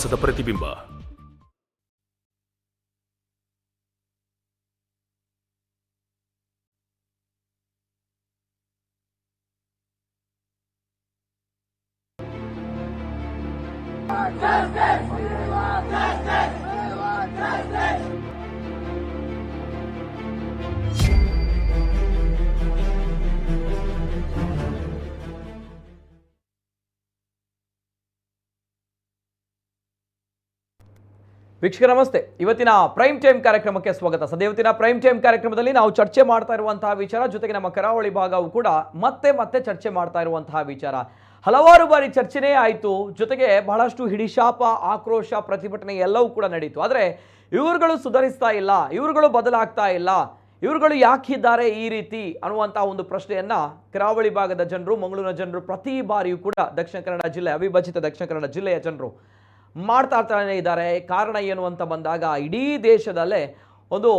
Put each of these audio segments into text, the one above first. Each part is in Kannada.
ವಿಶ್ವಾಸದ ಪ್ರತಿಬಿಂಬ. ವೀಕ್ಷಕ ನಮಸ್ತೆ. ಇವತ್ತಿನ ಪ್ರೈಮ್ ಟೈಮ್ ಕಾರ್ಯಕ್ರಮಕ್ಕೆ ಸ್ವಾಗತ. ಸದ್ಯವತ್ತಿನ ಪ್ರೈಮ್ ಟೈಮ್ ಕಾರ್ಯಕ್ರಮದಲ್ಲಿ ನಾವು ಚರ್ಚೆ ಮಾಡ್ತಾ ಇರುವಂತಹ ವಿಚಾರ, ಜೊತೆಗೆ ನಮ್ಮ ಕರಾವಳಿ ಭಾಗವು ಕೂಡ ಮತ್ತೆ ಚರ್ಚೆ ಮಾಡ್ತಾ ಇರುವಂತಹ ವಿಚಾರ. ಹಲವಾರು ಬಾರಿ ಚರ್ಚೆನೇ ಆಯಿತು, ಜೊತೆಗೆ ಬಹಳಷ್ಟು ಹಿಡಿಶಾಪ, ಆಕ್ರೋಶ, ಪ್ರತಿಭಟನೆ ಎಲ್ಲವೂ ಕೂಡ ನಡೀತು. ಆದರೆ ಇವರುಗಳು ಸುಧಾರಿಸ್ತಾ ಇಲ್ಲ, ಇವರುಗಳು ಬದಲಾಗ್ತಾ ಇಲ್ಲ, ಇವರುಗಳು ಯಾಕಿದ್ದಾರೆ ಈ ರೀತಿ ಅನ್ನುವಂತಹ ಒಂದು ಪ್ರಶ್ನೆಯನ್ನ ಕರಾವಳಿ ಭಾಗದ ಜನರು, ಮಂಗಳೂರಿನ ಜನರು ಪ್ರತಿ ಬಾರಿಯೂ ಕೂಡ ದಕ್ಷಿಣ ಕನ್ನಡ ಜಿಲ್ಲೆ, ಅವಿಭಜಿತ ದಕ್ಷಿಣ ಕನ್ನಡ ಜಿಲ್ಲೆಯ ಜನರು ಮಾಡ್ತಾನೆ ಇದ್ದಾರೆ. ಕಾರಣ ಏನು ಅಂತ ಬಂದಾಗ, ಇಡೀ ದೇಶದಲ್ಲೇ ಒಂದು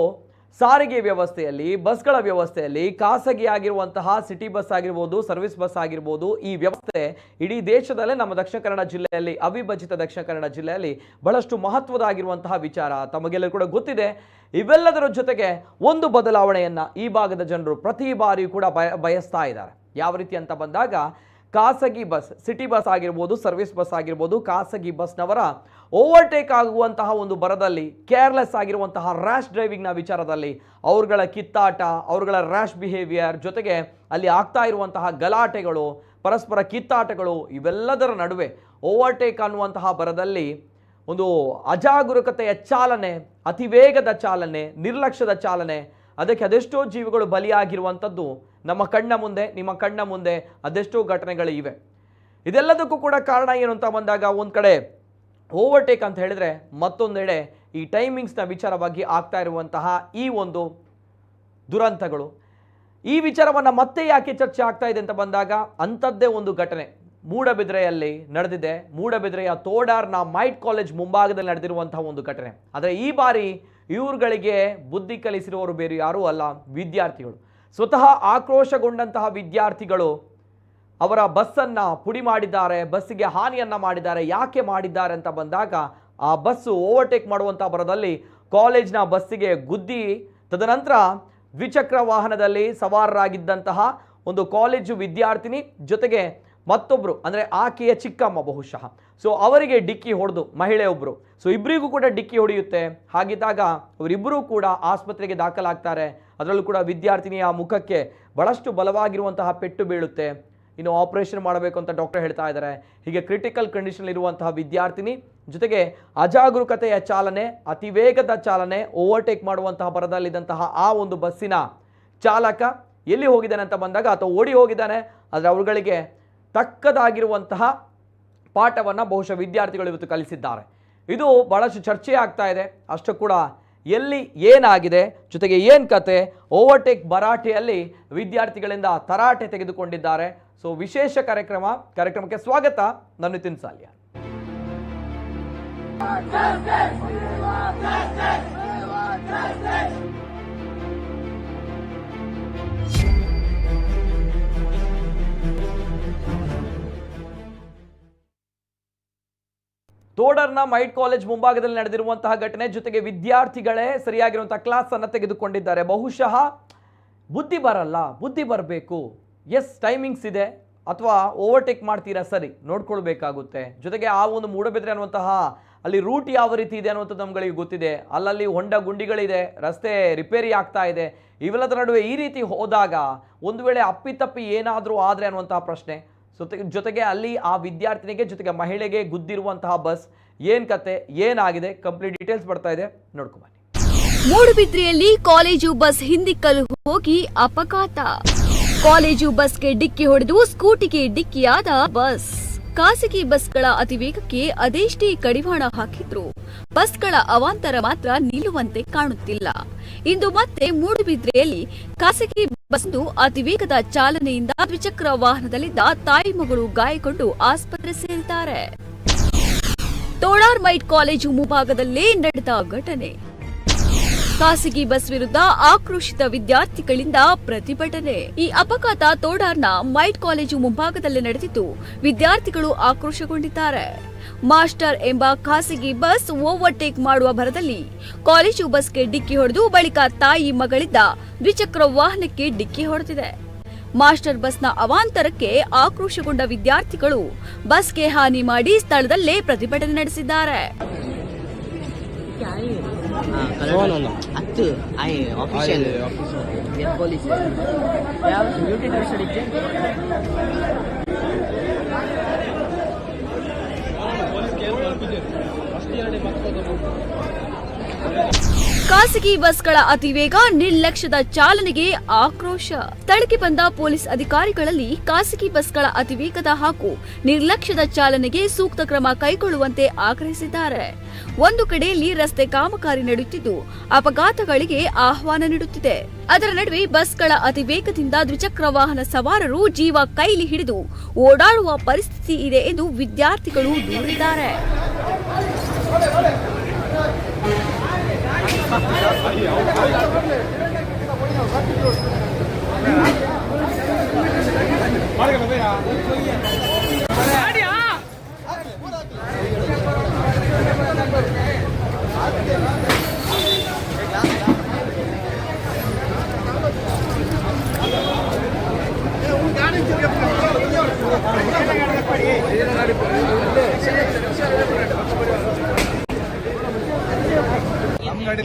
ಸಾರಿಗೆ ವ್ಯವಸ್ಥೆಯಲ್ಲಿ, ಬಸ್ಗಳ ವ್ಯವಸ್ಥೆಯಲ್ಲಿ, ಖಾಸಗಿ ಆಗಿರುವಂತಹ ಸಿಟಿ ಬಸ್ ಆಗಿರ್ಬೋದು, ಸರ್ವಿಸ್ ಬಸ್ ಆಗಿರ್ಬೋದು, ಈ ವ್ಯವಸ್ಥೆ ಇಡೀ ದೇಶದಲ್ಲೇ ನಮ್ಮ ದಕ್ಷಿಣ ಕನ್ನಡ ಜಿಲ್ಲೆಯಲ್ಲಿ, ಅವಿಭಜಿತ ದಕ್ಷಿಣ ಕನ್ನಡ ಜಿಲ್ಲೆಯಲ್ಲಿ ಬಹಳಷ್ಟು ಮಹತ್ವದಾಗಿರುವಂತಹ ವಿಚಾರ. ತಮಗೆಲ್ಲರೂ ಕೂಡ ಗೊತ್ತಿದೆ. ಇವೆಲ್ಲದರ ಜೊತೆಗೆ ಒಂದು ಬದಲಾವಣೆಯನ್ನ ಈ ಭಾಗದ ಜನರು ಪ್ರತಿ ಬಾರಿಯೂ ಕೂಡ ಬಯಸ್ತಾ ಇದ್ದಾರೆ. ಯಾವ ರೀತಿ ಅಂತ ಬಂದಾಗ, ಖಾಸಗಿ ಬಸ್, ಸಿಟಿ ಬಸ್ ಆಗಿರ್ಬೋದು, ಸರ್ವಿಸ್ ಬಸ್ ಆಗಿರ್ಬೋದು, ಖಾಸಗಿ ಬಸ್ನವರ ಓವರ್ಟೇಕ್ ಆಗುವಂತಹ ಒಂದು ಬರದಲ್ಲಿ, ಕೇರ್ಲೆಸ್ ಆಗಿರುವಂತಹ ರ್ಯಾಶ್ ಡ್ರೈವಿಂಗ್ನ ವಿಚಾರದಲ್ಲಿ, ಅವ್ರಗಳ ಕಿತ್ತಾಟ, ಅವ್ರಗಳ ರ್ಯಾಶ್ ಬಿಹೇವಿಯರ್, ಜೊತೆಗೆ ಅಲ್ಲಿ ಆಗ್ತಾ ಇರುವಂತಹ ಗಲಾಟೆಗಳು, ಪರಸ್ಪರ ಕಿತ್ತಾಟಗಳು, ಇವೆಲ್ಲದರ ನಡುವೆ ಓವರ್ಟೇಕ್ ಅನ್ನುವಂತಹ ಬರದಲ್ಲಿ ಒಂದು ಅಜಾಗರೂಕತೆಯ ಚಾಲನೆ, ಅತಿ ವೇಗದ ಚಾಲನೆ, ನಿರ್ಲಕ್ಷ್ಯದ ಚಾಲನೆ, ಅದಕ್ಕೆ ಅದೆಷ್ಟೋ ಜೀವಗಳು ಬಲಿಯಾಗಿರುವಂಥದ್ದು ನಮ್ಮ ಕಣ್ಣ ಮುಂದೆ, ನಿಮ್ಮ ಕಣ್ಣ ಮುಂದೆ ಅದೆಷ್ಟೋ ಘಟನೆಗಳು ಇವೆ. ಇದೆಲ್ಲದಕ್ಕೂ ಕೂಡ ಕಾರಣ ಏನು ಅಂತ ಬಂದಾಗ, ಒಂದು ಕಡೆ ಓವರ್ಟೇಕ್ ಅಂತ ಹೇಳಿದರೆ, ಮತ್ತೊಂದೆಡೆ ಈ ಟೈಮಿಂಗ್ಸ್ನ ವಿಚಾರವಾಗಿ ಆಗ್ತಾ ಇರುವಂತಹ ಈ ಒಂದು ದುರಂತಗಳು. ಈ ವಿಚಾರವನ್ನು ಮತ್ತೆ ಯಾಕೆ ಚರ್ಚೆ ಆಗ್ತಾ ಇದೆ ಅಂತ ಬಂದಾಗ, ಅಂಥದ್ದೇ ಒಂದು ಘಟನೆ ಮೂಡಬಿದ್ರೆಯಲ್ಲಿ ನಡೆದಿದೆ. ಮೂಡಬಿದ್ರೆಯ ತೋಡಾರ್ನ ಮೈಟ್ ಕಾಲೇಜ್ ಮುಂಭಾಗದಲ್ಲಿ ನಡೆದಿರುವಂತಹ ಒಂದು ಘಟನೆ. ಆದರೆ ಈ ಬಾರಿ ಇವ್ರುಗಳಿಗೆ ಬುದ್ಧಿ ಕಲಿಸಿರುವವರು ಬೇರೆ ಯಾರೂ ಅಲ್ಲ, ವಿದ್ಯಾರ್ಥಿಗಳು. ಸ್ವತಃ ಆಕ್ರೋಶಗೊಂಡಂತಹ ವಿದ್ಯಾರ್ಥಿಗಳು ಅವರ ಬಸ್ಸನ್ನು ಪುಡಿ ಮಾಡಿದ್ದಾರೆ, ಬಸ್ಸಿಗೆ ಹಾನಿಯನ್ನು ಮಾಡಿದ್ದಾರೆ. ಯಾಕೆ ಮಾಡಿದ್ದಾರೆ ಅಂತ ಬಂದಾಗ, ಆ ಬಸ್ಸು ಓವರ್ಟೇಕ್ ಮಾಡುವಂಥ ಬರದಲ್ಲಿ ಕಾಲೇಜ್ನ ಬಸ್ಸಿಗೆ ಗುದ್ದಿ, ತದನಂತರ ದ್ವಿಚಕ್ರ ವಾಹನದಲ್ಲಿ ಸವಾರರಾಗಿದ್ದಂತಹ ಒಂದು ಕಾಲೇಜು ವಿದ್ಯಾರ್ಥಿನಿ ಜೊತೆಗೆ ಮತ್ತೊಬ್ಬರು, ಅಂದರೆ ಆಕೆಯ ಚಿಕ್ಕಮ್ಮ ಬಹುಶಃ, ಸೊ ಅವರಿಗೆ ಡಿಕ್ಕಿ ಹೊಡೆದು ಮಹಿಳೆಯೊಬ್ಬರು, ಸೊ ಇಬ್ಬರಿಗೂ ಕೂಡ ಡಿಕ್ಕಿ ಹೊಡೆಯುತ್ತೆ. ಹಾಗಿದ್ದಾಗ ಅವರಿಬ್ಬರೂ ಕೂಡ ಆಸ್ಪತ್ರೆಗೆ ದಾಖಲಾಗ್ತಾರೆ. ಅದರಲ್ಲೂ ಕೂಡ ವಿದ್ಯಾರ್ಥಿನಿಯ ಮುಖಕ್ಕೆ ಬಹಳಷ್ಟು ಬಲವಾಗಿರುವಂತಹ ಪೆಟ್ಟು ಬೀಳುತ್ತೆ. ಇನ್ನು ಆಪರೇಷನ್ ಮಾಡಬೇಕು ಅಂತ ಡಾಕ್ಟರ್ ಹೇಳ್ತಾ ಇದ್ದಾರೆ. ಹೀಗೆ ಕ್ರಿಟಿಕಲ್ ಕಂಡೀಷನ್ ಇರುವಂತಹ ವಿದ್ಯಾರ್ಥಿನಿ ಜೊತೆಗೆ ಅಜಾಗರೂಕತೆಯ ಚಾಲನೆ, ಅತಿ ವೇಗದ ಚಾಲನೆ, ಓವರ್ಟೇಕ್ ಮಾಡುವಂತಹ ಬರದಲ್ಲಿದ್ದಂತಹ ಆ ಒಂದು ಬಸ್ಸಿನ ಚಾಲಕ ಎಲ್ಲಿ ಹೋಗಿದ್ದಾನೆ ಅಂತ ಬಂದಾಗ, ಅಥವಾ ಓಡಿ ಹೋಗಿದ್ದಾನೆ. ಆದರೆ ಅವರುಗಳಿಗೆ ತಕ್ಕದಾಗಿರುವಂತಹ ಪಾಠವನ್ನು ಬಹುಶಃ ವಿದ್ಯಾರ್ಥಿಗಳು ಇವತ್ತು ಕಲಿಸಿದ್ದಾರೆ. ಇದು ಬಹಳಷ್ಟು ಚರ್ಚೆ ಆಗ್ತಾ ಇದೆ. ಅಷ್ಟು ಕೂಡ ಎಲ್ಲಿ ಏನಾಗಿದೆ, ಜೊತೆಗೆ ಏನು ಕತೆ, ಓವರ್ಟೇಕ್ ಭರಾಟೆಯಲ್ಲಿ ವಿದ್ಯಾರ್ಥಿಗಳಿಂದ ತರಾಟೆ ತೆಗೆದುಕೊಂಡಿದ್ದಾರೆ. ಸೊ ವಿಶೇಷ ಕಾರ್ಯಕ್ರಮಕ್ಕೆ ಸ್ವಾಗತ. ನಾನು ನಿತಿನ್ ಸಾಲ್ಯ. ತೋಡರ್ನ ಮೈಟ್ ಕಾಲೇಜ್ ಮುಂಭಾಗದಲ್ಲಿ ನಡೆದಿರುವಂತಹ ಘಟನೆ, ಜೊತೆಗೆ ವಿದ್ಯಾರ್ಥಿಗಳೇ ಸರಿಯಾಗಿರುವಂತಹ ಕ್ಲಾಸ್ ಅನ್ನು ತೆಗೆದುಕೊಂಡಿದ್ದಾರೆ. ಬಹುಶಃ ಬುದ್ಧಿ ಬರಲ್ಲ, ಬುದ್ಧಿ ಬರಬೇಕು. ಎಸ್, ಟೈಮಿಂಗ್ಸ್ ಇದೆ, ಅಥವಾ ಓವರ್ಟೇಕ್ ಮಾಡ್ತೀರಾ, ಸರಿ, ನೋಡ್ಕೊಳ್ಬೇಕಾಗುತ್ತೆ. ಜೊತೆಗೆ ಆ ಒಂದು ಮೂಡಬಿದ್ರೆ ಅನ್ನುವಂತಹ ಅಲ್ಲಿ ರೂಟ್ ಯಾವ ರೀತಿ ಇದೆ ಅನ್ನುವಂಥದ್ದು ನಮ್ಗಳಿಗೆ ಗೊತ್ತಿದೆ. ಅಲ್ಲಲ್ಲಿ ಹೊಂಡ ಗುಂಡಿಗಳಿದೆ, ರಸ್ತೆ ರಿಪೇರಿ ಆಗ್ತಾ ಇದೆ. ಇವೆಲ್ಲದರ ನಡುವೆ ಈ ರೀತಿ ಹೋದಾಗ ಒಂದು ವೇಳೆ ಅಪ್ಪಿತಪ್ಪಿ ಏನಾದರೂ ಆದರೆ ಅನ್ನುವಂತಹ ಪ್ರಶ್ನೆ. ಜೊತೆಗೆ ಅಲ್ಲಿ ಆ ವಿದ್ಯಾರ್ಥಿನಿಗೆ ಜೊತೆಗೆ ಮಹಿಳೆಗೆ ಗುದ್ದಿರುವಂತಹ ಬಸ್, ಏನ್ ಕತೆ, ಏನಾಗಿದೆ, ಕಂಪ್ಲೀಟ್ ಡೀಟೇಲ್ಸ್ ಬರ್ತಾ ಇದೆ, ನೋಡ್ಕೊ ಬನ್ನಿ. ಮೂಡುಬಿದ್ರೆಯಲ್ಲಿ ಕಾಲೇಜು ಬಸ್ ಹಿಂದಿಕ್ಕಲು ಹೋಗಿ ಅಪಘಾತ. ಕಾಲೇಜು ಬಸ್ಗೆ ಡಿಕ್ಕಿ ಹೊಡೆದು ಸ್ಕೂಟಿಗೆ ಡಿಕ್ಕಿಯಾದ ಬಸ್. ಖಾಸಗಿ ಬಸ್ಗಳ ಅತಿವೇಗಕ್ಕೆ ಅದೆಷ್ಟೇ ಕಡಿವಾಣ ಹಾಕಿದ್ರು ಬಸ್ಗಳ ಅವಾಂತರ ಮಾತ್ರ ನಿಲ್ಲುವಂತೆ ಕಾಣುತ್ತಿಲ್ಲ. ಇಂದು ಮತ್ತೆ ಮೂಡುಬಿದ್ರೆಯಲ್ಲಿ ಖಾಸಗಿ ಬಸ್ ಅತಿವೇಗದ ಚಾಲನೆಯಿಂದ ದ್ವಿಚಕ್ರ ವಾಹನದಲ್ಲಿದ್ದ ತಾಯಿ ಮಗಳು ಗಾಯಗೊಂಡು ಆಸ್ಪತ್ರೆ ಸೇರಿದ್ದಾರೆ. ತೋಡಾರ್ ಮೈಟ್ ಕಾಲೇಜು ಮುಂಭಾಗದಲ್ಲೇ ನಡೆದ ಘಟನೆ. ಖಾಸಗಿ ಬಸ್ ವಿರುದ್ಧ ಆಕ್ರೋಶಿತ ವಿದ್ಯಾರ್ಥಿಗಳಿಂದ ಪ್ರತಿಭಟನೆ. ಈ ಅಪಘಾತ ತೋಡಾರ್ನ ಮೈಟ್ ಕಾಲೇಜು ಮುಂಭಾಗದಲ್ಲಿ ನಡೆದಿದ್ದು, ವಿದ್ಯಾರ್ಥಿಗಳು ಆಕ್ರೋಶಗೊಂಡಿದ್ದಾರೆ. ಮಾಸ್ಟರ್ ಎಂಬ ಖಾಸಗಿ ಬಸ್ ಓವರ್ಟೇಕ್ ಮಾಡುವ ಭರದಲ್ಲಿ ಕಾಲೇಜು ಬಸ್ಗೆ ಡಿಕ್ಕಿ ಹೊಡೆದು ಬಳಿಕ ತಾಯಿ ಮಗಳಿದ್ದ ದ್ವಿಚಕ್ರ ವಾಹನಕ್ಕೆ ಡಿಕ್ಕಿ ಹೊಡೆದಿದೆ. ಮಾಸ್ಟರ್ ಬಸ್ನ ಅವಾಂತರಕ್ಕೆ ಆಕ್ರೋಶಗೊಂಡ ವಿದ್ಯಾರ್ಥಿಗಳು ಬಸ್ಗೆ ಹಾನಿ ಮಾಡಿ ಸ್ಥಳದಲ್ಲೇ ಪ್ರತಿಭಟನೆ ನಡೆಸಿದ್ದಾರೆ. ಖಾಸಗಿ ಬಸ್ಗಳ ಅತಿವೇಗ, ನಿರ್ಲಕ್ಷ್ಯದ ಚಾಲನೆಗೆ ಆಕ್ರೋಶ. ಸ್ಥಳಕ್ಕೆ ಬಂದ ಪೊಲೀಸ್ ಅಧಿಕಾರಿಗಳಲ್ಲಿ ಖಾಸಗಿ ಬಸ್ಗಳ ಅತಿವೇಗದ ಹಾಗೂ ನಿರ್ಲಕ್ಷ್ಯದ ಚಾಲನೆಗೆ ಸೂಕ್ತ ಕ್ರಮ ಕೈಗೊಳ್ಳುವಂತೆ ಆಗ್ರಹಿಸಿದ್ದಾರೆ. ಒಂದು ಕಡೆಯಲ್ಲಿ ರಸ್ತೆ ಕಾಮಗಾರಿ ನಡೆಯುತ್ತಿದ್ದು ಅಪಘಾತಗಳಿಗೆ ಆಹ್ವಾನ ನೀಡುತ್ತಿದೆ. ಅದರ ನಡುವೆ ಬಸ್ಗಳ ಅತಿವೇಗದಿಂದ ದ್ವಿಚಕ್ರ ವಾಹನ ಸವಾರರು ಜೀವ ಕೈಲಿ ಹಿಡಿದು ಓಡಾಡುವ ಪರಿಸ್ಥಿತಿ ಇದೆ ಎಂದು ವಿದ್ಯಾರ್ಥಿಗಳು ದೂರಿದ್ದಾರೆ.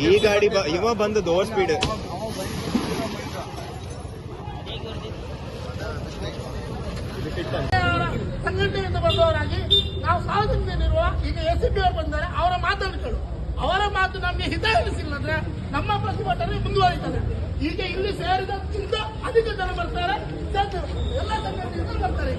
ಈ ಗಾಡಿ ಇವ ಬಂದದ್ದು ಓವರ್ ಸ್ಪೀಡ್. ಸಂಘಟನೆಯಿಂದ ಬಂದವರಾಗಿ ನಾವು ಸಾರ್ವಜನಿಕರಿರುವ ಈಗ ಎಸಿಪಿ ಅವರು ಬಂದರೆ ಅವರ ಮಾತಾಡ್ಕೊಳ್ಳು, ಅವರ ಮಾತು ನಮಗೆ ಹಿತ ಎನಿಸಿಲ್ಲ ಅಂದ್ರೆ ನಮ್ಮ ಪ್ರತಿಭಟನೆ ಮುಂದುವರಿತದೆ. ಈಗ ಇಲ್ಲಿ ಸೇರಿದಕ್ಕಿಂತ ಅಧಿಕ ಜನ ಬರ್ತಾರೆ, ಎಲ್ಲ ಸಂಘಟನೆಯಿಂದ ಬರ್ತಾರೆ.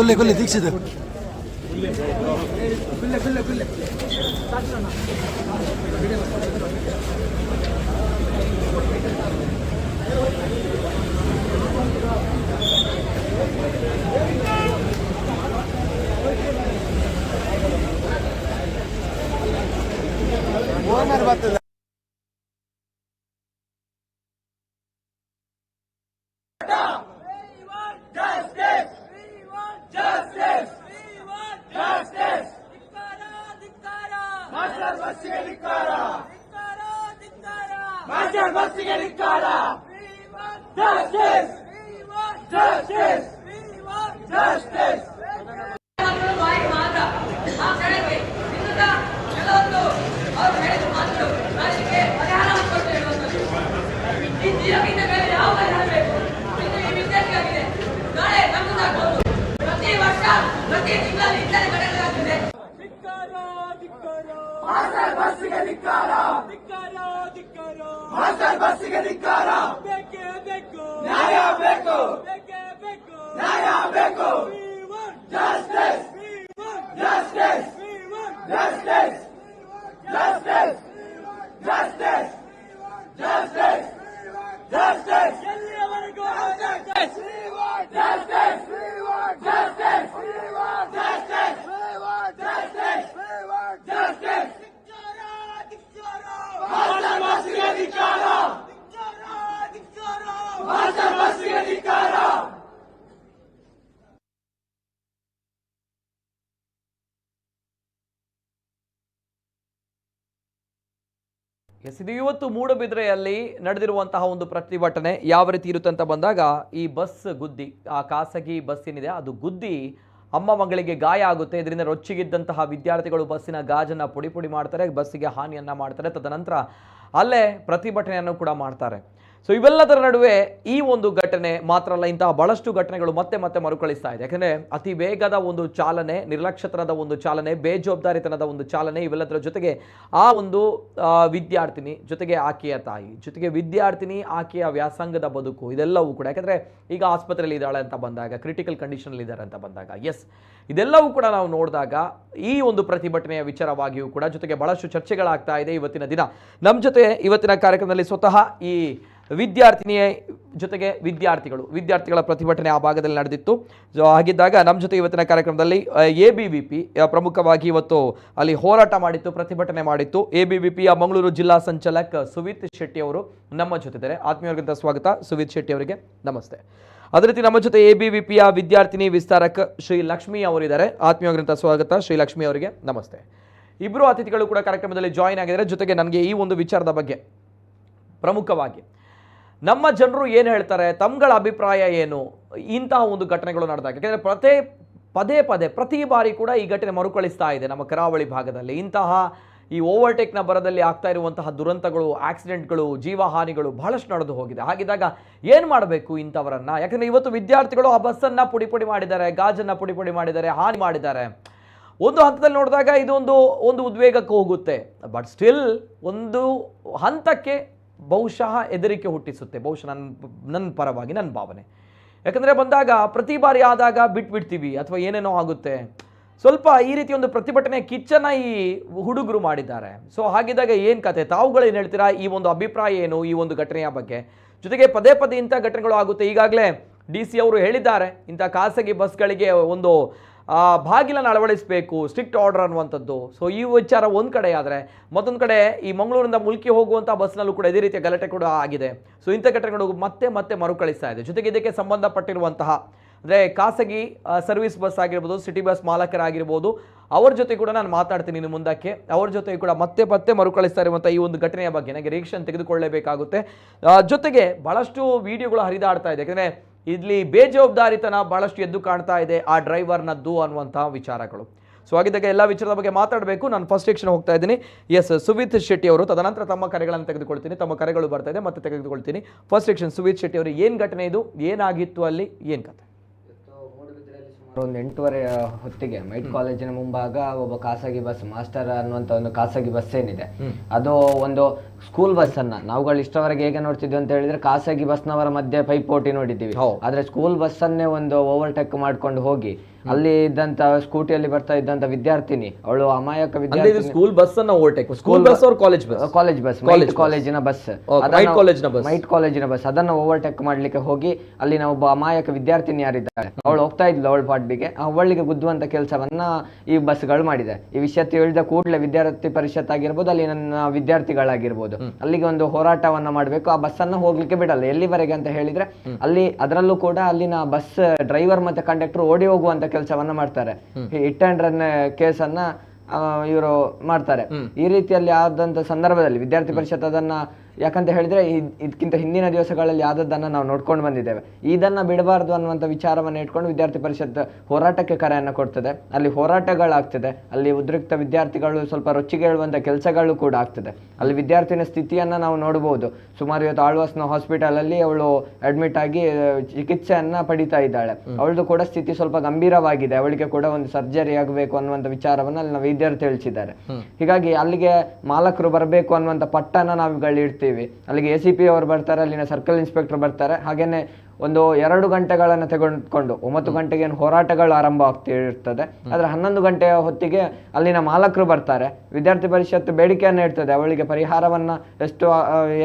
ಕುಲ್ಲೆ ದೀಕ್ಷಿತ ಬರ್ತದೆ. ಇದು ಇವತ್ತು ಮೂಡಬಿದ್ರೆಯಲ್ಲಿ ನಡೆದಿರುವಂತಹ ಒಂದು ಪ್ರತಿಭಟನೆ ಯಾವ ರೀತಿ ಇರುತ್ತೆ ಅಂತ ಬಂದಾಗ, ಈ ಬಸ್ ಗುದ್ದಿ, ಆ ಖಾಸಗಿ ಬಸ್ ಏನಿದೆ ಅದು ಗುದ್ದಿ ಅಮ್ಮ ಮಗಳಿಗೆ ಗಾಯ ಆಗುತ್ತೆ. ಇದರಿಂದ ರೊಚ್ಚಿಗಿದ್ದಂತಹ ವಿದ್ಯಾರ್ಥಿಗಳು ಬಸ್ಸಿನ ಗಾಜನ್ನು ಪುಡಿ ಪುಡಿ ಮಾಡ್ತಾರೆ, ಬಸ್ಸಿಗೆ ಹಾನಿಯನ್ನು ಮಾಡ್ತಾರೆ. ತದನಂತರ ಅಲ್ಲೇ ಪ್ರತಿಭಟನೆಯನ್ನು ಕೂಡ ಮಾಡ್ತಾರೆ. ಸೊ ಇವೆಲ್ಲದರ ನಡುವೆ ಈ ಒಂದು ಘಟನೆ ಮಾತ್ರ ಅಲ್ಲ, ಇಂತಹ ಬಹಳಷ್ಟು ಘಟನೆಗಳು ಮತ್ತೆ ಮತ್ತೆ ಮರುಕಳಿಸ್ತಾ ಇದೆ. ಯಾಕಂದರೆ ಅತಿ ವೇಗದ ಒಂದು ಚಾಲನೆ, ನಿರ್ಲಕ್ಷ್ಯತನದ ಒಂದು ಚಾಲನೆ, ಬೇಜವಾಬ್ದಾರಿತನದ ಒಂದು ಚಾಲನೆ, ಇವೆಲ್ಲದರ ಜೊತೆಗೆ ಆ ಒಂದು ವಿದ್ಯಾರ್ಥಿನಿ ಜೊತೆಗೆ ಆಕೆಯ ತಾಯಿ ಜೊತೆಗೆ ವಿದ್ಯಾರ್ಥಿನಿ ಆಕೆಯ ವ್ಯಾಸಂಗದ ಬದುಕು, ಇದೆಲ್ಲವೂ ಕೂಡ ಯಾಕಂದರೆ ಈಗ ಆಸ್ಪತ್ರೆಯಲ್ಲಿ ಇದ್ದಾಳೆ ಅಂತ ಬಂದಾಗ, ಕ್ರಿಟಿಕಲ್ ಕಂಡೀಷನಲ್ಲಿ ಇದ್ದಾರೆ ಅಂತ ಬಂದಾಗ, ಎಸ್ ಇದೆಲ್ಲವೂ ಕೂಡ ನಾವು ನೋಡಿದಾಗ ಈ ಒಂದು ಪ್ರತಿಭಟನೆಯ ವಿಚಾರವಾಗಿಯೂ ಕೂಡ ಜೊತೆಗೆ ಬಹಳಷ್ಟು ಚರ್ಚೆಗಳಾಗ್ತಾ ಇದೆ ಇವತ್ತಿನ ದಿನ. ನಮ್ಮ ಜೊತೆ ಇವತ್ತಿನ ಕಾರ್ಯಕ್ರಮದಲ್ಲಿ ಸ್ವತಃ ಈ ವಿದ್ಯಾರ್ಥಿನಿಯ ಜೊತೆಗೆ ವಿದ್ಯಾರ್ಥಿಗಳ ಪ್ರತಿಭಟನೆ ಆ ಭಾಗದಲ್ಲಿ ನಡೆದಿತ್ತು. ಹಾಗಿದ್ದಾಗ ನಮ್ಮ ಜೊತೆ ಇವತ್ತಿನ ಕಾರ್ಯಕ್ರಮದಲ್ಲಿ ABVP ಪ್ರಮುಖವಾಗಿ ಇವತ್ತು ಅಲ್ಲಿ ಹೋರಾಟ ಮಾಡಿತ್ತು, ಪ್ರತಿಭಟನೆ ಮಾಡಿತ್ತು. ABVPಯ ಮಂಗಳೂರು ಜಿಲ್ಲಾ ಸಂಚಾಲಕ್ ಸುವಿತ್ ಶೆಟ್ಟಿ ಅವರು ನಮ್ಮ ಜೊತೆ ಇದ್ದಾರೆ. ಆತ್ಮೀಯರಿಗಿಂತ ಸ್ವಾಗತ ಸುವಿತ್ ಶೆಟ್ಟಿ ಅವರಿಗೆ, ನಮಸ್ತೆ. ಅದೇ ರೀತಿ ನಮ್ಮ ಜೊತೆ ABVPಯ ವಿದ್ಯಾರ್ಥಿನಿ ವಿಸ್ತಾರಕ್ ಶ್ರೀ ಲಕ್ಷ್ಮಿ ಅವರಿದ್ದಾರೆ. ಆತ್ಮೀಯರಿಗಿಂತ ಸ್ವಾಗತ ಶ್ರೀ ಲಕ್ಷ್ಮಿ ಅವರಿಗೆ, ನಮಸ್ತೆ. ಇಬ್ಬರು ಅತಿಥಿಗಳು ಕೂಡ ಕಾರ್ಯಕ್ರಮದಲ್ಲಿ ಜಾಯಿನ್ ಆಗಿದ್ದಾರೆ. ಜೊತೆಗೆ ನನಗೆ ಈ ಒಂದು ವಿಚಾರದ ಬಗ್ಗೆ ಪ್ರಮುಖವಾಗಿ ನಮ್ಮ ಜನರು ಏನು ಹೇಳ್ತಾರೆ, ತಮ್ಗಳ ಅಭಿಪ್ರಾಯ ಏನು ಇಂತಹ ಒಂದು ಘಟನೆಗಳು ನಡೆದಾಗ. ಯಾಕೆಂದರೆ ಪ್ರತಿ ಬಾರಿ ಕೂಡ ಈ ಘಟನೆ ಮರುಕಳಿಸ್ತಾ ಇದೆ ನಮ್ಮ ಕರಾವಳಿ ಭಾಗದಲ್ಲಿ. ಇಂತಹ ಈ ಓವರ್ಟೇಕ್ನ ಬರದಲ್ಲಿ ಆಗ್ತಾ ಇರುವಂತಹ ದುರಂತಗಳು, ಆಕ್ಸಿಡೆಂಟ್ಗಳು, ಜೀವಹಾನಿಗಳು ಬಹಳಷ್ಟು ನಡೆದು ಹೋಗಿದೆ. ಹಾಗಿದ್ದಾಗ ಏನು ಮಾಡಬೇಕು ಇಂಥವರನ್ನು? ಯಾಕಂದರೆ ಇವತ್ತು ವಿದ್ಯಾರ್ಥಿಗಳು ಆ ಬಸ್ಸನ್ನು ಪುಡಿ ಮಾಡಿದ್ದಾರೆ, ಗಾಜನ್ನು ಪುಡಿ ಮಾಡಿದ್ದಾರೆ, ಹಾನಿ ಮಾಡಿದ್ದಾರೆ. ಒಂದು ಹಂತದಲ್ಲಿ ನೋಡಿದಾಗ ಇದೊಂದು ಉದ್ವೇಗಕ್ಕೆ ಹೋಗುತ್ತೆ. ಬಟ್ ಸ್ಟಿಲ್ ಒಂದು ಹಂತಕ್ಕೆ ಬಹುಶಃ ಹೆದರಿಕೆ ಹುಟ್ಟಿಸುತ್ತೆ, ಬಹುಶಃ ನನ್ನ ಪರವಾಗಿ ನನ್ನ ಭಾವನೆ. ಯಾಕಂದರೆ ಬಂದಾಗ ಪ್ರತಿ ಬಾರಿ ಆದಾಗ ಬಿಟ್ಬಿಡ್ತೀವಿ ಅಥವಾ ಏನೇನೋ ಆಗುತ್ತೆ. ಸ್ವಲ್ಪ ಈ ರೀತಿ ಒಂದು ಪ್ರತಿಭಟನೆ ಕಿಚ್ಚನ್ನು ಈ ಹುಡುಗರು ಮಾಡಿದ್ದಾರೆ. ಸೊ ಹಾಗಿದ್ದಾಗ ಏನು ಕತೆ, ತಾವುಗಳು ಏನು ಹೇಳ್ತೀರಾ? ಈ ಒಂದು ಅಭಿಪ್ರಾಯ ಏನು ಈ ಒಂದು ಘಟನೆಯ ಬಗ್ಗೆ? ಜೊತೆಗೆ ಪದೇ ಇಂಥ ಘಟನೆಗಳು ಆಗುತ್ತೆ. ಈಗಾಗಲೇ DC ಅವರು ಹೇಳಿದ್ದಾರೆ, ಇಂಥ ಖಾಸಗಿ ಬಸ್ಗಳಿಗೆ ಒಂದು ಬಾಗಿಲನ್ನು ಅಳವಡಿಸಬೇಕು, ಸ್ಟ್ರಿಕ್ಟ್ ಆರ್ಡರ್ ಅನ್ನುವಂಥದ್ದು. ಸೊ ಈ ವಿಚಾರ ಒಂದು ಕಡೆ ಆದರೆ, ಮತ್ತೊಂದು ಕಡೆ ಈ ಮಂಗಳೂರಿಂದ ಮುಲ್ಕಿ ಹೋಗುವಂಥ ಬಸ್ನಲ್ಲೂ ಕೂಡ ಇದೇ ರೀತಿಯ ಗಲಾಟೆ ಕೂಡ ಆಗಿದೆ. ಸೊ ಇಂಥ ಘಟನೆಗಳು ಮತ್ತೆ ಮರುಕಳಿಸ್ತಾ ಇದೆ. ಜೊತೆಗೆ ಇದಕ್ಕೆ ಸಂಬಂಧಪಟ್ಟಿರುವಂತಹ ಅಂದರೆ ಖಾಸಗಿ ಸರ್ವಿಸ್ ಬಸ್ ಆಗಿರ್ಬೋದು, ಸಿಟಿ ಬಸ್ ಮಾಲಕರಾಗಿರ್ಬೋದು, ಅವ್ರ ಜೊತೆ ಕೂಡ ನಾನು ಮಾತಾಡ್ತೀನಿ ಇನ್ನು ಮುಂದಕ್ಕೆ. ಅವ್ರ ಜೊತೆ ಕೂಡ ಮತ್ತೆ ಮರುಕಳಿಸ್ತಾ ಇರುವಂಥ ಈ ಒಂದು ಘಟನೆಯ ಬಗ್ಗೆ ನನಗೆ ರಿಯಾಕ್ಷನ್ ತೆಗೆದುಕೊಳ್ಳಲೇಬೇಕಾಗುತ್ತೆ. ಜೊತೆಗೆ ಭಾಳಷ್ಟು ವಿಡಿಯೋಗಳು ಹರಿದಾಡ್ತಾ ಇದೆ. ಯಾಕೆಂದರೆ ಇಲ್ಲಿ ಬೇಜವಾಬ್ದಾರಿತನ ಭಾಳಷ್ಟು ಎದ್ದು ಕಾಣ್ತಾ ಇದೆ ಆ ಡ್ರೈವರ್ನದ್ದು ಅನ್ನುವಂತಹ ವಿಚಾರಗಳು. ಸೊ ಹಾಗಿದ್ದಾಗ ಎಲ್ಲ ವಿಚಾರದ ಬಗ್ಗೆ ಮಾತಾಡಬೇಕು. ನಾನು ಫಸ್ಟ್ ಸೆಕ್ಷನ್ ಹೋಗ್ತಾ ಇದ್ದೀನಿ. ಎಸ್, ಸುವಿತ್ ಶೆಟ್ಟಿ ಅವರು, ತದನಂತರ ತಮ್ಮ ಕರೆಗಳನ್ನು ತೆಗೆದುಕೊಳ್ತೀನಿ. ತಮ್ಮ ಕರೆಗಳು ಬರ್ತಾ ಇದೆ, ಮತ್ತೆ ತೆಗೆದುಕೊಳ್ತೀನಿ. ಫಸ್ಟ್ ಸೆಕ್ಷನ್ ಸುವಿತ್ ಶೆಟ್ಟಿ ಅವರು, ಏನು ಘಟನೆ ಇದು, ಏನಾಗಿತ್ತು ಅಲ್ಲಿ, ಏನು ಕತೆ? ಒಂದು 8:30 ಹೊತ್ತಿಗೆ ಮೈಟ್ ಕಾಲೇಜಿನ ಮುಂಭಾಗ ಒಬ್ಬ ಖಾಸಗಿ ಬಸ್, ಮಾಸ್ಟರ್ ಅನ್ನುವಂಥ ಒಂದು ಖಾಸಗಿ ಬಸ್ ಏನಿದೆ, ಅದು ಒಂದು ಸ್ಕೂಲ್ ಬಸ್ ಅನ್ನ ನಾವುಗಳು ಇಷ್ಟವರೆಗೆ ಹೇಗೆ ನೋಡ್ತಿದ್ವಿ ಅಂತ ಹೇಳಿದ್ರೆ, ಖಾಸಗಿ ಬಸ್ನವರ ಮಧ್ಯೆ ಪೈಪೋಟಿ ನೋಡಿದ್ದೀವಿ. ಆದ್ರೆ ಸ್ಕೂಲ್ ಬಸ್ ಅನ್ನೇ ಒಂದು ಓವರ್ಟೇಕ್ ಮಾಡ್ಕೊಂಡು ಹೋಗಿ ಅಲ್ಲಿ ಇದ್ದಂತ ಸ್ಕೂಟಿಯಲ್ಲಿ ಬರ್ತಾ ಇದ್ದಂತ ವಿದ್ಯಾರ್ಥಿನಿ, ಅವಳು ಅಮಾಯಕ ವಿದ್ಯಾರ್ಥಿ, ಸ್ಕೂಲ್ ಬಸ್ ಅನ್ನ overtake, school bus or college bus? College bus, ಕಾಲೇಜಿನ ಬಸ್, ಮೈಟ್ ಕಾಲೇಜಿನ ಬಸ್, ಅದನ್ನ ಓವರ್ಟೇಕ್ ಮಾಡ್ಲಿಕ್ಕೆ ಹೋಗಿ ಅಲ್ಲಿನ ಒಬ್ಬ ಅಮಾಯಕ ವಿದ್ಯಾರ್ಥಿನಿ ಯಾರಿದ್ದಾಳೆ, ಅವಳು ಹೋಗ್ತಾ ಇದ್ಲು ಅವಳ ಪಾಡ್ಬಿಗೆ, ಅವಳಿಗೆ ಗುದ್ದುವಂತ ಕೆಲಸವನ್ನ ಈ ಬಸ್ಗಳು ಮಾಡಿದೆ. ಈ ವಿಷಯ ತಿಳಿದ ಕೂಡಲೇ ವಿದ್ಯಾರ್ಥಿ ಪರಿಷತ್ ಆಗಿರ್ಬೋದು, ಅಲ್ಲಿ ನನ್ನ ವಿದ್ಯಾರ್ಥಿಗಳಾಗಿರ್ಬೋದು, ಅಲ್ಲಿಗೆ ಒಂದು ಹೋರಾಟವನ್ನ ಮಾಡಬೇಕು. ಆ ಬಸ್ ಅನ್ನ ಹೋಗ್ಲಿಕ್ಕೆ ಬಿಡಲ್ಲ. ಎಲ್ಲಿವರೆಗೆ ಅಂತ ಹೇಳಿದ್ರೆ, ಅಲ್ಲಿ ಅದರಲ್ಲೂ ಕೂಡ ಅಲ್ಲಿನ ಬಸ್ ಡ್ರೈವರ್ ಮತ್ತೆ ಕಂಡಕ್ಟರ್ ಓಡಿ ಹೋಗುವಂತ ಕೆಲಸವನ್ನ ಮಾಡ್ತಾರೆ. ಹಿಟ್ ಅಂಡ್ ರನ್ ಕೇಸನ್ನ ಇವರು ಮಾಡ್ತಾರೆ. ಈ ರೀತಿಯಲ್ಲಿ ಆದಂತ ಸಂದರ್ಭದಲ್ಲಿ ವಿದ್ಯಾರ್ಥಿ ಪರಿಷತ್ ಅದನ್ನ, ಯಾಕಂತ ಹೇಳಿದ್ರೆ ಇದಕ್ಕಿಂತ ಹಿಂದಿನ ದಿವಸಗಳಲ್ಲಿ ಆದದ್ದನ್ನ ನಾವು ನೋಡ್ಕೊಂಡು ಬಂದಿದ್ದೇವೆ. ಇದನ್ನ ಬಿಡಬಾರ್ದು ಅನ್ನುವಂಥ ವಿಚಾರವನ್ನು ಇಟ್ಕೊಂಡು ವಿದ್ಯಾರ್ಥಿ ಪರಿಷತ್ ಹೋರಾಟಕ್ಕೆ ಕರೆಯನ್ನು ಕೊಡ್ತದೆ. ಅಲ್ಲಿ ಹೋರಾಟಗಳಾಗ್ತದೆ, ಅಲ್ಲಿ ಉದ್ರಿಕ್ತ ವಿದ್ಯಾರ್ಥಿಗಳು ಸ್ವಲ್ಪ ರೊಚ್ಚಿಗೆ ಹೇಳುವಂಥ ಕೆಲಸಗಳು ಕೂಡ ಆಗ್ತದೆ. ಅಲ್ಲಿ ವಿದ್ಯಾರ್ಥಿನ ಸ್ಥಿತಿಯನ್ನ ನಾವು ನೋಡಬಹುದು. ಸುಮಾರು ಇವತ್ತು ಆಳ್ವಾಸ್ನ ಹಾಸ್ಪಿಟಲ್ ಅಲ್ಲಿ ಅವಳು ಅಡ್ಮಿಟ್ ಆಗಿ ಚಿಕಿತ್ಸೆಯನ್ನ ಪಡಿತಾ ಇದ್ದಾಳೆ. ಅವಳದು ಕೂಡ ಸ್ಥಿತಿ ಸ್ವಲ್ಪ ಗಂಭೀರವಾಗಿದೆ. ಅವಳಿಗೆ ಕೂಡ ಒಂದು ಸರ್ಜರಿ ಆಗಬೇಕು ಅನ್ನುವಂಥ ವಿಚಾರವನ್ನ ಅಲ್ಲಿ ನಾವು ವಿದ್ಯಾರ್ಥಿ ತಿಳಿಸಿದ್ದಾರೆ. ಹೀಗಾಗಿ ಅಲ್ಲಿಗೆ ಮಾಲಕರು ಬರಬೇಕು ಅನ್ನುವಂಥ ಪಟ್ಟನ ನಾವುಗಳು ಇಡ್ತೀವಿ. ಅಲ್ಲಿಗೆ ACP ಅವರು ಬರ್ತಾರೆ, ಅಲ್ಲಿನ ಸರ್ಕಲ್ ಇನ್ಸ್ಪೆಕ್ಟರ್ ಬರ್ತಾರೆ. ಹಾಗೇನೆ ಒಂದು 2 ಗಂಟೆಗಳನ್ನು ತೆಗೆದುಕೊಂಡು 9 ಗಂಟೆಗೆ ಹೋರಾಟಗಳು ಆರಂಭ ಆಗ್ತಿರ್ತದೆ. ಆದ್ರೆ 11 ಗಂಟೆಯ ಹೊತ್ತಿಗೆ ಅಲ್ಲಿನ ಮಾಲಕರು ಬರ್ತಾರೆ. ವಿದ್ಯಾರ್ಥಿ ಪರಿಷತ್ ಬೇಡಿಕೆಯನ್ನು ಇಡ್ತದೆ, ಅವಳಿಗೆ ಪರಿಹಾರವನ್ನ ಎಷ್ಟು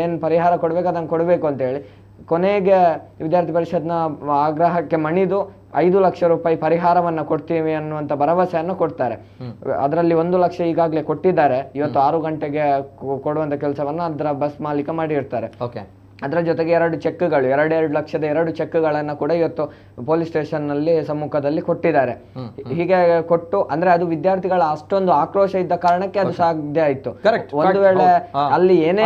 ಏನ್ ಪರಿಹಾರ ಕೊಡ್ಬೇಕು ಅದನ್ನು ಕೊಡಬೇಕು ಅಂತ ಹೇಳಿ. ಕೊನೆಗೆ ವಿದ್ಯಾರ್ಥಿ ಪರಿಷತ್ನ ಆಗ್ರಹಕ್ಕೆ ಮಣಿದು 5 ಲಕ್ಷ ರೂಪಾಯಿ ಪರಿಹಾರವನ್ನ ಕೊಡ್ತೀವಿ ಅನ್ನುವಂತ ಭರವಸೆಯನ್ನು ಕೊಡ್ತಾರೆ. ಅದರಲ್ಲಿ 1 ಲಕ್ಷ ಈಗಾಗಲೇ ಕೊಟ್ಟಿದ್ದಾರೆ. ಇವತ್ತು 6 ಗಂಟೆಗೆ ಕೊಡುವಂತ ಕೆಲಸವನ್ನ ಅದರ ಬಸ್ ಮಾಲೀಕ ಮಾಡಿರ್ತಾರೆ. ಅದರ ಜೊತೆಗೆ 2 ಚೆಕ್ಗಳು 2 ಲಕ್ಷದ 2 ಚೆಕ್ಗಳನ್ನು ಕೂಡ ಇವತ್ತು ಪೊಲೀಸ್ ಸ್ಟೇಷನ್ ನಲ್ಲಿ ಸಮ್ಮುಖದಲ್ಲಿ ಕೊಟ್ಟಿದ್ದಾರೆ. ಹೀಗೆ ಕೊಟ್ಟು ಅಂದ್ರೆ ಅದು ವಿದ್ಯಾರ್ಥಿಗಳ ಅಷ್ಟೊಂದು ಆಕ್ರೋಶ ಇದ್ದ ಕಾರಣಕ್ಕೆ ಅದು ಸಾಧ್ಯ ಆಯ್ತು. ಒಂದು ವೇಳೆ ಅಲ್ಲಿ ಏನೇ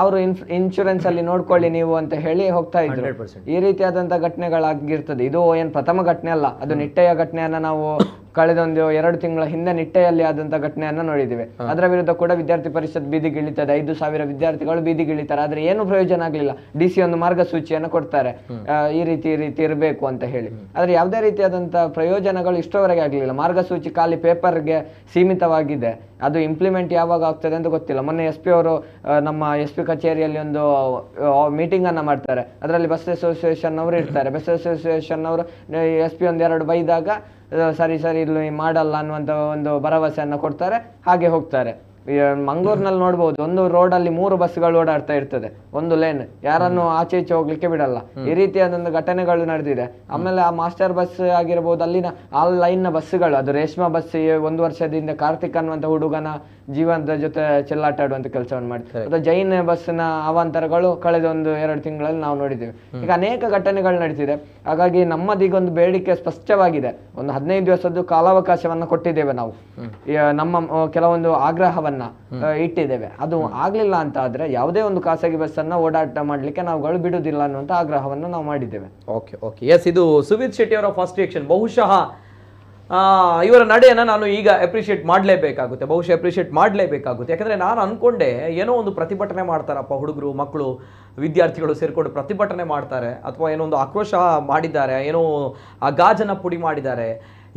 ಅವರು ಇನ್ಶೂರೆನ್ಸ್ ಅಲ್ಲಿ ನೋಡ್ಕೊಳ್ಳಿ ನೀವು ಅಂತ ಹೇಳಿ ಹೋಗ್ತಾ ಇದ್ರು. ಈ ರೀತಿಯಾದಂತಹ ಘಟನೆಗಳಾಗಿರ್ತದೆ. ಇದು ಏನ್ ಪ್ರಥಮ ಘಟನೆ ಅಲ್ಲ, ಅದು ನಿಟ್ಟೆಯ ಘಟನೆಯನ್ನ ನಾವು ಕಳೆದೊಂದು 2 ತಿಂಗಳ ಹಿಂದೆ ನಿಟ್ಟೆಯಲ್ಲಿ ಆದಂತ ಘಟನೆಯನ್ನ ನೋಡಿದ್ದೇವೆ. ಅದರ ವಿರುದ್ಧ ಕೂಡ ವಿದ್ಯಾರ್ಥಿ ಪರಿಷತ್ ಬೀದಿಗಿಳಿತದೆ, 5,000 ವಿದ್ಯಾರ್ಥಿಗಳು ಬೀದಿಗಿಳಿತಾರೆ. ಆದ್ರೆ ಏನು ಪ್ರಯೋಜನ ಆಗ್ಲಿಲ್ಲ. DC ಒಂದು ಮಾರ್ಗಸೂಚಿಯನ್ನು ಕೊಡ್ತಾರೆ, ಈ ರೀತಿ ಇರಬೇಕು ಅಂತ ಹೇಳಿ. ಆದ್ರೆ ಯಾವುದೇ ರೀತಿಯಾದಂತ ಪ್ರಯೋಜನಗಳು ಇಷ್ಟವರೆಗೆ ಆಗ್ಲಿಲ್ಲ. ಮಾರ್ಗಸೂಚಿ ಖಾಲಿ ಪೇಪರ್ಗೆ ಸೀಮಿತವಾಗಿದೆ. ಅದು ಇಂಪ್ಲಿಮೆಂಟ್ ಯಾವಾಗ ಆಗ್ತದೆ ಅಂತ ಗೊತ್ತಿಲ್ಲ. ಮೊನ್ನೆ SP ಅವರು ನಮ್ಮ SP ಕಚೇರಿಯಲ್ಲಿ ಒಂದು ಮೀಟಿಂಗ್ ಅನ್ನ ಮಾಡ್ತಾರೆ. ಅದರಲ್ಲಿ ಬಸ್ ಅಸೋಸಿಯೇಷನ್ ಅವರು ಇರ್ತಾರೆ. ಬಸ್ ಅಸೋಸಿಯೇಷನ್ ಅವರು SP 1-2 ಬೈದಾಗ ಸರಿ ಇಲ್ಲಿ ಮಾಡಲ್ಲ ಅನ್ನುವಂತ ಒಂದು ಭರವಸೆಯನ್ನ ಕೊಡ್ತಾರೆ, ಹಾಗೆ ಹೋಗ್ತಾರೆ. ಮಂಗಳೂರಿನಲ್ಲಿ ನೋಡ್ಬೋದು, ಒಂದು ರೋಡ್ ಅಲ್ಲಿ 3 ಬಸ್ಗಳು ಓಡಾಡ್ತಾ ಇರ್ತದೆ, ಒಂದು ಲೇನ್, ಯಾರನ್ನು ಆಚೆ ಈಚೆ ಹೋಗ್ಲಿಕ್ಕೆ ಬಿಡಲ್ಲ. ಈ ರೀತಿಯಾದ ಘಟನೆಗಳು ನಡೆದಿದೆ. ಆಮೇಲೆ ಆ ಮಾಸ್ಟರ್ ಬಸ್ ಆಗಿರ್ಬೋದು, ಅಲ್ಲಿನ ಆ ಲೈನ್ ನ ಬಸ್ಗಳು, ಅದು ರೇಷ್ಮಾ ಬಸ್ 1 ವರ್ಷದಿಂದ ಕಾರ್ತಿಕ್ ಅನ್ನುವಂತ ಹುಡುಗನ ಜೀವನದ ಜೊತೆ ಚೆಲ್ಲಾಟ ಆಡುವಂತ ಕೆಲಸವನ್ನು ಮಾಡ್ತಾರೆ. ಅಥವಾ ಜೈನ್ ಬಸ್ನ ಅವಾಂತರಗಳು ಕಳೆದ 1-2 ತಿಂಗಳಲ್ಲಿ ನಾವು ನೋಡಿದ್ದೇವೆ. ಈಗ ಅನೇಕ ಘಟನೆಗಳು ನಡೀತಿದೆ. ಹಾಗಾಗಿ ನಮ್ಮದೀಗ ಒಂದು ಬೇಡಿಕೆ ಸ್ಪಷ್ಟವಾಗಿದೆ. ಒಂದು 15 ದಿವಸದ್ದು ಕಾಲಾವಕಾಶವನ್ನ ಕೊಟ್ಟಿದ್ದೇವೆ ನಾವು. ನಮ್ಮ ಕೆಲವೊಂದು ಆಗ್ರಹವನ್ನ ಇಟ್ಟಿದ್ದೇವೆ. ಅದು ಆಗ್ಲಿಲ್ಲ ಅಂತ ಆದ್ರೆ ಯಾವುದೇ ಒಂದು ಖಾಸಗಿ ಬಸ್ ಅನ್ನ ಓಡಾಟ ಮಾಡ್ಲಿಕ್ಕೆ ನಾವುಗಳು ಬಿಡುವುದಿಲ್ಲ ಅನ್ನುವಂತ ಆಗ್ರಹವನ್ನು ನಾವು ಮಾಡಿದ್ದೇವೆ. ಇದು ಸುವಿತ್ ಶೆಟ್ಟಿ ಅವರ ಫಸ್ಟ್ ರಿಯಾಕ್ಷನ್. ಬಹುಶಃ ಇವರ ನಡೆಯನ್ನು ನಾನು ಈಗ ಅಪ್ರಿಷಿಯೇಟ್ ಮಾಡಲೇಬೇಕಾಗುತ್ತೆ. ಯಾಕಂದ್ರೆ ನಾನು ಅನ್ಕೊಂಡೆ ಏನೋ ಒಂದು ಪ್ರತಿಭಟನೆ ಮಾಡ್ತಾರಪ್ಪ ಹುಡುಗರು, ಮಕ್ಕಳು, ವಿದ್ಯಾರ್ಥಿಗಳು ಸೇರ್ಕೊಂಡು ಪ್ರತಿಭಟನೆ ಮಾಡ್ತಾರೆ, ಅಥವಾ ಏನೋ ಒಂದು ಆಕ್ರೋಶ ಮಾಡಿದ್ದಾರೆ, ಏನೋ ಆ ಗಾಜನ್ನ ಪುಡಿ ಮಾಡಿದ್ದಾರೆ,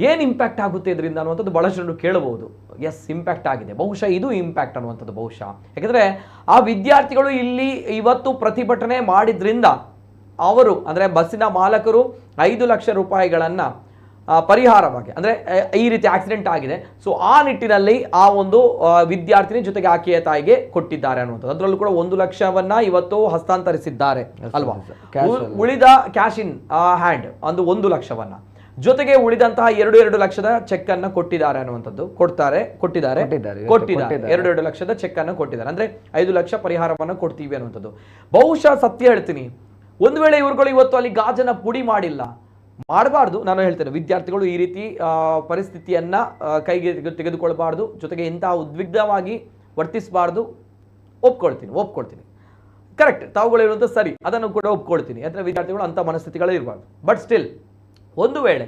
ಏನು ಇಂಪ್ಯಾಕ್ಟ್ ಆಗುತ್ತೆ ಇದರಿಂದ ಅನ್ನುವಂಥದ್ದು ಬಹಳಷ್ಟು ಜನರು ಕೇಳಬಹುದು. ಎಸ್, ಇಂಪ್ಯಾಕ್ಟ್ ಆಗಿದೆ. ಬಹುಶಃ ಇದು ಇಂಪ್ಯಾಕ್ಟ್ ಅನ್ನುವಂಥದ್ದು ಬಹುಶಃ. ಯಾಕಂದರೆ ಆ ವಿದ್ಯಾರ್ಥಿಗಳು ಇಲ್ಲಿ ಇವತ್ತು ಪ್ರತಿಭಟನೆ ಮಾಡಿದ್ರಿಂದ ಅವರು ಅಂದರೆ ಬಸ್ಸಿನ ಮಾಲಕರು 5 ಲಕ್ಷ ರೂಪಾಯಿಗಳನ್ನು ಪರಿಹಾರವಾಗಿ, ಅಂದರೆ ಈ ರೀತಿ ಆಕ್ಸಿಡೆಂಟ್ ಆಗಿದೆ, ಸೊ ಆ ನಿಟ್ಟಿನಲ್ಲಿ ಆ ಒಂದು ವಿದ್ಯಾರ್ಥಿನಿ ಜೊತೆಗೆ ಆಕೆಯ ತಾಯಿಗೆ ಕೊಟ್ಟಿದ್ದಾರೆ ಅನ್ನುವಂಥದ್ದು. ಅದರಲ್ಲೂ ಕೂಡ 1 ಲಕ್ಷವನ್ನ ಇವತ್ತು ಹಸ್ತಾಂತರಿಸಿದ್ದಾರೆ ಅಲ್ವಾ. ಉಳಿದ ಕ್ಯಾಶ್ ಇನ್ ಹ್ಯಾಂಡ್ ಒಂದು 1 ಲಕ್ಷವನ್ನ, ಜೊತೆಗೆ ಉಳಿದಂತಹ 2 ಲಕ್ಷದ ಚೆಕ್ ಅನ್ನ ಕೊಟ್ಟಿದ್ದಾರೆ ಅನ್ನುವಂಥದ್ದು. ಕೊಟ್ಟಿದ್ದಾರೆ 2 ಲಕ್ಷದ ಚೆಕ್ ಅನ್ನು ಕೊಟ್ಟಿದ್ದಾರೆ. ಅಂದ್ರೆ 5 ಲಕ್ಷ ಪರಿಹಾರವನ್ನು ಕೊಡ್ತೀವಿ ಅನ್ನುವಂಥದ್ದು. ಬಹುಶಃ ಸತ್ಯ ಹೇಳ್ತೀನಿ, ಒಂದು ವೇಳೆ ಇವ್ರುಗಳು ಇವತ್ತು ಅಲ್ಲಿ ಗಾಜನ ಪುಡಿ ಮಾಡಬಾರ್ದು. ನಾನು ಹೇಳ್ತೇನೆ, ವಿದ್ಯಾರ್ಥಿಗಳು ಈ ರೀತಿ ಪರಿಸ್ಥಿತಿಯನ್ನ ಕೈಗೆ ತೆಗೆದುಕೊಳ್ಬಾರ್ದು, ಜೊತೆಗೆ ಇಂತಹ ಉದ್ವಿಗ್ನವಾಗಿ ವರ್ತಿಸಬಾರ್ದು. ಒಪ್ಕೊಳ್ತೀನಿ. ಕರೆಕ್ಟ್, ತಾವುಗಳು ಹೇಳುವಂತ ಸರಿ, ಅದನ್ನು ಕೂಡ ಒಪ್ಕೊಳ್ತೀನಿ. ಯಾಕಂದ್ರೆ ವಿದ್ಯಾರ್ಥಿಗಳು ಅಂತ ಮನಸ್ಥಿತಿಗಳು ಇರಬಾರ್ದು. ಬಟ್ ಸ್ಟಿಲ್ ಒಂದು ವೇಳೆ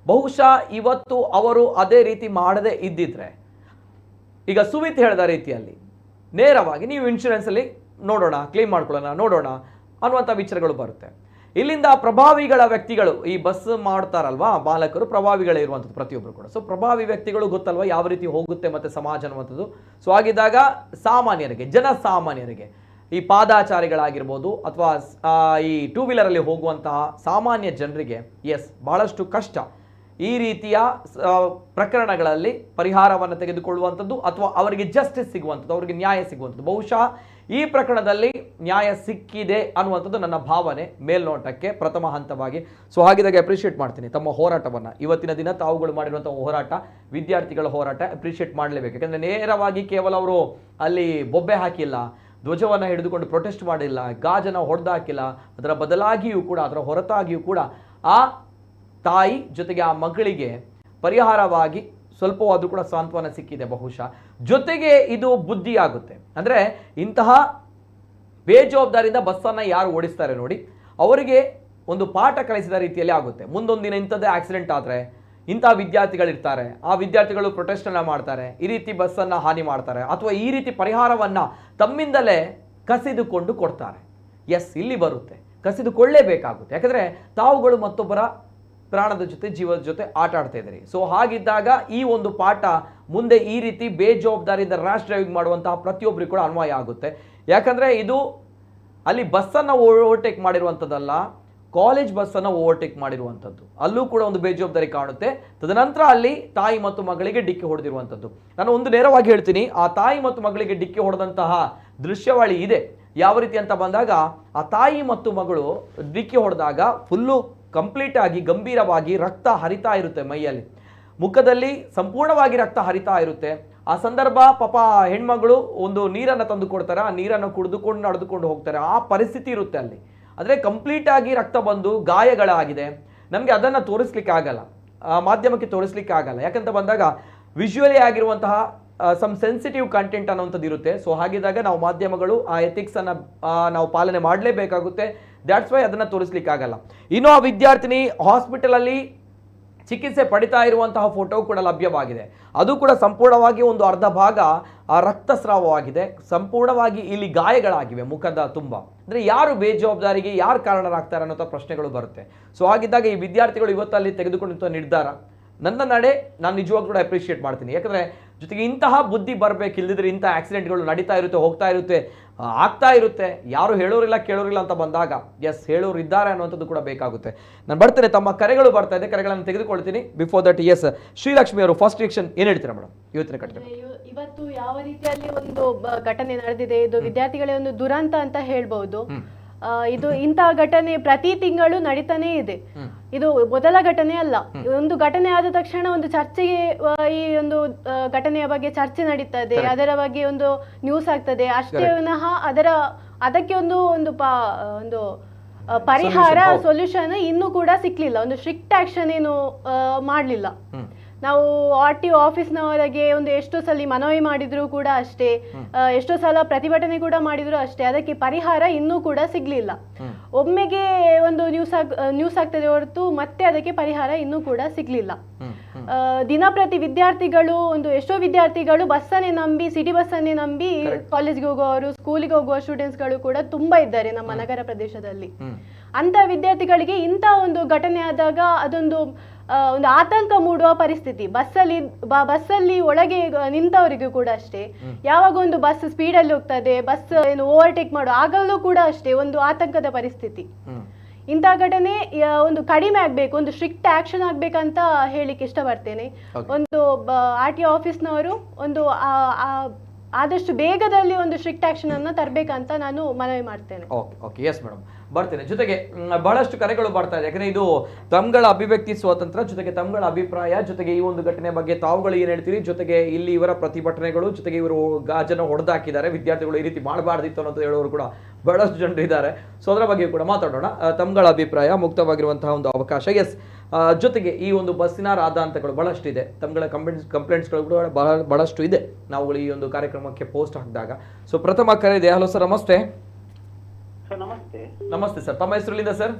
ಬಹುಶಃ ಇವತ್ತು ಅವರು ಅದೇ ರೀತಿ ಮಾಡದೇ ಇದ್ದಿದ್ರೆ, ಈಗ ಸುವಿತ್ ಹೇಳಿದ ರೀತಿಯಲ್ಲಿ ನೇರವಾಗಿ ನೀವು ಇನ್ಶೂರೆನ್ಸ್ ಅಲ್ಲಿ ನೋಡೋಣ, ಕ್ಲೇಮ್ ಮಾಡ್ಕೊಳ್ಳೋಣ, ನೋಡೋಣ ಅನ್ನುವಂಥ ವಿಚಾರಗಳು ಬರುತ್ತೆ. ಇಲ್ಲಿಂದ ಪ್ರಭಾವಿಗಳ ವ್ಯಕ್ತಿಗಳು, ಈ ಬಸ್ ಮಾಡ್ತಾರಲ್ವಾ ಬಾಲಕರು, ಪ್ರಭಾವಿಗಳೇ ಇರುವಂಥದ್ದು ಪ್ರತಿಯೊಬ್ಬರು ಕೂಡ. ಸೊ ಪ್ರಭಾವಿ ವ್ಯಕ್ತಿಗಳು ಗೊತ್ತಲ್ವಾ ಯಾವ ರೀತಿ ಹೋಗುತ್ತೆ ಮತ್ತೆ ಸಮಾಜ ಅನ್ನುವಂಥದ್ದು. ಸೊ ಹಾಗಿದ್ದಾಗ ಸಾಮಾನ್ಯರಿಗೆ, ಜನಸಾಮಾನ್ಯರಿಗೆ, ಈ ಪಾದಾಚಾರಿಗಳಾಗಿರ್ಬೋದು ಅಥವಾ ಈ 2 ವೀಲರಲ್ಲಿ ಹೋಗುವಂತಹ ಸಾಮಾನ್ಯ ಜನರಿಗೆ ಬಹಳಷ್ಟು ಕಷ್ಟ ಈ ರೀತಿಯ ಪ್ರಕರಣಗಳಲ್ಲಿ ಪರಿಹಾರವನ್ನು ತೆಗೆದುಕೊಳ್ಳುವಂಥದ್ದು, ಅಥವಾ ಅವರಿಗೆ ಜಸ್ಟಿಸ್ ಸಿಗುವಂಥದ್ದು, ಅವರಿಗೆ ನ್ಯಾಯ ಸಿಗುವಂಥದ್ದು. ಬಹುಶಃ ಈ ಪ್ರಕರಣದಲ್ಲಿ ನ್ಯಾಯ ಸಿಕ್ಕಿದೆ ಅನ್ನುವಂಥದ್ದು ನನ್ನ ಭಾವನೆ ಮೇಲ್ನೋಟಕ್ಕೆ ಪ್ರಥಮ ಹಂತವಾಗಿ. ಸೊ ಹಾಗಿದಾಗ ಅಪ್ರಿಷಿಯೇಟ್ ಮಾಡ್ತೀನಿ ತಮ್ಮ ಹೋರಾಟವನ್ನು. ಇವತ್ತಿನ ದಿನ ತಾವುಗಳು ಮಾಡಿರುವಂಥ ಹೋರಾಟ, ವಿದ್ಯಾರ್ಥಿಗಳ ಹೋರಾಟ ಅಪ್ರಿಷಿಯೇಟ್ ಮಾಡಲೇಬೇಕು. ಯಾಕಂದರೆ ನೇರವಾಗಿ ಕೇವಲ ಅವರು ಅಲ್ಲಿ ಬೊಬ್ಬೆ ಹಾಕಿಲ್ಲ, ಧ್ವಜವನ್ನು ಹಿಡಿದುಕೊಂಡು ಪ್ರೊಟೆಸ್ಟ್ ಮಾಡಿಲ್ಲ, ಗಾಜನ ಹೊಡೆದು ಹಾಕಿಲ್ಲ. ಅದರ ಬದಲಾಗಿಯೂ ಕೂಡ, ಅದರ ಹೊರತಾಗಿಯೂ ಕೂಡ ಆ ತಾಯಿ ಜೊತೆಗೆ ಆ ಮಗಳಿಗೆ ಪರಿಹಾರವಾಗಿ ಸ್ವಲ್ಪವಾದರೂ ಕೂಡ ಸಾಂತ್ವನ ಸಿಕ್ಕಿದೆ ಬಹುಶಃ. ಜೊತೆಗೆ ಇದು ಬುದ್ಧಿ ಆಗುತ್ತೆ. ಅಂದರೆ ಇಂತಹ ಬೇಜವಾಬ್ದಾರಿಯಿಂದ ಬಸ್ಸನ್ನು ಯಾರು ಓಡಿಸ್ತಾರೆ ನೋಡಿ, ಅವರಿಗೆ ಒಂದು ಪಾಠ ಕಲಿಸಿದ ರೀತಿಯಲ್ಲಿ ಆಗುತ್ತೆ. ಮುಂದೊಂದಿನ ಇಂಥದ್ದೇ ಆಕ್ಸಿಡೆಂಟ್ ಆದರೆ ಇಂಥ ವಿದ್ಯಾರ್ಥಿಗಳಿರ್ತಾರೆ, ಆ ವಿದ್ಯಾರ್ಥಿಗಳು ಪ್ರೊಟೆಸ್ಟನ್ನು ಮಾಡ್ತಾರೆ, ಈ ರೀತಿ ಬಸ್ಸನ್ನು ಹಾನಿ ಮಾಡ್ತಾರೆ, ಅಥವಾ ಈ ರೀತಿ ಪರಿಹಾರವನ್ನು ತಮ್ಮಿಂದಲೇ ಕಸಿದುಕೊಂಡು ಕೊಡ್ತಾರೆ. ಇಲ್ಲಿ ಬರುತ್ತೆ, ಕಸಿದುಕೊಳ್ಳೇಬೇಕಾಗುತ್ತೆ. ಯಾಕಂದರೆ ತಾವುಗಳು ಮತ್ತೊಬ್ಬರ ಪ್ರಾಣದ ಜೊತೆ, ಜೀವದ ಜೊತೆ ಆಟ ಆಡ್ತಾ ಇದ್ದೀರಿ. ಸೊ ಹಾಗಿದ್ದಾಗ ಈ ಒಂದು ಪಾಠ ಮುಂದೆ ಈ ರೀತಿ ಬೇಜವಾಬ್ದಾರಿಯಿಂದ ರ್ಯಾಶ್ ಡ್ರೈವಿಂಗ್ ಮಾಡುವಂತಹ ಪ್ರತಿಯೊಬ್ಬರಿಗೂ ಕೂಡ ಅನ್ವಯ ಆಗುತ್ತೆ. ಯಾಕಂದರೆ ಇದು ಅಲ್ಲಿ ಬಸ್ಸನ್ನು ಓವರ್ಟೇಕ್ ಮಾಡಿರುವಂಥದ್ದಲ್ಲ, ಕಾಲೇಜ್ ಬಸ್ಸನ್ನು ಓವರ್ಟೇಕ್ ಮಾಡಿರುವಂಥದ್ದು. ಅಲ್ಲೂ ಕೂಡ ಒಂದು ಬೇಜವಾಬ್ದಾರಿ ಕಾಣುತ್ತೆ. ತದನಂತರ ಅಲ್ಲಿ ತಾಯಿ ಮತ್ತು ಮಗಳಿಗೆ ಡಿಕ್ಕಿ ಹೊಡೆದಿರುವಂಥದ್ದು. ನಾನು ಒಂದು ನೇರವಾಗಿ ಹೇಳ್ತೀನಿ, ಆ ತಾಯಿ ಮತ್ತು ಮಗಳಿಗೆ ಡಿಕ್ಕಿ ಹೊಡೆದಂತಹ ದೃಶ್ಯಾವಳಿ ಇದೆ. ಯಾವ ರೀತಿ ಅಂತ ಬಂದಾಗ, ಆ ತಾಯಿ ಮತ್ತು ಮಗಳು ಡಿಕ್ಕಿ ಹೊಡೆದಾಗ ಫುಲ್ಲು ಕಂಪ್ಲೀಟ್ ಆಗಿ ಗಂಭೀರವಾಗಿ ರಕ್ತ ಹರಿತಾ ಇರುತ್ತೆ ಮೈಯಲ್ಲಿ, ಮುಖದಲ್ಲಿ ಸಂಪೂರ್ಣವಾಗಿ ರಕ್ತ ಹರಿತಾ ಇರುತ್ತೆ. ಆ ಸಂದರ್ಭ ಪಾಪ ಹೆಣ್ಮಗಳು ಒಂದು ನೀರನ್ನು ತಂದು ಕೊಡ್ತಾರೆ, ಆ ನೀರನ್ನು ಕುಡಿದುಕೊಂಡು ನಡೆದುಕೊಂಡು ಹೋಗ್ತಾರೆ. ಆ ಪರಿಸ್ಥಿತಿ ಇರುತ್ತೆ ಅಲ್ಲಿ. ಅಂದರೆ ಕಂಪ್ಲೀಟ್ ಆಗಿ ರಕ್ತ ಬಂದು ಗಾಯಗಳಾಗಿದೆ. ನಮಗೆ ಅದನ್ನು ತೋರಿಸ್ಲಿಕ್ಕೆ ಆಗಲ್ಲ, ಮಾಧ್ಯಮಕ್ಕೆ ತೋರಿಸ್ಲಿಕ್ಕೆ ಆಗಲ್ಲ. ಯಾಕಂತ ಬಂದಾಗ ವಿಜುವಲಿ ಆಗಿರುವಂತಹ ಸಮ್ ಸೆನ್ಸಿಟಿವ್ ಕಂಟೆಂಟ್ ಅನ್ನೋಂಥದ್ದು ಇರುತ್ತೆ. ಸೊ ಹಾಗಿದ್ದಾಗ ನಾವು ಮಾಧ್ಯಮಗಳು ಆ ಎಥಿಕ್ಸನ್ನು ನಾವು ಪಾಲನೆ ಮಾಡಲೇಬೇಕಾಗುತ್ತೆ. ದ್ಯಾಟ್ಸ್ ವೈ ಅದನ್ನು ತೋರಿಸ್ಲಿಕ್ಕೆ ಆಗಲ್ಲ. ಇನ್ನು ಆ ವಿದ್ಯಾರ್ಥಿನಿ ಹಾಸ್ಪಿಟಲಲ್ಲಿ ಚಿಕಿತ್ಸೆ ಪಡಿತಾ ಇರುವಂತಹ ಫೋಟೋ ಕೂಡ ಲಭ್ಯವಾಗಿದೆ. ಅದು ಕೂಡ ಸಂಪೂರ್ಣವಾಗಿ ಒಂದು ಅರ್ಧ ಭಾಗ ರಕ್ತಸ್ರಾವವಾಗಿದೆ, ಸಂಪೂರ್ಣವಾಗಿ ಇಲ್ಲಿ ಗಾಯಗಳಾಗಿವೆ ಮುಖದ ತುಂಬ. ಅಂದರೆ ಯಾರು ಬೇಜವಾಬ್ದಾರಿಗೆ ಯಾರು ಕಾರಣರಾಗ್ತಾರೆ ಅನ್ನೋ ಪ್ರಶ್ನೆಗಳು ಬರುತ್ತೆ. ಸೊ ಹಾಗಿದ್ದಾಗ ಈ ವಿದ್ಯಾರ್ಥಿಗಳು ಇವತ್ತಲ್ಲಿ ತೆಗೆದುಕೊಂಡಿರುವ ನಿರ್ಧಾರ ನನ್ನ ನಡೆ ನಾನು ನಿಜವಾಗ್ಲೂ ಕೂಡ ಅಪ್ರಿಷಿಯೇಟ್ ಮಾಡ್ತೀನಿ. ಯಾಕಂದರೆ ಜೊತೆಗೆ ಇಂತಹ ಬುದ್ಧಿ ಬರಬೇಕು, ಇಲ್ಲದಿದ್ರೆ ಇಂಥ ಆಕ್ಸಿಡೆಂಟ್ಗಳು ನಡೀತಾ ಇರುತ್ತೆ, ಹೋಗ್ತಾ ಇರುತ್ತೆ, ಆಗ್ತಾ ಇರುತ್ತೆ. ಯಾರು ಹೇಳೋರಿಲ್ಲ ಕೇಳೋರಿಲ್ಲ ಅಂತ ಬಂದಾಗ ಎಸ್ ಹೇಳೋರು ಇದ್ದಾರೆ ಅನ್ನುವಂಥದ್ದು ಕೂಡ ಬೇಕಾಗುತ್ತೆ. ನಾನು ಬರ್ತೇನೆ, ತಮ್ಮ ಕರೆಗಳು ಬರ್ತಾ ಇದೆ, ಕರೆಗಳನ್ನು ತೆಗೆದುಕೊಳ್ತೀನಿ. ಬಿಫೋರ್ ದಟ್ ಎಸ್ ಶ್ರೀಲಕ್ಷ್ಮಿ ಅವರು ಫಸ್ಟ್ ರಿಯಾಕ್ಷನ್ ಏನು ಹೇಳ್ತೀರಾ ಮೇಡಮ್ ಇವತ್ತಿನ ಘಟನೆ? ಇವತ್ತು ಯಾವ ರೀತಿಯಲ್ಲಿ ಒಂದು ಘಟನೆ ನಡೆದಿದೆ, ಇದು ವಿದ್ಯಾರ್ಥಿಗಳೇ ಒಂದು ದುರಂತ ಅಂತ ಹೇಳ್ಬಹುದು. ಇದು ಇಂತಹ ಘಟನೆ ಪ್ರತಿ ತಿಂಗಳು ನಡೀತಾನೆ ಇದೆ. ಇದು ಮೊದಲ ಘಟನೆ ಅಲ್ಲ. ಒಂದು ಘಟನೆ ಆದ ತಕ್ಷಣ ಒಂದು ಚರ್ಚೆಗೆ ಈ ಒಂದು ಘಟನೆಯ ಬಗ್ಗೆ ಚರ್ಚೆ ನಡೀತದೆ, ಅದರ ಬಗ್ಗೆ ಒಂದು ನ್ಯೂಸ್ ಆಗ್ತದೆ ಅಷ್ಟೇ ವಿನಃ ಅದಕ್ಕೆ ಒಂದು ಪರಿಹಾರ ಸೊಲ್ಯೂಷನ್ ಇನ್ನೂ ಕೂಡ ಸಿಕ್ಲಿಲ್ಲ. ಒಂದು ಸ್ಟ್ರಿಕ್ಟ್ ಆಕ್ಷನ್ ಏನು ಮಾಡ್ಲಿಲ್ಲ. ನಾವು RTO ಆಫೀಸ್ನವರೆಗೆ ಎಷ್ಟೋ ಸಲ ಮನವಿ ಮಾಡಿದ್ರು ಕೂಡ ಅಷ್ಟೇ, ಎಷ್ಟೋ ಸಲ ಪ್ರತಿಭಟನೆ ಕೂಡ ಮಾಡಿದ್ರು ಅಷ್ಟೇ, ಅದಕ್ಕೆ ಪರಿಹಾರ ಇನ್ನೂ ಕೂಡ ಸಿಗ್ಲಿಲ್ಲ. ಒಮ್ಮೆಗೆ ಒಂದು ನ್ಯೂಸ್ ಆಗ್ತದೆ ಹೊರತು ಮತ್ತೆ ಅದಕ್ಕೆ ಪರಿಹಾರ ಇನ್ನೂ ಕೂಡ ಸಿಗ್ಲಿಲ್ಲ. ದಿನಪ್ರತಿ ವಿದ್ಯಾರ್ಥಿಗಳು ಎಷ್ಟೋ ವಿದ್ಯಾರ್ಥಿಗಳು ಬಸ್ಸನ್ನೇ ನಂಬಿ, ಸಿಟಿ ಬಸ್ಸನ್ನೇ ನಂಬಿ ಕಾಲೇಜ್ಗೆ ಹೋಗುವವರು, ಸ್ಕೂಲಿಗೆ ಹೋಗುವ ಸ್ಟೂಡೆಂಟ್ಸ್ಗಳು ಕೂಡ ತುಂಬಾ ಇದ್ದಾರೆ ನಮ್ಮ ನಗರ ಪ್ರದೇಶದಲ್ಲಿ. ಅಂತ ವಿದ್ಯಾರ್ಥಿಗಳಿಗೆ ಇಂಥ ಒಂದು ಘಟನೆ ಆದಾಗ ಅದೊಂದು ಆತಂಕ ಮೂಡುವ ಪರಿಸ್ಥಿತಿ. ಬಸ್ಸಲ್ಲಿ ಒಳಗೆ ನಿಂತವರಿಗೂ ಕೂಡ ಅಷ್ಟೇ, ಯಾವಾಗ ಒಂದು ಬಸ್ ಸ್ಪೀಡಲ್ಲಿ ಹೋಗ್ತದೆ, ಬಸ್ ಓವರ್ಟೇಕ್ ಮಾಡುವ ಆಗಲೂ ಕೂಡ ಅಷ್ಟೇ ಒಂದು ಆತಂಕದ ಪರಿಸ್ಥಿತಿ. ಇಂಥ ಘಟನೆ ಒಂದು ಕಡಿಮೆ ಆಗ್ಬೇಕು, ಒಂದು ಸ್ಟ್ರಿಕ್ಟ್ ಆಕ್ಷನ್ ಆಗ್ಬೇಕಂತ ಹೇಳಿಕ್ಕೆ ಇಷ್ಟಪಡ್ತೇನೆ. ಒಂದು RTO ಆಫೀಸ್ನವರು ಆದಷ್ಟು ಬೇಗದಲ್ಲಿ ಒಂದು ಸ್ಟ್ರಿಕ್ಟ್ ಆಕ್ಷನ್ ಅನ್ನ ತರಬೇಕಂತ ನಾನು ಮನವಿ ಮಾಡ್ತೇನೆ. ಓಕೆ ಎಸ್ ಮೇಡಮ್, ಬರ್ತೇನೆ. ಜೊತೆಗೆ ಬಹಳಷ್ಟು ಕರೆಗಳು ಬರ್ತಾ ಇದೆ, ಯಾಕಂದ್ರೆ ಇದು ತಮ್ಗಳ ಅಭಿವ್ಯಕ್ತಿ ಸ್ವಾತಂತ್ರ್ಯ, ಜೊತೆಗೆ ತಮ್ಗಳ ಅಭಿಪ್ರಾಯ, ಜೊತೆಗೆ ಈ ಒಂದು ಘಟನೆ ಬಗ್ಗೆ ತಾವುಗಳು ಏನ್ ಹೇಳ್ತೀರಿ, ಜೊತೆಗೆ ಇಲ್ಲಿ ಇವರ ಪ್ರತಿಭಟನೆಗಳು, ಜೊತೆಗೆ ಇವರು ಗಾಜನ್ನು ಹೊಡೆದಾಕಿದ್ದಾರೆ, ವಿದ್ಯಾರ್ಥಿಗಳು ಈ ರೀತಿ ಮಾಡಬಾರ್ದಿತ್ತು ಅನ್ನೋದು ಹೇಳೋರು ಕೂಡ ಬಹಳಷ್ಟು ಜನರು ಇದ್ದಾರೆ. ಸೊ ಅದರ ಬಗ್ಗೆ ಕೂಡ ಮಾತಾಡೋಣ. ತಮ್ಗಳ ಅಭಿಪ್ರಾಯ, ಮುಕ್ತವಾಗಿರುವಂತಹ ಒಂದು ಅವಕಾಶ. ಎಸ್, ಜೊತೆಗೆ ಈ ಒಂದು ಬಸ್ಸಿನ ರಾಧಾಂತಗಳು ಬಹಳಷ್ಟು ಇದೆ, ತಮ್ಗಳ ಕಂಪ್ಲೇಂಟ್ಸ್ಗಳು ಕೂಡ ಬಹಳಷ್ಟು ಇದೆ ನಾವುಗಳು ಈ ಒಂದು ಕಾರ್ಯಕ್ರಮಕ್ಕೆ ಪೋಸ್ಟ್ ಹಾಕಿದಾಗ. ಸೊ ಪ್ರಥಮ ಕರೆ ಇದೆ. ಹಲೋ ಸರ್, ನಮಸ್ತೆ. ಸರ್ ನಮಸ್ತೆ. ನಮಸ್ತೆ ಸರ್, ತಮ್ಮ ಹೆಸರುಲಿಂದ ಸರ್?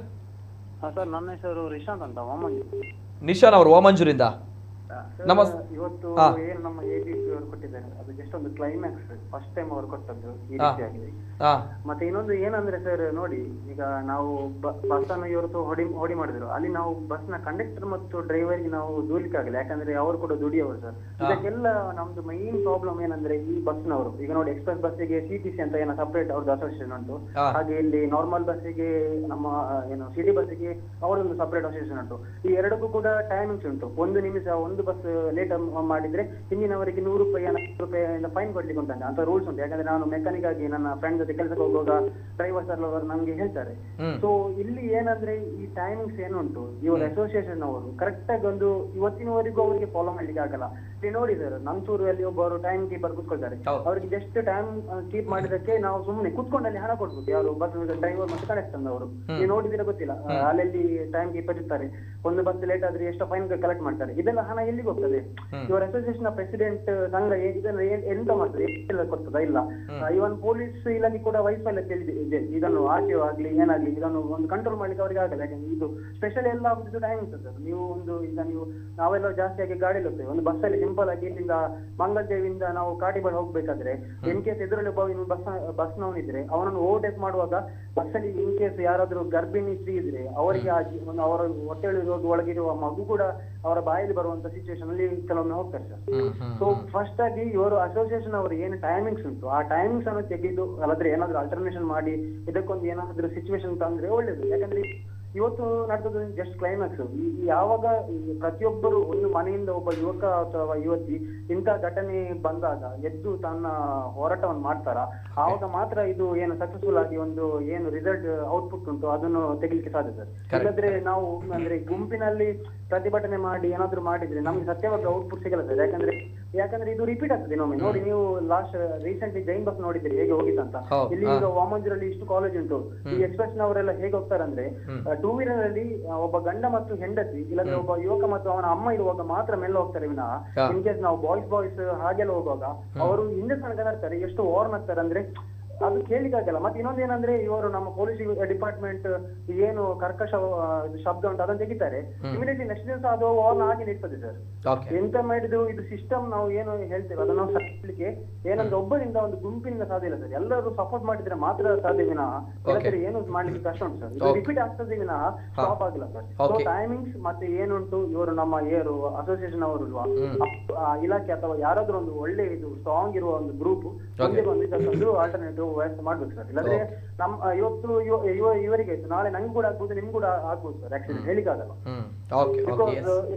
ಸರ್ ನನ್ನ ಹೆಸರು ರಿಶಾಂತ್ ಅಂತ, ವಾಮಂಜೂರು. ನಿಶಾನ್ ಅವರು ವಾಮಂಜೂರಿಂದ. ನಮಸ್ತೆ. ಇವತ್ತು ಏನು ನಮ್ಮ ABP ಅವರು ಕೊಟ್ಟಿದ್ದಾರೆ ಅದು ಜಸ್ಟ್ ಒಂದು ಕ್ಲೈಮ್ಯಾಕ್ಸ್, ಫಸ್ಟ್ ಟೈಮ್ ಅವರು ಕೊಟ್ಟದ್ದು ಈ ರೀತಿಯಾಗಿದೆ. ಮತ್ತೆ ಇನ್ನೊಂದು ಏನಂದ್ರೆ ಸರ್ ನೋಡಿ, ಈಗ ನಾವು ಬಸ್ ಅನ್ನು ಇವತ್ತು ಹೊಡಿ ಮಾಡಿದ್ರು, ಅಲ್ಲಿ ನಾವು ಬಸ್ ನ ಕಂಡಕ್ಟರ್ ಮತ್ತು ಡ್ರೈವರ್ ಗೆ ನಾವು ದೂರ್ಲಿಕ್ಕೆ ಆಗಿಲ್ಲ, ಯಾಕಂದ್ರೆ ಅವರು ಕೂಡ ದುಡಿಯವರು ಸರ್. ಇದಕ್ಕೆಲ್ಲ ನಮ್ದು ಮೈನ್ ಪ್ರಾಬ್ಲಮ್ ಏನಂದ್ರೆ ಈ ಬಸ್ ನವರು, ಈಗ ನೋಡಿ ಎಕ್ಸ್ಪ್ರೆಸ್ ಬಸ್ಸಿಗೆ CTC ಅಂತ ಏನೋ ಸಪರೇಟ್ ಅವ್ರದ್ದು ಅಸೋಸಿಯೇಷನ್ ಉಂಟು, ಹಾಗೆ ಇಲ್ಲಿ ನಾರ್ಮಲ್ ಬಸ್ಸಿಗೆ ನಮ್ಮ ಏನು ಸಿಟಿ ಬಸ್ಸಿಗೆ ಅವರೊಂದು ಸಪರೇಟ್ ಅಸೋಸಿಯೇಷನ್ ಉಂಟು. ಈ ಎರಡಕ್ಕೂ ಕೂಡ ಟೈಮಿಂಗ್ಸ್ ಉಂಟು. ಒಂದು ನಿಮಿಷ ಒಂದು ಬಸ್ ಲೇಟ್ ಮಾಡಿದ್ರೆ ಹಿಂದಿನವರಿಗೆ 100 ರೂಪಾಯಿ 40 ರೂಪಾಯಿ ಫೈನ್ ಕೊಡ್ಲಿಕ್ಕೆ ಉಂಟು ಅಂತ ರೂಲ್ಸ್ ಉಂಟು. ಯಾಕಂದ್ರೆ ನಾನು ಮೆಕ್ಯಾನಿಕ್ ಆಗಿ ನನ್ನ ಫ್ರೆಂಡ್ ಜೊತೆ ಕೆಲಸಕ್ಕೆ ಹೋಗುವಾಗ ಡ್ರೈವರ್ಸ್ ಅವರು ನಮ್ಗೆ ಹೇಳ್ತಾರೆ. ಸೊ ಇಲ್ಲಿ ಏನಂದ್ರೆ ಈ ಟೈಮಿಂಗ್ಸ್ ಏನುಂಟು, ಇವರು ಅಸೋಸಿಯೇಷನ್ ಅವರು ಕರೆಕ್ಟ್ ಆಗಿ ಒಂದು ಇವತ್ತಿನವರೆಗೂ ಅವರಿಗೆ ಫಾಲೋ ಮಾಡ್ಲಿಕ್ಕೆ ಆಗಲ್ಲ. ಇಲ್ಲಿ ನೋಡಿ ಸರ್, ನಂತೂರಲ್ಲಿ ಒಬ್ಬರು ಟೈಮ್ ಕೀಪರ್ ಕೂತ್ಕೊಳ್ತಾರೆ, ಅವ್ರಿಗೆ ಜಸ್ಟ್ ಟೈಮ್ ಕೀಪ್ ಮಾಡಿದಕ್ಕೆ ನಾವು ಸುಮ್ಮನೆ ಕೂತ್ಕೊಂಡಲ್ಲಿ ಹಣ ಕೊಡ್ಬೇಕು, ಯಾರು ಬಸ್ ಡ್ರೈವರ್ ಮತ್ತು ಕಂಡಕ್ಟರ್ ಅವರು. ನೀವು ನೋಡಿದ್ರೆ ಗೊತ್ತಿಲ್ಲ, ಅಲ್ಲಲ್ಲಿ ಟೈಮ್ ಕೀಪರ್ ಇರ್ತಾರೆ, ಒಂದು ಬಸ್ ಲೇಟ್ ಆದ್ರೆ ಎಷ್ಟು ಫೈನ್ ಕಲೆಕ್ಟ್ ಮಾಡ್ತಾರೆ. ಇದೆಲ್ಲ ಹಣ ಎಲ್ಲಿಗೆ ಹೋಗ್ತದೆ? ಇವರ ಅಸೋಸಿಯೇಷನ್ ಪ್ರೆಸಿಡೆಂಟ್ ಸಂಘ ಇದನ್ನ ಎಂತ ಮಾಡ್ತದೆ, ಕೊಡ್ತದ ಇಲ್ಲ. ಇವನ್ ಪೊಲೀಸ್ ಇಲಾಖೆ ಕೂಡ ವೈಫಲ್ಯ ಇದೆ. ಇದನ್ನು RTO ಆಗ್ಲಿ ಏನಾಗ್ಲಿ ಇದನ್ನು ಒಂದು ಕಂಟ್ರೋಲ್ ಮಾಡ್ಲಿಕ್ಕೆ ಅವ್ರಿಗೆ ಆಗಲ್ಲ. ಯಾಕಂದ್ರೆ ಇದು ಸ್ಪೆಷಲ್ ಎಲ್ಲ ಆಗುದು ಟೈಮಿಂಗ್ಸ್ ಸರ್. ನೀವು ಈಗ ನಾವೆಲ್ಲ ಜಾಸ್ತಿಯಾಗಿ ಗಾಡಿಯಲ್ಲಿ ಹೋಗ್ತೇವೆ, ಒಂದು ಬಸ್ ಅಲ್ಲಿ ಸಿಂಪಲ್ ಆಗಿ ಇಲ್ಲಿಂದ ಮಂಗಲ್ದೇವಿಯಿಂದ ನಾವು ಕಾಟಿಬಾಳ್ ಹೋಗ್ಬೇಕಾದ್ರೆ ಇನ್ ಕೇಸ್ ಎದುರಲ್ಲಿ ಒಬ್ಬ ಬಸ್ನವನಿದ್ರೆ ಅವನನ್ನು ಓವರ್ಟೇಕ್ ಮಾಡುವಾಗ ಬಸ್ಸಲ್ಲಿ ಇನ್ ಕೇಸ್ ಯಾರಾದ್ರೂ ಗರ್ಭಿಣಿ ಸ್ತ್ರೀ ಇದ್ರೆ ಅವರಿಗೆ ಅವರ ಹೊಟ್ಟೆ ಒಳಗಿರುವ ಮಗು ಕೂಡ ಅವರ ಬಾಯಲ್ಲಿ ಬರುವಂತ ಸಿಚುವೇಶನ್ ಅಲ್ಲಿ ಕೆಲವೊಮ್ಮೆ ಹೋಗ್ತಾರೆ ಸರ್. ಸೊ ಫಸ್ಟ್ ಆಗಿ ಇವರು ಅಸೋಸಿಯೇಷನ್ ಅವರು ಏನು ಟೈಮಿಂಗ್ಸ್ ಉಂಟು ಆ ಟೈಮಿಂಗ್ಸ್ ಅನ್ನು ತೆಗೆದು ಅಲ್ಲದ್ರೆ ಏನಾದ್ರು ಆಲ್ಟರ್ನೇಷನ್ ಮಾಡಿ ಇದಕ್ಕೊಂದು ಏನಾದ್ರು ಸಿಚುವೇಶನ್ ತಂದ್ರೆ ಒಳ್ಳೇದು. ಯಾಕಂದ್ರೆ ಇವತ್ತು ನಡೆದದ್ದು ಜಸ್ಟ್ ಕ್ಲೈಮ್ಯಾಕ್ಸ್. ಯಾವಾಗ ಪ್ರತಿಯೊಬ್ಬರು ಒಂದು ಮನೆಯಿಂದ ಒಬ್ಬ ಯುವಕ ಅಥವಾ ಯುವತಿ ಇಂಥ ಘಟನೆ ಬಂದಾಗ ಎದ್ದು ತನ್ನ ಹೋರಾಟವನ್ನು ಮಾಡ್ತಾರ, ಆವಾಗ ಮಾತ್ರ ಇದು ಏನು ಸಕ್ಸಸ್ಫುಲ್ ಆಗಿ ಒಂದು ಏನು ರಿಸಲ್ಟ್ ಔಟ್ಪುಟ್ ಉಂಟು ಅದನ್ನು ತೆಗಿಲಿಕ್ಕೆ ಸಾಧ್ಯ ಸರ್. ಇಲ್ಲದ್ರೆ ನಾವು ಅಂದ್ರೆ ಗುಂಪಿನಲ್ಲಿ ಪ್ರತಿಭಟನೆ ಮಾಡಿ ಏನಾದ್ರು ಮಾಡಿದ್ರೆ ನಮ್ಗೆ ಸತ್ಯವಾಗಿ ಔಟ್ಪುಟ್ ಸಿಗಲ್ಲ ಸರ್. ಯಾಕಂದ್ರೆ ಯಾಕಂದ್ರೆ ಇದು ರಿಪೀಟ್ ಆಗ್ತದೆ ಇನ್ನೊಮ್ಮೆ. ನೋಡಿ ನೀವು ಲಾಸ್ಟ್ ರೀಸೆಂಟ್ಲಿ ಜೈನ್ ಬಸ್ ನೋಡಿದ್ದೀರಿ ಹೇಗೆ ಹೋಗಿತ್ತಂತ. ಇಲ್ಲಿ ಈಗ ವಾಮಂಜೂರಲ್ಲಿ ಇಷ್ಟು ಕಾಲೇಜ್ ಉಂಟು. ಈ ಎಕ್ಸ್ಪ್ರೆಸ್ ನವರೆಲ್ಲ ಹೇಗೆ ಹೋಗ್ತಾರೆ ಅಂದ್ರೆ ಟೂ ವೀಲರ್ ಅಲ್ಲಿ ಒಬ್ಬ ಗಂಡ ಮತ್ತು ಹೆಂಡತಿ ಇಲ್ಲಾಂದ್ರೆ ಒಬ್ಬ ಯುವಕ ಮತ್ತು ಅವನ ಅಮ್ಮ ಇರುವಾಗ ಮಾತ್ರ ಮೇಲೆ ಹೋಗ್ತಾರೆ ವಿನಃ ಇನ್ ಕೇಸ್ ನಾವು ಬಾಯ್ಸ್ ಹಾಗೆಲ್ಲ ಹೋಗುವಾಗ ಅವರು ಹಿಂದೆ ತನಕ ಇರ್ತಾರೆ. ಎಷ್ಟು ವಾರ್ನ್ ಆಗ್ತಾರೆ ಅಂದ್ರೆ ಅದು ಕೇಳಿಕಾಗಲ್ಲ. ಮತ್ತೆ ಇನ್ನೊಂದು ಏನಂದ್ರೆ ಇವರು ನಮ್ಮ ಪೊಲೀಸ್ ಡಿಪಾರ್ಟ್ಮೆಂಟ್ ಏನು ಕರ್ಕಶ ಶಬ್ದ ಉಂಟು ಅದನ್ನು ತೆಗಿತಾರೆ, ಇಮಿಡಿಯೇಟ್ಲಿ ನೆಕ್ಸ್ಟ್ ದಿವಸ ಅದು ವಾರ್ನ್ ಆಗಿ ನಿಲ್ತದೆ ಸರ್. ಎಂತ ಮಾಡಿದ್ರು ಇದು ಸಿಸ್ಟಮ್ ನಾವು ಏನು ಹೇಳ್ತೇವೆ ಅದನ್ನ ನಾವು ಸರಿಸಲಿಕ್ಕೆ ಏನಂದ್ರೆ ಒಬ್ಬರಿಂದ ಒಂದು ಗುಂಪಿನಿಂದ ಸಾಧ್ಯ ಇಲ್ಲ ಸರ್. ಎಲ್ಲರೂ ಸಪೋರ್ಟ್ ಮಾಡಿದ್ರೆ ಮಾತ್ರ ಸಾಧ್ಯ ವಿನಃ ಇಲ್ಲದ್ರೆ ಏನು ಮಾಡ್ಲಿಕ್ಕೆ ಕಷ್ಟ ಉಂಟು ಸರ್. ಇದು ರಿಪೀಟ್ ಆಗ್ತದೆ ವಿನಃ ಸ್ಟಾಪ್ ಆಗಿಲ್ಲ ಸರ್. ಸೊ ಟೈಮಿಂಗ್ಸ್ ಮತ್ತೆ ಏನುಂಟು ಇವರು ನಮ್ಮ ಅಸೋಸಿಯೇಷನ್ ಅವರು ಇಲಾಖೆ ಅಥವಾ ಯಾರಾದ್ರೂ ಒಂದು ಒಳ್ಳೆ ಇದು ಸ್ಟ್ರಾಂಗ್ ಇರುವ ಒಂದು ಗ್ರೂಪ್ ಒಂದು ಆಲ್ಟರ್ನೇಟಿವ್ ವ್ಯವಸ್ಥೆ ಮಾಡ್ಬೇಕು ಸರ್. ಇಲ್ಲಾಂದ್ರೆ ನಮ್ಮ ಇವತ್ತು ಇವರಿಗೆ ನಾಳೆ ನಂಗೆ ಕೂಡ ಆಗ್ಬೋದು ನಿಮ್ಗೆ ಕೂಡ ಆಗ್ಬೋದು ಸರ್. ಆಕ್ಚುಲಿ ಹೇಳಿಕಾಗಲ್ಲ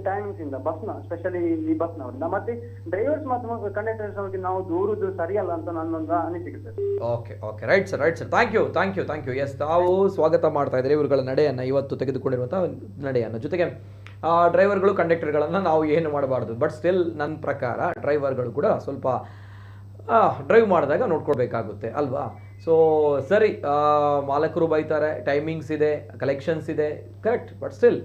ಟೈಮಿಂಗ್ಸ್ ಇಂದ ಬಸ್ನ ಸ್ಪೆಷಲಿ ಈ ಬಸ್ನವರಿಂದ ಮತ್ತೆ ಡ್ರೈವರ್ಸ್ ಮತ್ತು ಕಂಡಕ್ಟರ್ಸ್ ಬಗ್ಗೆ ನಾವು ದೂರುದು ಸರಿಯಲ್ಲ ಅಂತ ನನ್ನೊಂದು ಅನಿಸಿಕೆ sir. Okay right sir thank you. Yes, ತಾವು ಸ್ವಾಗತ ಮಾಡ್ತಾ ಇದ್ದೀರಿ ಇವುಗಳ ನಡೆಯನ್ನು, ಇವತ್ತು ತೆಗೆದುಕೊಂಡಿರುವಂತಹ ನಡೆಯನ್ನು. ಜೊತೆಗೆ ಡ್ರೈವರ್ಗಳು ಕಂಡಕ್ಟರ್ಗಳನ್ನು ನಾವು ಏನು ಮಾಡಬಾರ್ದು, ಬಟ್ ಸ್ಟಿಲ್ ನನ್ನ ಪ್ರಕಾರ ಡ್ರೈವರ್ಗಳು ಕೂಡ ಸ್ವಲ್ಪ ಡ್ರೈವ್ ಮಾಡಿದಾಗ ನೋಡ್ಕೊಳ್ಬೇಕಾಗುತ್ತೆ ಅಲ್ವಾ. ಸೊ ಸರಿ, ಮಾಲಕರು ಬೈತಾರೆ, ಟೈಮಿಂಗ್ಸ್ ಇದೆ, ಕಲೆಕ್ಷನ್ಸ್ ಇದೆ, ಕರೆಕ್ಟ್, ಬಟ್ ಸ್ಟಿಲ್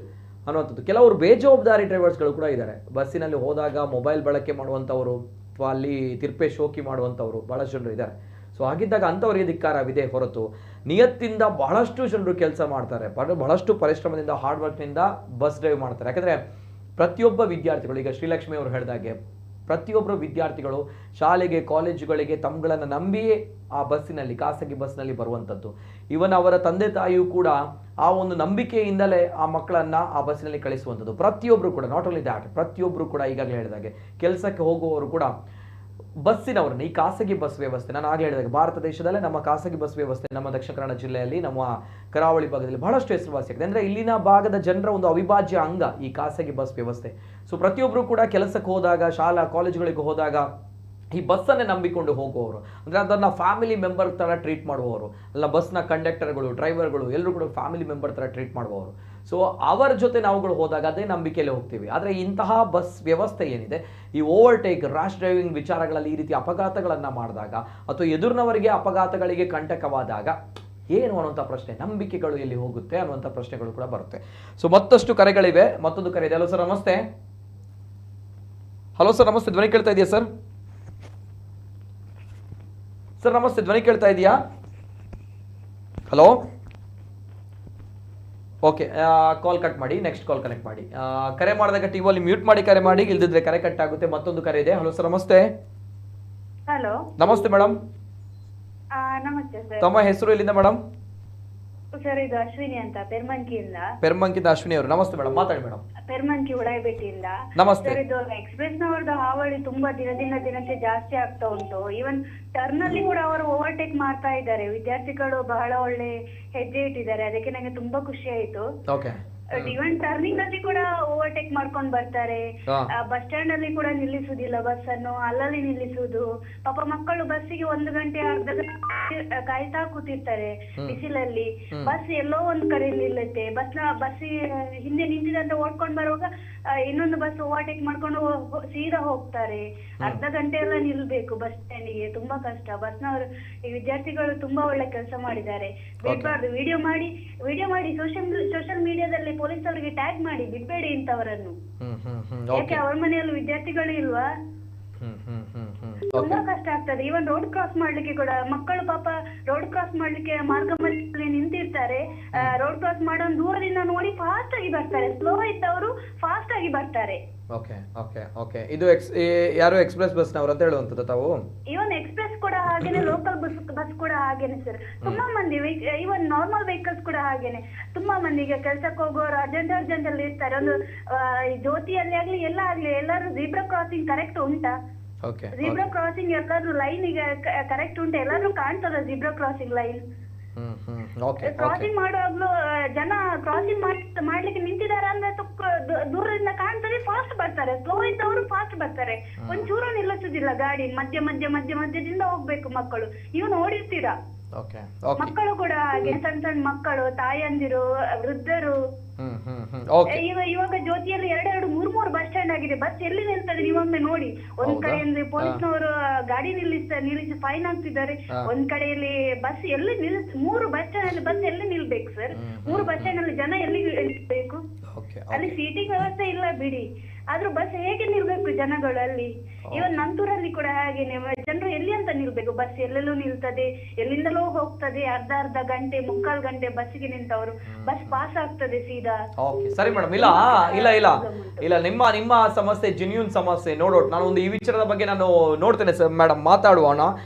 ಅನ್ನುವಂಥದ್ದು. ಕೆಲವರು ಬೇಜವಾಬ್ದಾರಿ ಡ್ರೈವರ್ಸ್ಗಳು ಕೂಡ ಇದ್ದಾರೆ. ಬಸ್ಸಿನಲ್ಲಿ ಹೋದಾಗ ಮೊಬೈಲ್ ಬಳಕೆ ಮಾಡುವಂಥವರು ಅಥವಾ ಅಲ್ಲಿ ತಿರ್ಪೆ ಶೋಕಿ ಮಾಡುವಂಥವರು ಭಾಳಷ್ಟು ಜನರು ಇದ್ದಾರೆ. ಸೊ ಹಾಗಿದ್ದಾಗ ಅಂಥವರಿಗೆ ಧಿಕ್ಕಾರವಿದೆ ಹೊರತು ನಿಯತ್ತಿಂದ ಬಹಳಷ್ಟು ಜನರು ಕೆಲಸ ಮಾಡ್ತಾರೆ, ಬಹಳಷ್ಟು ಪರಿಶ್ರಮದಿಂದ ಹಾರ್ಡ್ ವರ್ಕ್ನಿಂದ ಬಸ್ ಡ್ರೈವ್ ಮಾಡ್ತಾರೆ. ಯಾಕಂದರೆ ಪ್ರತಿಯೊಬ್ಬ ವಿದ್ಯಾರ್ಥಿಗಳು, ಈಗ ಶ್ರೀಲಕ್ಷ್ಮಿ ಅವರು ಹೇಳಿದಾಗೆ, ಪ್ರತಿಯೊಬ್ಬರು ವಿದ್ಯಾರ್ಥಿಗಳು ಶಾಲೆಗೆ ಕಾಲೇಜುಗಳಿಗೆ ತಮ್ಮಗಳನ್ನು ನಂಬಿಯೇ ಆ ಬಸ್ಸಿನಲ್ಲಿ, ಖಾಸಗಿ ಬಸ್ನಲ್ಲಿ ಬರುವಂಥದ್ದು. ಇವನ್ ಅವರ ತಂದೆ ತಾಯಿಯೂ ಕೂಡ ಆ ಒಂದು ನಂಬಿಕೆಯಿಂದಲೇ ಆ ಮಕ್ಕಳನ್ನು ಆ ಬಸ್ಸಿನಲ್ಲಿ ಕಳಿಸುವಂಥದ್ದು. ಪ್ರತಿಯೊಬ್ಬರು ಕೂಡ, ನಾಟ್ ಓನ್ಲಿ ದ್ಯಾಟ್, ಪ್ರತಿಯೊಬ್ಬರು ಕೂಡ ಈಗಾಗಲೇ ಹೇಳಿದಾಗೆ ಕೆಲಸಕ್ಕೆ ಹೋಗುವವರು ಕೂಡ ಬಸ್ಸಿನವರನ್ನ, ಈ ಖಾಸಗಿ ಬಸ್ ವ್ಯವಸ್ಥೆ, ನಾನು ಆಗಲೇ ಹೇಳಿದಾಗ ಭಾರತ ದೇಶದಲ್ಲೇ ನಮ್ಮ ಖಾಸಗಿ ಬಸ್ ವ್ಯವಸ್ಥೆ ನಮ್ಮ ದಕ್ಷಿಣ ಕನ್ನಡ ಜಿಲ್ಲೆಯಲ್ಲಿ, ನಮ್ಮ ಕರಾವಳಿ ಭಾಗದಲ್ಲಿ ಬಹಳಷ್ಟು ಹೆಸರುವಾಸಿಯಾಗಿದೆ. ಅಂದರೆ ಇಲ್ಲಿನ ಭಾಗದ ಜನರ ಒಂದು ಅವಿಭಾಜ್ಯ ಅಂಗ ಈ ಖಾಸಗಿ ಬಸ್ ವ್ಯವಸ್ಥೆ. ಸೊ ಪ್ರತಿಯೊಬ್ಬರು ಕೂಡ ಕೆಲಸಕ್ಕೆ ಹೋದಾಗ, ಶಾಲಾ ಕಾಲೇಜುಗಳಿಗೆ ಹೋದಾಗ ಈ ಬಸ್ಸನ್ನೇ ನಂಬಿಕೊಂಡು ಹೋಗುವವರು, ಅಂದರೆ ಅದನ್ನು ಫ್ಯಾಮಿಲಿ ಮೆಂಬರ್ ಥರ ಟ್ರೀಟ್ ಮಾಡುವವರು ಅಲ್ಲ. ಬಸ್ನ ಕಂಡಕ್ಟರ್ಗಳು, ಡ್ರೈವರ್ಗಳು ಎಲ್ಲರೂ ಕೂಡ ಫ್ಯಾಮಿಲಿ ಮೆಂಬರ್ ಥರ ಟ್ರೀಟ್ ಮಾಡುವವರು. ಸೊ ಅವರ ಜೊತೆ ನಾವುಗಳು ಹೋದಾಗ ಅದೇ ನಂಬಿಕೆಯಲ್ಲಿ ಹೋಗ್ತೀವಿ. ಆದರೆ ಇಂತಹ ಬಸ್ ವ್ಯವಸ್ಥೆ ಏನಿದೆ, ಈ ಓವರ್ಟೇಕ್, ರ್ಯಾಶ್ ಡ್ರೈವಿಂಗ್ ವಿಚಾರಗಳಲ್ಲಿ ಈ ರೀತಿ ಅಪಘಾತಗಳನ್ನು ಮಾಡಿದಾಗ ಅಥವಾ ಎದುರಿನವರಿಗೆ ಅಪಘಾತಗಳಿಗೆ ಕಂಟಕವಾದಾಗ ಏನು ಅನ್ನುವಂಥ ಪ್ರಶ್ನೆ, ನಂಬಿಕೆಗಳು ಎಲ್ಲಿ ಹೋಗುತ್ತೆ ಅನ್ನುವಂಥ ಪ್ರಶ್ನೆಗಳು ಕೂಡ ಬರುತ್ತೆ. ಸೊ ಮತ್ತಷ್ಟು ಕರೆಗಳಿವೆ. ಮತ್ತೊಂದು ಕರೆ ಇದೆ. ಹಲೋ ಸರ್, ನಮಸ್ತೆ. ಧ್ವನಿ ಕೇಳ್ತಾ ಇದೆಯಾ ಸರ್? ಸರ್ ನಮಸ್ತೆ, ಧ್ವನಿ ಕೇಳ್ತಾ ಇದೆಯಾ? ಹಲೋ. ಓಕೆ, ಕಾಲ್ ಕಟ್ ಮಾಡಿ, ನೆಕ್ಸ್ಟ್ ಕಾಲ್ ಕನೆಕ್ಟ್ ಮಾಡಿ. ಕರೆ ಮಾಡಿದಾಗ ಟಿವಿಯಲ್ಲಿ ಮ್ಯೂಟ್ ಮಾಡಿ ಕರೆ ಮಾಡಿ, ಇಲ್ದಿದ್ರೆ ಕರೆ ಕಟ್ ಆಗುತ್ತೆ. ಮತ್ತೊಂದು ಕರೆ ಇದೆ. ಹಲೋ ಸರ್, ನಮಸ್ತೆ. ಹಲೋ, ನಮಸ್ತೆ ಮೇಡಮ್. ನಮಸ್ತೆ ಸರ್. ತಮ್ಮ ಹೆಸರು ಎಲ್ಲಿಂದ ಮೇಡಮ್? ಸರ್, ಇದು ಅಶ್ವಿನಿ ಅಂತ ಪೆರ್ಮಂಕಿಯಿಂದ. ಪೆರ್ಮಂಕಿಂದ ಅಶ್ವಿನಿ ಅವರು, ನಮಸ್ತೆ ಮೇಡಮ್, ಮಾತಾಡಿ ಮೇಡಮ್. ಪೆರ್ಮಂಕಿ ಉಡಾಯಿಪೇಟೆಯಿಂದ. ನಮಸ್ತೆ ಸರ್, ಇದು ಎಕ್ಸ್ಪ್ರೆಸ್ ನವರದ್ದು ಹಾವಳಿ ತುಂಬಾ ದಿನಕ್ಕೆ ಜಾಸ್ತಿ ಆಗ್ತಾ ಉಂಟು. ಈವನ್ ಟರ್ನ್ ಅಲ್ಲಿ ಕೂಡ ಅವರು ಓವರ್ಟೇಕ್ ಮಾಡ್ತಾ ಇದ್ದಾರೆ. ವಿದ್ಯಾರ್ಥಿಗಳು ಬಹಳ ಒಳ್ಳೆ ಹೆಜ್ಜೆ ಇಟ್ಟಿದ್ದಾರೆ, ಅದಕ್ಕೆ ನಂಗೆ ತುಂಬಾ ಖುಷಿ ಆಯ್ತು. ಇವನ್ ಟರ್ನಿಂಗ್ ಅಲ್ಲಿ ಕೂಡ ಓವರ್ಟೇಕ್ ಮಾಡ್ಕೊಂಡು ಬರ್ತಾರೆ. ಬಸ್ ಸ್ಟ್ಯಾಂಡ್ ಅಲ್ಲಿ ಕೂಡ ನಿಲ್ಲಿಸುದಿಲ್ಲ ಬಸ್ ಅನ್ನು, ಅಲ್ಲಲ್ಲಿ ನಿಲ್ಲಿಸುದು. ಪಾಪ ಮಕ್ಕಳು ಬಸ್ಸಿಗೆ 1 ಗಂಟೆ ಅರ್ಧ ಗಂಟೆ ಕಾಯ್ತಾ ಕೂತಿರ್ತಾರೆ ಬಿಸಿಲಲ್ಲಿ. ಬಸ್ ಎಲ್ಲೋ ಒಂದ್ ಕಡೆ ನಿಲ್ಲುತ್ತೆ. ಬಸ್ ಹಿಂದೆ ನಿಂತಿದಂತ ಓಡ್ಕೊಂಡ್ ಬರುವಾಗ ಇನ್ನೊಂದು ಬಸ್ ಓವರ್ಟೇಕ್ ಮಾಡ್ಕೊಂಡು ಸೀದಾ ಹೋಗ್ತಾರೆ. ಅರ್ಧ ಗಂಟೆ ಎಲ್ಲ ನಿಲ್ಬೇಕು ಬಸ್ ಸ್ಟ್ಯಾಂಡಿಗೆ. ತುಂಬಾ ಕಷ್ಟ. ಬಸ್ನವರು, ಈ ವಿದ್ಯಾರ್ಥಿಗಳು ತುಂಬಾ ಒಳ್ಳೆ ಕೆಲಸ ಮಾಡಿದ್ದಾರೆ. ಬಿಡ್ಬಾರ್ದು. ವಿಡಿಯೋ ಮಾಡಿ ಸೋಷಿಯಲ್ ಮೀಡಿಯಾದಲ್ಲಿ ಪೊಲೀಸ್ ಅವರಿಗೆ ಟ್ಯಾಗ್ ಮಾಡಿ, ಬಿಡ್ಬೇಡಿ ಇಂಥವರನ್ನು. ಯಾಕೆ ಅವ್ರ ಮನೆಯಲ್ಲಿ ವಿದ್ಯಾರ್ಥಿಗಳು ಇಲ್ವಾ? ತುಂಬಾ ಕಷ್ಟ ಆಗ್ತದೆ. ಇವನ್ ರೋಡ್ ಕ್ರಾಸ್ ಮಾಡ್ಲಿಕ್ಕೆ ಕೂಡ ಮಕ್ಕಳು ಪಾಪ ರೋಡ್ ಕ್ರಾಸ್ ಮಾಡ್ಲಿಕ್ಕೆ ಮಾರ್ಗ ಮಧ್ಯದಲ್ಲಿ ನಿಂತಿರ್ತಾರೆ. ರೋಡ್ ಕ್ರಾಸ್ ಮಾಡೋ ದೂರದಿಂದ ನೋಡಿ ಫಾಸ್ಟ್ ಆಗಿ ಬರ್ತಾರೆ. ಸ್ಲೋ ಇದ್ದವರು ಫಾಸ್ಟ್ ಆಗಿ ಬರ್ತಾರೆ. ಇದು ಯಾರು ಎಕ್ಸ್ಪ್ರೆಸ್ ಬಸ್ ನವರು ಅಂತ ಹೇಳುವಂತದ್ದು ತಾವು? ಇವನ್ ಎಕ್ಸ್ಪ್ರೆಸ್ ಕೂಡ ಹಾಗೇನೆ, ಲೋಕಲ್ ಬಸ್ ಕೂಡ ಹಾಗೇನೆ ಸರ್. ತುಂಬಾ ಮಂದಿ ಇವನ್ ನಾರ್ಮಲ್ ವೆಹಿಕಲ್ಸ್ ಕೂಡ ಹಾಗೇನೆ. ತುಂಬಾ ಮಂದಿ ಈಗ ಕೆಲ್ಸಕ್ಕೆ ಹೋಗೋರು ಅರ್ಜೆಂಟ್ ಅಲ್ಲಿ ಇರ್ತಾರೆ. ಒಂದು ಜ್ಯೋತಿಯಲ್ಲಿ ಆಗ್ಲಿ ಎಲ್ಲ ಆಗ್ಲಿ, ಎಲ್ಲರೂ ಜೀಬ್ರಾ ಕ್ರಾಸಿಂಗ್ ಕರೆಕ್ಟ್ ಉಂಟಾ? ಜೀಬ್ರಾ ಕ್ರಾಸಿಂಗ್ ಎಲ್ಲಾದ್ರೂ ಲೈನ್ ಈಗ ಕರೆಕ್ಟ್ ಉಂಟಾ? ಎಲ್ಲಾದ್ರೂ ಕಾಣ್ತದ ಜೀಬ್ರಾ ಕ್ರಾಸಿಂಗ್ ಲೈನ್? ಕ್ರಾಸಿಂಗ್ ಮಾಡುವಾಗ್ಲೂ ಜನ ಕ್ರಾಸಿಂಗ್ ಮಾಡ್ಲಿಕ್ಕೆ ನಿಂತಿದ್ದಾರೆ ಅಂದ್ರೆ ದೂರದಿಂದ ಕಾಣ್ತದೆ, ಫಾಸ್ಟ್ ಬರ್ತಾರೆ. ಸ್ಲೋ ಇದ್ದವರು ಫಾಸ್ಟ್ ಬರ್ತಾರೆ. ಒಂಚೂರು ನಿಲ್ಲಿಸುದಿಲ್ಲ ಗಾಡಿ. ಮಧ್ಯದಿಂದ ಹೋಗ್ಬೇಕು ಮಕ್ಕಳು. ನೀವು ನೋಡಿರ್ತೀರಾ, ಮಕ್ಕಳು ಕೂಡ ಹಾಗೆ, ಸಣ್ಣ ಮಕ್ಕಳು, ತಾಯಂದಿರು, ವೃದ್ಧರು ಓಕೆ. ಇವಾಗ ಜ್ಯೋತಿಯಲ್ಲಿ 2 3 ಬಸ್ ಸ್ಟ್ಯಾಂಡ್ ಆಗಿದೆ. ಬಸ್ ಎಲ್ಲಿ ನಿಲ್ತದೆ ನೀವೊಮ್ಮೆ ನೋಡಿ. ಒಂದ್ ಕಡೆಯಿಂದ ಪೊಲೀಸ್ನವರು ಗಾಡಿ ನಿಲ್ಲಿಸಿ ಫೈನ್ ಹಾಕ್ತಿದ್ದಾರೆ. ಒಂದ್ ಕಡೆಯಲ್ಲಿ ಬಸ್ ಎಲ್ಲಿ 3 ಬಸ್ ಸ್ಟ್ಯಾಂಡ್ ಅಲ್ಲಿ ಬಸ್ ಎಲ್ಲಿ ನಿಲ್ಬೇಕು ಸರ್? 3 ಬಸ್ ಸ್ಟ್ಯಾಂಡ್ ಅಲ್ಲಿ ಜನ ಎಲ್ಲಿ ನಿಲ್ಬೇಕು? ಅಲ್ಲಿ ಸೀಟಿಂಗ್ ವ್ಯವಸ್ಥೆ ಇಲ್ಲ ಬಿಡಿ, ಆದ್ರೂ ಬಸ್ ಹೇಗೆ ನಿಲ್ಬೇಕು ಜನಗಳು ಅಲ್ಲಿ? ಇವನ್ ನಂತೂರಲ್ಲಿ ಕೂಡ ಹಾಗೇನೆ, ಜನರು ಎಲ್ಲಿ ಅಂತ ನಿಲ್ಬೇಕು? ಬಸ್ ಎಲ್ಲೆಲ್ಲೂ ನಿಲ್ತದೆ, ಎಲ್ಲಿಂದಲೋ ಹೋಗ್ತದೆ. ಅರ್ಧ ಗಂಟೆ 3/4 ಗಂಟೆ ಬಸ್ಸಿಗೆ ನಿಂತವರು ಬಸ್ ಪಾಸ್ ಆಗ್ತದೆ ಸೀದಾ. ಓಕೆ ಸರಿ ಮೇಡಮ್. ಇಲ್ಲ ನಿಮ್ಮ ಸಮಸ್ಯೆ ಜೆನ್ಯೂನ್ ಸಮಸ್ಯೆ ನೋಡೋಣ. ನಾನು ಒಂದು ಈ ವಿಚಾರದ ಬಗ್ಗೆ ನಾನು ನೋಡ್ತೇನೆ ಸರ್ ಮೇಡಮ್, ಮಾತಾಡುವಣ.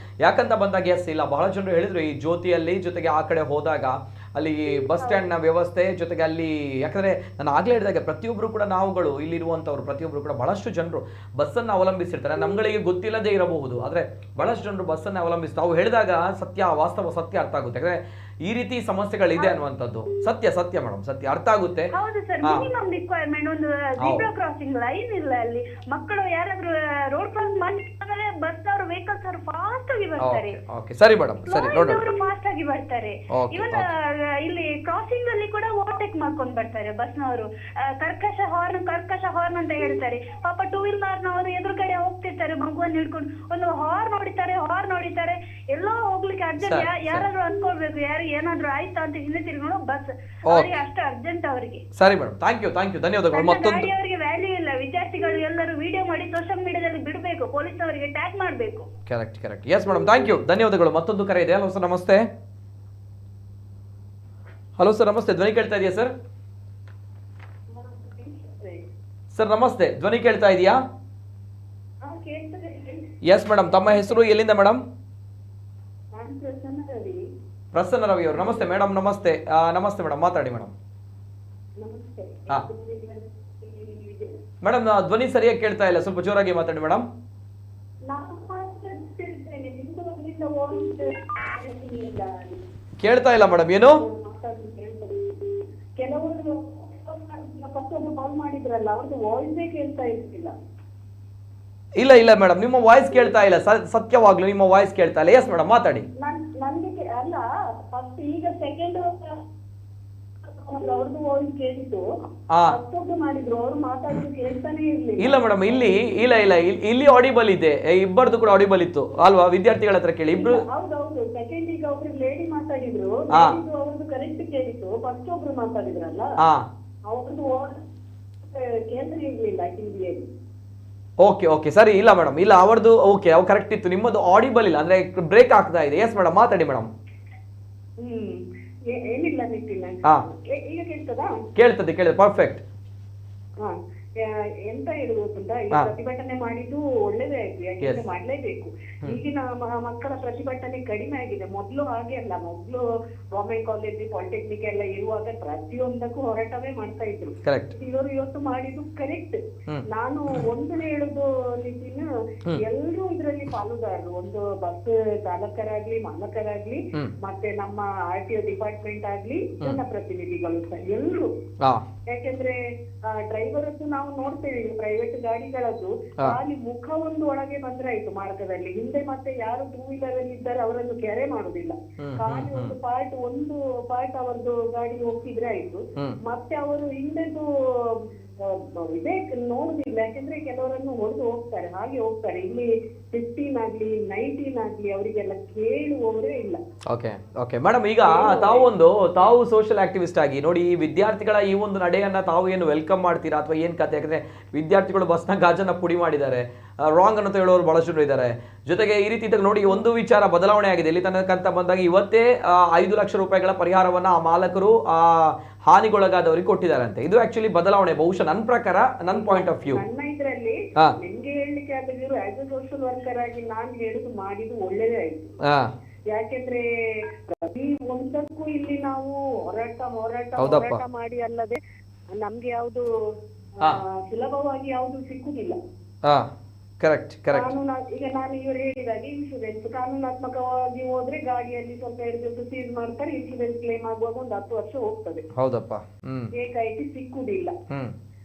ಯಾಕಂತ ಬಂದಾಗ ಎಸ್ ಇಲ್ಲ, ಬಹಳ ಜನರು ಹೇಳಿದ್ರು ಈ ಜ್ಯೋತಿಯಲ್ಲಿ, ಜೊತೆಗೆ ಆ ಕಡೆ ಹೋದಾಗ ಅಲ್ಲಿ ಬಸ್ ಸ್ಟ್ಯಾಂಡ್ ನ ವ್ಯವಸ್ಥೆ, ಜೊತೆಗೆ ಅಲ್ಲಿ ಯಾಕಂದ್ರೆ ನಾನು ಆಗ್ಲೇ ಹೇಳಿದಾಗ ಪ್ರತಿಯೊಬ್ರು ಕೂಡ ನಾವುಗಳು ಇಲ್ಲಿರುವಂತವ್ರು ಪ್ರತಿಯೊಬ್ರು ಕೂಡ ಬಹಳಷ್ಟು ಜನರು ಬಸ್ಸನ್ನು ಅವಲಂಬಿಸಿರ್ತಾರೆ. ನಮ್ಗಳಿಗೆ ಗೊತ್ತಿಲ್ಲದೆ ಇರಬಹುದು, ಆದ್ರೆ ಬಹಳಷ್ಟು ಜನರು ಬಸ್ಸನ್ನು ಅವಲಂಬಿಸ್ತಾರೆ. ತಾವು ಹೇಳಿದಾಗ ವಾಸ್ತವ ಸತ್ಯ ಅರ್ಥ ಆಗುತ್ತೆ. ಯಾಕಂದ್ರೆ ಈ ರೀತಿ ಸಮಸ್ಯೆಗಳಿದೆ ಅನ್ನುವಂಥದ್ದು ಸತ್ಯ ಮೇಡಮ್, ಸತ್ಯ ಅರ್ಥ ಆಗುತ್ತೆ. ಹೌದು ಸರ್, ಮಿನಿಮಮ್ ರಿಕ್ವೈರ್ಮೆಂಟ್ ಒಂದು ಜೀಬ್ರಾ ಕ್ರಾಸಿಂಗ್ ಲೈನ್ ಇಲ್ಲ ಅಲ್ಲಿ. ಮಕ್ಕಳು ಯಾರಾದ್ರೂ ರೋಡ್ ಕ್ರಾಸ್ ಮಾಡಿದ್ರೆ ಬಸ್ ಅವರು ವೆಹಿಕಲ್ಸ್ ಅವರು ಫಾಸ್ಟ್ ಆಗಿ ಬರ್ತಾರೆ. ಓಕೆ ಸರಿ ಮೇಡಮ್, ಸರಿ ನೋಡೋಣ. ಫಾಸ್ಟ್ ಆಗಿ ಬರ್ತಾರೆ. ಇವನ್ ಇಲ್ಲಿ ಕ್ರಾಸಿಂಗ್ ಅಲ್ಲಿ ಕೂಡ ಓವರ್ಟೇಕ್ ಮಾಡ್ಕೊಂಡು ಬರ್ತಾರೆ ಬಸ್ನವರು. ಕರ್ಕಶ ಹಾರ್ನ್ ಅಂತ ಹೇಳ್ತಾರೆ. ಪಾಪ 2 ವೀಲರ್ನವರು ಎದುರುಗಡೆ ಹೋಗ್ತಿರ್ತಾರೆ ಮಗುವನ್ನು ಹಿಡ್ಕೊಂಡು, ಒಂದು ಹಾರ್ನ್ ಹೊಡಿತಾರೆ. ಎಲ್ಲೋ ಹೋಗ್ಲಿಕ್ಕೆ ಅರ್ಜೆಂಟ್, ಯಾರಾದ್ರೂ ಅನ್ಕೊಳ್ಬೇಕು ಯಾರು ಏನಾದ್ರು ಆಯ್ತಾ ಅಂತ ಹಿಂದೆ ತಿರುಗಿ ಬಸ್ ಅವರಿಗೆ ಅಷ್ಟು ಅರ್ಜೆಂಟ್ ಅವರಿಗೆ. ಸರಿ ಮೇಡಮ್, ಥ್ಯಾಂಕ್ ಯು ಧನ್ಯವಾದಗಳು. ಮತ್ತೊಂದು ಅವರಿಗೆ ವ್ಯಾಲ್ಯೂ ಇಲ್ಲ. ವಿದ್ಯಾರ್ಥಿಗಳು ಎಲ್ಲರೂ ವಿಡಿಯೋ ಮಾಡಿ ಸೋಷಿಯಲ್ ಮೀಡಿಯಾದಲ್ಲಿ ಬಿಡಬೇಕು, ಪೊಲೀಸ್ ಅವರಿಗೆ ಟ್ಯಾಗ್ ಮಾಡಬೇಕು. Correct yes madam, thank you ಧನ್ಯವಾದಗಳು. ಮತ್ತೊಂದು ಕರೆ ಇದೆ. ಹಲೋ ಸರ್ ನಮಸ್ತೆ. ಹಲೋ ಸರ್ ನಮಸ್ತೆ, ಧ್ವನಿ ಕೇಳ್ತಾ ಇದೆಯಾ ಸರ್? ಸರ್ ನಮಸ್ತೆ, ಧ್ವನಿ ಕೇಳ್ತಾ ಇದೆಯಾ? ಎಸ್ ಮೇಡಮ್, ತಮ್ಮ ಹೆಸರು, ಎಲ್ಲಿಂದ ಮೇಡಮ್? ಪ್ರಸನ್ನ ರವಿ ಅವರು. ನಮಸ್ತೆ ಮೇಡಮ್. ನಮಸ್ತೆ ಮೇಡಮ್, ಮಾತಾಡಿ ಮೇಡಮ್. ಹಾ ಮೇಡಮ್, ಧ್ವನಿ ಸರಿಯಾಗಿ ಕೇಳ್ತಾ ಇಲ್ಲ, ಸ್ವಲ್ಪ ಜೋರಾಗಿ ಮಾತಾಡಿ ಮೇಡಮ್. ಕೇಳ್ತಾ ಇಲ್ಲ ಮೇಡಮ್, ಏನು? ಕೆಲವರು ಕಾಲ್ ಮಾಡಿದ್ರಲ್ಲ, ಅವ್ರದ್ದು ವಾಯ್ಸೇ ಕೇಳ್ತಾ ಇರ್ಲಿಲ್ಲ. ಇಲ್ಲ ಮೇಡಮ್, ನಿಮ್ಮ ವಾಯ್ಸ್ ಕೇಳ್ತಾ ಇಲ್ಲ, ಸತ್ಯವಾಗ್ಲು ನಿಮ್ಮ ವಾಯ್ಸ್ ಕೇಳ್ತಾ ಇಲ್ಲ. ಎಸ್ ಮೇಡಮ್, ಮಾತಾಡಿ. ನನ್ಗೆ ಅಲ್ಲ, ಫಸ್ಟ್ ಈಗ ಸೆಕೆಂಡ್ ಅವ್ರದ್ದು ವಾಯ್ಸ್ ಕೇಳಿತು, ಮತ್ತೊಬ್ಬರು ಮಾಡಿದ್ರು, ಅವ್ರು ಮಾತಾಡೋದು ಕೇಳ್ತಾನೆ ಇರ್ಲಿಲ್ಲ. ಇಲ್ಲ ಮೇಡಮ್, ಇಲ್ಲಿ ಆಡಿಬಲ್ ಇದೆ, ಇಬ್ಬರದು ಕೂಡ ಆಡಿಬಲ್ ಇತ್ತು ಅಲ್ವಾ? ವಿದ್ಯಾರ್ಥಿಗಳ ಹತ್ರ ಕೇಳಿ ಇಬ್ರು. ಹೌದೌದು, ಸೆಕೆಂಡ್ ಈಗ ಒಬ್ರು ಲೇಡಿ ಮಾತಾಡಿದ್ರು, ಅವ್ರದ್ದು ಕರೆಕ್ಟ್ ಕೇಳಿತು. ಫಸ್ಟ್ ಒಬ್ರು ಮಾತಾಡಿದ್ರಲ್ಲ, ಅವ್ರದ್ದು ಕೇಳ್ತಾನೆ ಇರ್ಲಿಲ್ಲ ಟಿವಿಯಲ್ಲಿ. ಓಕೆ ಸರಿ. ಇಲ್ಲ ಮೇಡಮ್, ಇಲ್ಲ ಅವರದು ಓಕೆ, ಅವು ಕರೆಕ್ಟ್ ಇತ್ತು, ನಿಮ್ಮದು ಆಡಿಬಲ್ ಇಲ್ಲ, ಅಂದ್ರೆ ಬ್ರೇಕ್ ಆಗ್ತಾ ಇದೆ. ಎಸ್ ಮೇಡಮ್, ಮಾತಾಡಿ ಮೇಡಮ್. ಏನಿಲ್ಲ ನಿಟ್ಟಿಲ್ಲ. ಈಗ ಕೇಳ್ತದಾ? ಕೇಳ್ತದೆ ಪರ್ಫೆಕ್ಟ್. ಎಂತ ಹೇಳುದು ಗೊತ್ತುಂಟಾ, ಈ ಪ್ರತಿಭಟನೆ ಮಾಡಿದ್ದು ಒಳ್ಳೇದೇ ಆಯ್ತು, ಯಾಕೆಂದ್ರೆ ಮಾಡ್ಲೇಬೇಕು. ಈಗಿನ ಮಕ್ಕಳ ಪ್ರತಿಭಟನೆ ಕಡಿಮೆ ಆಗಿದೆ, ಮೊದ್ಲು ಹಾಗೆ ಅಲ್ಲ. ಮೊದ್ಲು ಗವರ್ಮೆಂಟ್ ಕಾಲೇಜ್, ಪಾಲಿಟೆಕ್ನಿಕ್ ಎಲ್ಲ ಇರುವಾಗ ಪ್ರತಿಯೊಂದಕ್ಕೂ ಹೋರಾಟವೇ ಮಾಡ್ತಾ ಇದ್ರು. ಇವರು ಇವತ್ತು ಮಾಡಿದ್ದು ಕರೆಕ್ಟ್. ನಾನು ಒಂದು ಹೇಳುದು ನಿತಿನ್, ಎಲ್ಲರೂ ಇದರಲ್ಲಿ ಪಾಲುದಾರರು. ಒಂದು ಬಸ್ ಚಾಲಕರಾಗ್ಲಿ, ಮಾಲಕರಾಗ್ಲಿ, ಮತ್ತೆ ನಮ್ಮ RTO ಡಿಪಾರ್ಟ್ಮೆಂಟ್ ಆಗ್ಲಿ, ಜನಪ್ರತಿನಿಧಿಗಳು ಸಹ ಎಲ್ಲರೂ. ಯಾಕೆಂದ್ರೆ ಡ್ರೈವರ್ಸ್ ನಾವು ನೋಡ್ತೇವೆ, ಪ್ರೈವೇಟ್ ಗಾಡಿಗಳದ್ದು ಖಾಲಿ ಮುಖ ಒಂದು ಒಳಗೆ ಬಂದ್ರಾಯ್ತು ಮಾರ್ಗದಲ್ಲಿ. ಹಿಂದೆ ಮತ್ತೆ ಯಾರು 2 ವೀಲರ್ ಅಲ್ಲಿ ಇದ್ದಾರೆ ಅವರನ್ನು ಕೆರೆ ಮಾಡುದಿಲ್ಲ. ಖಾಲಿ ಒಂದು ಪಾರ್ಟ್ ಅವರದ್ದು ಗಾಡಿ ಹೋಗ್ತಿದ್ರೆ ಆಯ್ತು. ಮತ್ತೆ ಅವರು ಹಿಂದೆದು ಇದೇ ನೋಡುದಿಲ್ಲ, ಯಾಕಂದ್ರೆ ಕೆಲವರನ್ನು ಹೊಡೆದು ಹೋಗ್ತಾರೆ, ಹಾಗೆ ಹೋಗ್ತಾರೆ. ಇಲ್ಲಿ 15 ಆಗ್ಲಿ 19 ಆಗ್ಲಿ ಅವರಿಗೆಲ್ಲ ಕೇಳುವವರೇ ಇಲ್ಲ. ಓಕೆ ಮೇಡಮ್, ಈಗ ತಾವು ಸೋಷಿಯಲ್ ಆಕ್ಟಿವಿಸ್ಟ್ ಆಗಿ ನೋಡಿ, ಈ ವಿದ್ಯಾರ್ಥಿಗಳ ಈ ಒಂದು ನಡೆಯನ್ನ ತಾವು ಏನು ವೆಲ್ಕಮ್ ಮಾಡ್ತೀರಾ ಅಥವಾ ಏನ್ ಕತೆ? ಯಾಕಂದ್ರೆ ವಿದ್ಯಾರ್ಥಿಗಳು ಬಸ್ನ ಗಾಜನ್ನ ಪುಡಿ ಮಾಡಿದ್ದಾರೆ, ರಾಂಗ್ ಅನ್ನೋ ಹೇಳೋರು ಬಹಳಷ್ಟು ಜನ ಇದ್ದಾರೆ. ಜೊತೆಗೆ ಈ ರೀತಿ ಇದ್ದಾಗ ನೋಡಿ, ಒಂದು ವಿಚಾರ ಬದಲಾವಣೆ ಆಗಿದೆ. ಇಲ್ಲಿ ತನಕ ಅಂತ ಬಂದಾಗ ಇವತ್ತೇ 5 ಲಕ್ಷ ರೂಪಾಯಿಗಳ ಪರಿಹಾರವನ್ನ ಆ ಮಾಲಕರು ಹಾನಿಗೊಳಗಾದವರಿಗೆ ಕೊಟ್ಟಿದ್ದಾರಂತೆ. ಇದು ಆಕ್ಚುಲಿ ಬದಲಾವಣೆ ಬಹುಶಃ ನನ್ನ ಪ್ರಕಾರ, ನನ್ನ ಪಾಯಿಂಟ್ ಆಫ್ ವ್ಯೂ. ನನ್ನ ಇದ್ರಲ್ಲಿ ನಿಮ್ಗೆ ಹೇಳಲಿಕ್ಕೆ ಆಗಿದ್ರು, ಆಸ್ ಎ ಸೋಷಿಯಲ್ ವರ್ಕರ್ ಆಗಿ ನಾನು ಹೇಳುದು ಮಾಡಿದ್ದು ಒಳ್ಳೇದೇ ಆಯ್ತು. ಯಾಕೆಂದ್ರೆ ಪ್ರತಿ ಒಂದಕ್ಕೂ ಇಲ್ಲಿ ನಾವು ಹೋರಾಟ ಮಾಡಿ ಅಲ್ಲದೆ ನಮ್ಗೆ ಯಾವ್ದು ಸುಲಭವಾಗಿ ಯಾವ್ದು ಸಿಕ್ಕುದಿಲ್ಲ. ಈಗ ನಾನು ಇವರು ಹೇಳಿದಾಗೆ ಇನ್ಶೂರೆನ್ಸ್ ಕಾನೂನಾತ್ಮಕವಾಗಿ ಹೋದ್ರೆ ಗಾಡಿಯಲ್ಲಿ ಸ್ವಲ್ಪ 2 ದಿವಸ ಸೀಸ್ ಮಾಡ್ತಾರೆ, ಇನ್ಶೂರೆನ್ಸ್ ಕ್ಲೇಮ್ ಆಗುವಾಗ ಒಂದು 10 ವರ್ಷ ಹೋಗ್ತದೆ. ಏಕಾಏಕಿ ಸಿಕ್ಕುದಿಲ್ಲ.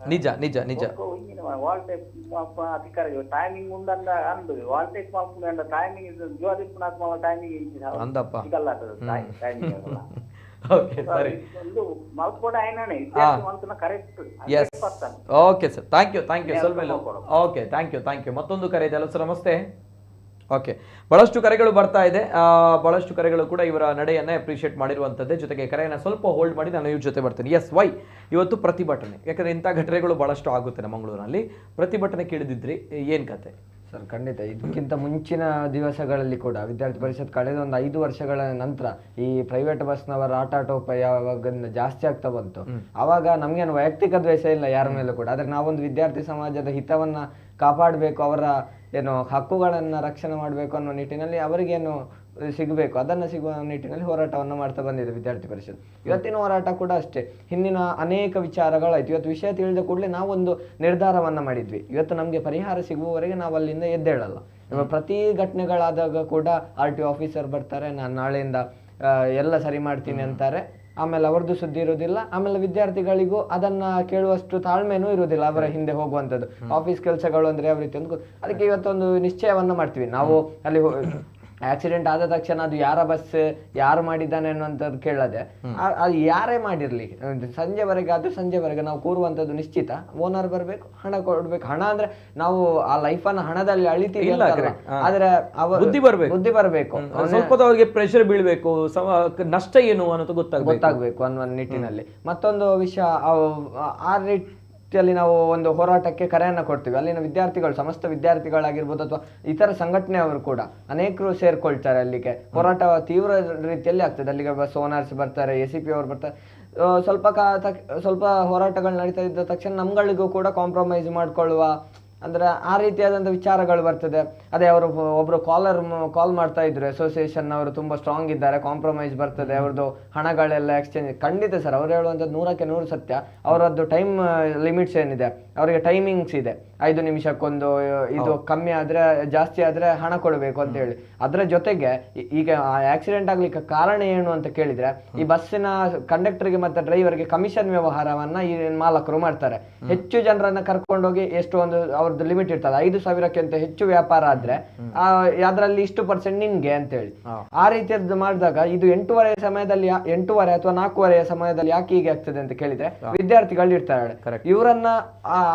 ನಿಜ ನಿಜ ನಿಜ ವಾಲ್ಟೇಪ್ ಅಧಿಕಾರಿ ಟೈಮಿಂಗ್ ಉಂಡಂದ ಅಂದು ವಾಲ್ಟೇಪ್ ಮಾಡ್ಕೊಂಡು ಟೈಮಿಂಗ್ ಜೋದಿಪ್ಪನಾಕ್ ಟೈಮಿಂಗ್ ಅಂದಪ್ಪ ಸಿಗಲ್ಲ ಟೈಮಿಂಗ್ ಓಕೆ ಸರಿ ಒಂದು ಮಲ್ಕೋಡ ಆಯ್ನಾನೆ correct yes okay sir thank you ಸ್ವಲ್ಪ ಓಕೆ ಥ್ಯಾಂಕ್ ಯು ಮತ್ತೊಂದು ಕರೆ ಇದೆ. ಹಲೋ ಸರ್ ನಮಸ್ತೆ. ಓಕೆ, ಬಹಳಷ್ಟು ಕರೆಗಳು ಬರ್ತಾ ಇದೆ. ಬಹಳಷ್ಟು ಕರೆಗಳು ಕೂಡ ಇವರ ನಡೆಯನ್ನೇ ಅಪ್ರಿಷಿಯೇಟ್ ಮಾಡಿರುವಂಥದ್ದೇ. ಜೊತೆಗೆ ಕರೆಯನ್ನು ಸ್ವಲ್ಪ ಹೋಲ್ಡ್ ಮಾಡಿ ನಾನು ಇವ್ರ ಜೊತೆ ಬರ್ತೀನಿ. ಎಸ್ ವೈ ಇವತ್ತು ಪ್ರತಿಭಟನೆ, ಯಾಕಂದರೆ ಇಂಥ ಘಟನೆಗಳು ಬಹಳಷ್ಟು ಆಗುತ್ತೆ ನಮ್ಮ ಮಂಗಳೂರಿನಲ್ಲಿ. ಪ್ರತಿಭಟನೆ ಕೇಳಿದಿದ್ರಿ, ಏನು ಕತೆ ಸರ್? ಖಂಡಿತ ಇದಕ್ಕಿಂತ ಮುಂಚಿನ ದಿವಸಗಳಲ್ಲಿ ಕೂಡ ವಿದ್ಯಾರ್ಥಿ ಪರಿಷತ್ ಕಳೆದ ಒಂದು 5 ವರ್ಷಗಳ ನಂತರ ಈ ಪ್ರೈವೇಟ್ ಬಸ್ನವರ ಆಟಾಟೋಪ ಯಾವಾಗ ಜಾಸ್ತಿ ಆಗ್ತಾ ಬಂತು, ಆವಾಗ ನಮ್ಗೇನು ವೈಯಕ್ತಿಕ ದ್ವೇಷ ಇಲ್ಲ ಯಾರ ಮೇಲೂ ಕೂಡ. ಆದರೆ ನಾವೊಂದು ವಿದ್ಯಾರ್ಥಿ ಸಮಾಜದ ಹಿತವನ್ನ ಕಾಪಾಡಬೇಕು, ಅವರ ಏನು ಹಕ್ಕುಗಳನ್ನು ರಕ್ಷಣೆ ಮಾಡಬೇಕು ಅನ್ನೋ ನಿಟ್ಟಿನಲ್ಲಿ ಅವರಿಗೇನು ಸಿಗಬೇಕು ಅದನ್ನು ಸಿಗುವ ನಿಟ್ಟಿನಲ್ಲಿ ಹೋರಾಟವನ್ನು ಮಾಡ್ತಾ ಬಂದಿದೆ ವಿದ್ಯಾರ್ಥಿ ಪರಿಷತ್. ಇವತ್ತಿನ ಹೋರಾಟ ಕೂಡ ಅಷ್ಟೇ. ಹಿಂದಿನ ಅನೇಕ ವಿಚಾರಗಳಾಯ್ತು. ಇವತ್ತು ವಿಷಯ ತಿಳಿದ ಕೂಡಲೇ ನಾವೊಂದು ನಿರ್ಧಾರವನ್ನ ಮಾಡಿದ್ವಿ, ಇವತ್ತು ನಮಗೆ ಪರಿಹಾರ ಸಿಗುವವರೆಗೆ ನಾವು ಅಲ್ಲಿಂದ ಎದ್ದೇಳಲ್ಲ. ಪ್ರತಿ ಘಟನೆಗಳಾದಾಗ ಕೂಡ RTO ಆಫೀಸರ್ ಬರ್ತಾರೆ, ನಾನು ನಾಳೆಯಿಂದ ಎಲ್ಲ ಸರಿ ಮಾಡ್ತೀನಿ ಅಂತಾರೆ. ಆಮೇಲೆ ಅವ್ರದ್ದು ಸುದ್ದಿ ಇರೋದಿಲ್ಲ. ಆಮೇಲೆ ವಿದ್ಯಾರ್ಥಿಗಳಿಗೂ ಅದನ್ನ ಕೇಳುವಷ್ಟು ತಾಳ್ಮೆನೂ ಇರುವುದಿಲ್ಲ ಅವರ ಹಿಂದೆ ಹೋಗುವಂಥದ್ದು. ಆಫೀಸ್ ಕೆಲಸಗಳು ಅಂದ್ರೆ ಯಾವ ರೀತಿ ಅಂತ. ಅದಕ್ಕೆ ಇವತ್ತೊಂದು ನಿಶ್ಚಯವನ್ನ ಮಾಡ್ತೀವಿ ನಾವು. ಅಲ್ಲಿ ಆಕ್ಸಿಡೆಂಟ್ ಆದ ತಕ್ಷಣ ಅದು ಯಾರ ಬಸ್, ಯಾರು ಮಾಡಿದ್ದಾನೆ ಅನ್ನುವಂಥದ್ದು ಕೇಳದೆ, ಅದು ಯಾರೇ ಮಾಡಿರ್ಲಿ ಸಂಜೆವರೆಗೆ ಆದ್ರೂ ಸಂಜೆವರೆಗೆ ನಾವು ಕೂರುವಂಥದ್ದು ನಿಶ್ಚಿತ. ಓನರ್ ಬರ್ಬೇಕು, ಹಣ ಕೊಡ್ಬೇಕು. ಹಣ ಅಂದ್ರೆ ನಾವು ಆ ಲೈಫನ್ನ ಹಣದಲ್ಲಿ ಅಳಿತೀವಿ, ಆದ್ರೆ ಬುದ್ಧಿ ಬರ್ಬೇಕು. ಸ್ವಲ್ಪದವರಿಗೆ ಪ್ರೆಷರ್ ಬೀಳ್ಬೇಕು, ನಷ್ಟ ಏನು ಅನ್ನೋದು ಗೊತ್ತಾಗ್ಬೇಕು ಅನ್ನುವ ನಿಟ್ಟಿನಲ್ಲಿ. ಮತ್ತೊಂದು ವಿಷಯ, ಆ ರೀತಿಯಲ್ಲಿ ನಾವು ಒಂದು ಹೋರಾಟಕ್ಕೆ ಕರೆಯನ್ನ ಕೊಡ್ತೀವಿ. ಅಲ್ಲಿನ ವಿದ್ಯಾರ್ಥಿಗಳು, ಸಮಸ್ತ ವಿದ್ಯಾರ್ಥಿಗಳಾಗಿರ್ಬೋದು ಅಥವಾ ಇತರ ಸಂಘಟನೆಯವರು ಕೂಡ ಅನೇಕರು ಸೇರ್ಕೊಳ್ತಾರೆ. ಅಲ್ಲಿಗೆ ಹೋರಾಟ ತೀವ್ರ ರೀತಿಯಲ್ಲಿ ಆಗ್ತದೆ. ಅಲ್ಲಿಗೆ ಬಸ್ ಓನರ್ಸ್ ಬರ್ತಾರೆ, ACP ಅವರು ಬರ್ತಾರೆ. ಸ್ವಲ್ಪ ಹೋರಾಟಗಳು ನಡೀತಾ ಇದ್ದ ತಕ್ಷಣ ನಮ್ಗಳಿಗೂ ಕೂಡ ಕಾಂಪ್ರಮೈಸ್ ಮಾಡ್ಕೊಳ್ಳುವ, ಅಂದ್ರೆ ಆ ರೀತಿಯಾದಂಥ ವಿಚಾರಗಳು ಬರ್ತದೆ. ಅದೇ ಅವರು ಒಬ್ರು ಕಾಲ್ ಮಾಡ್ತಾ ಇದ್ರು, ಅಸೋಸಿಯೇಷನ್ ಅವರು ತುಂಬಾ ಸ್ಟ್ರಾಂಗ್ ಇದ್ದಾರೆ, ಕಾಂಪ್ರಮೈಸ್ ಬರ್ತದೆ, ಅವ್ರದ್ದು ಹಣಗಳೆಲ್ಲ ಎಕ್ಸ್ಚೇಂಜ್. ಖಂಡಿತ ಸರ್, ಅವ್ರು ಹೇಳುವಂಥದ್ದು 100ಕ್ಕೆ 100 ಸತ್ಯ. ಅವರದ್ದು ಟೈಮ್ ಲಿಮಿಟ್ಸ್ ಏನಿದೆ, ಅವರಿಗೆ ಟೈಮಿಂಗ್ಸ್ ಇದೆ. 5 ನಿಮಿಷಕ್ಕೊಂದು, ಇದು ಕಮ್ಮಿ ಆದ್ರೆ ಜಾಸ್ತಿ ಆದ್ರೆ ಹಣ ಕೊಡಬೇಕು ಅಂತ ಹೇಳಿ. ಅದರ ಜೊತೆಗೆ ಈಗ ಆಕ್ಸಿಡೆಂಟ್ ಆಗ್ಲಿಕ್ಕೆ ಕಾರಣ ಏನು ಅಂತ ಕೇಳಿದ್ರೆ, ಈ ಬಸ್ಸಿನ ಕಂಡಕ್ಟರ್ಗೆ ಮತ್ತೆ ಡ್ರೈವರ್ಗೆ ಕಮಿಷನ್ ವ್ಯವಹಾರವನ್ನ ಈ ಮಾಲಕರು ಮಾಡ್ತಾರೆ. ಹೆಚ್ಚು ಜನರನ್ನ ಕರ್ಕೊಂಡೋಗಿ ಎಷ್ಟು ಒಂದು ಅವ್ರದ್ದು ಲಿಮಿಟ್ ಇರ್ತದೆ, 5,000ಕ್ಕಿಂತ ಹೆಚ್ಚು ವ್ಯಾಪಾರ ಆದ್ರೆ ಅದರಲ್ಲಿ ಇಷ್ಟು % ನಿಮ್ಗೆ ಅಂತ ಹೇಳಿ. ಆ ರೀತಿಯದ್ದು ಮಾಡಿದಾಗ ಇದು 8:30 ಸಮಯದಲ್ಲಿ, 8:30 ಅಥವಾ 4:30 ಸಮಯದಲ್ಲಿ ಯಾಕೆ ಹೀಗೆ ಆಗ್ತದೆ ಅಂತ ಕೇಳಿದ್ರೆ, ವಿದ್ಯಾರ್ಥಿಗಳು ಇರ್ತಾರೆ, ಇವರನ್ನ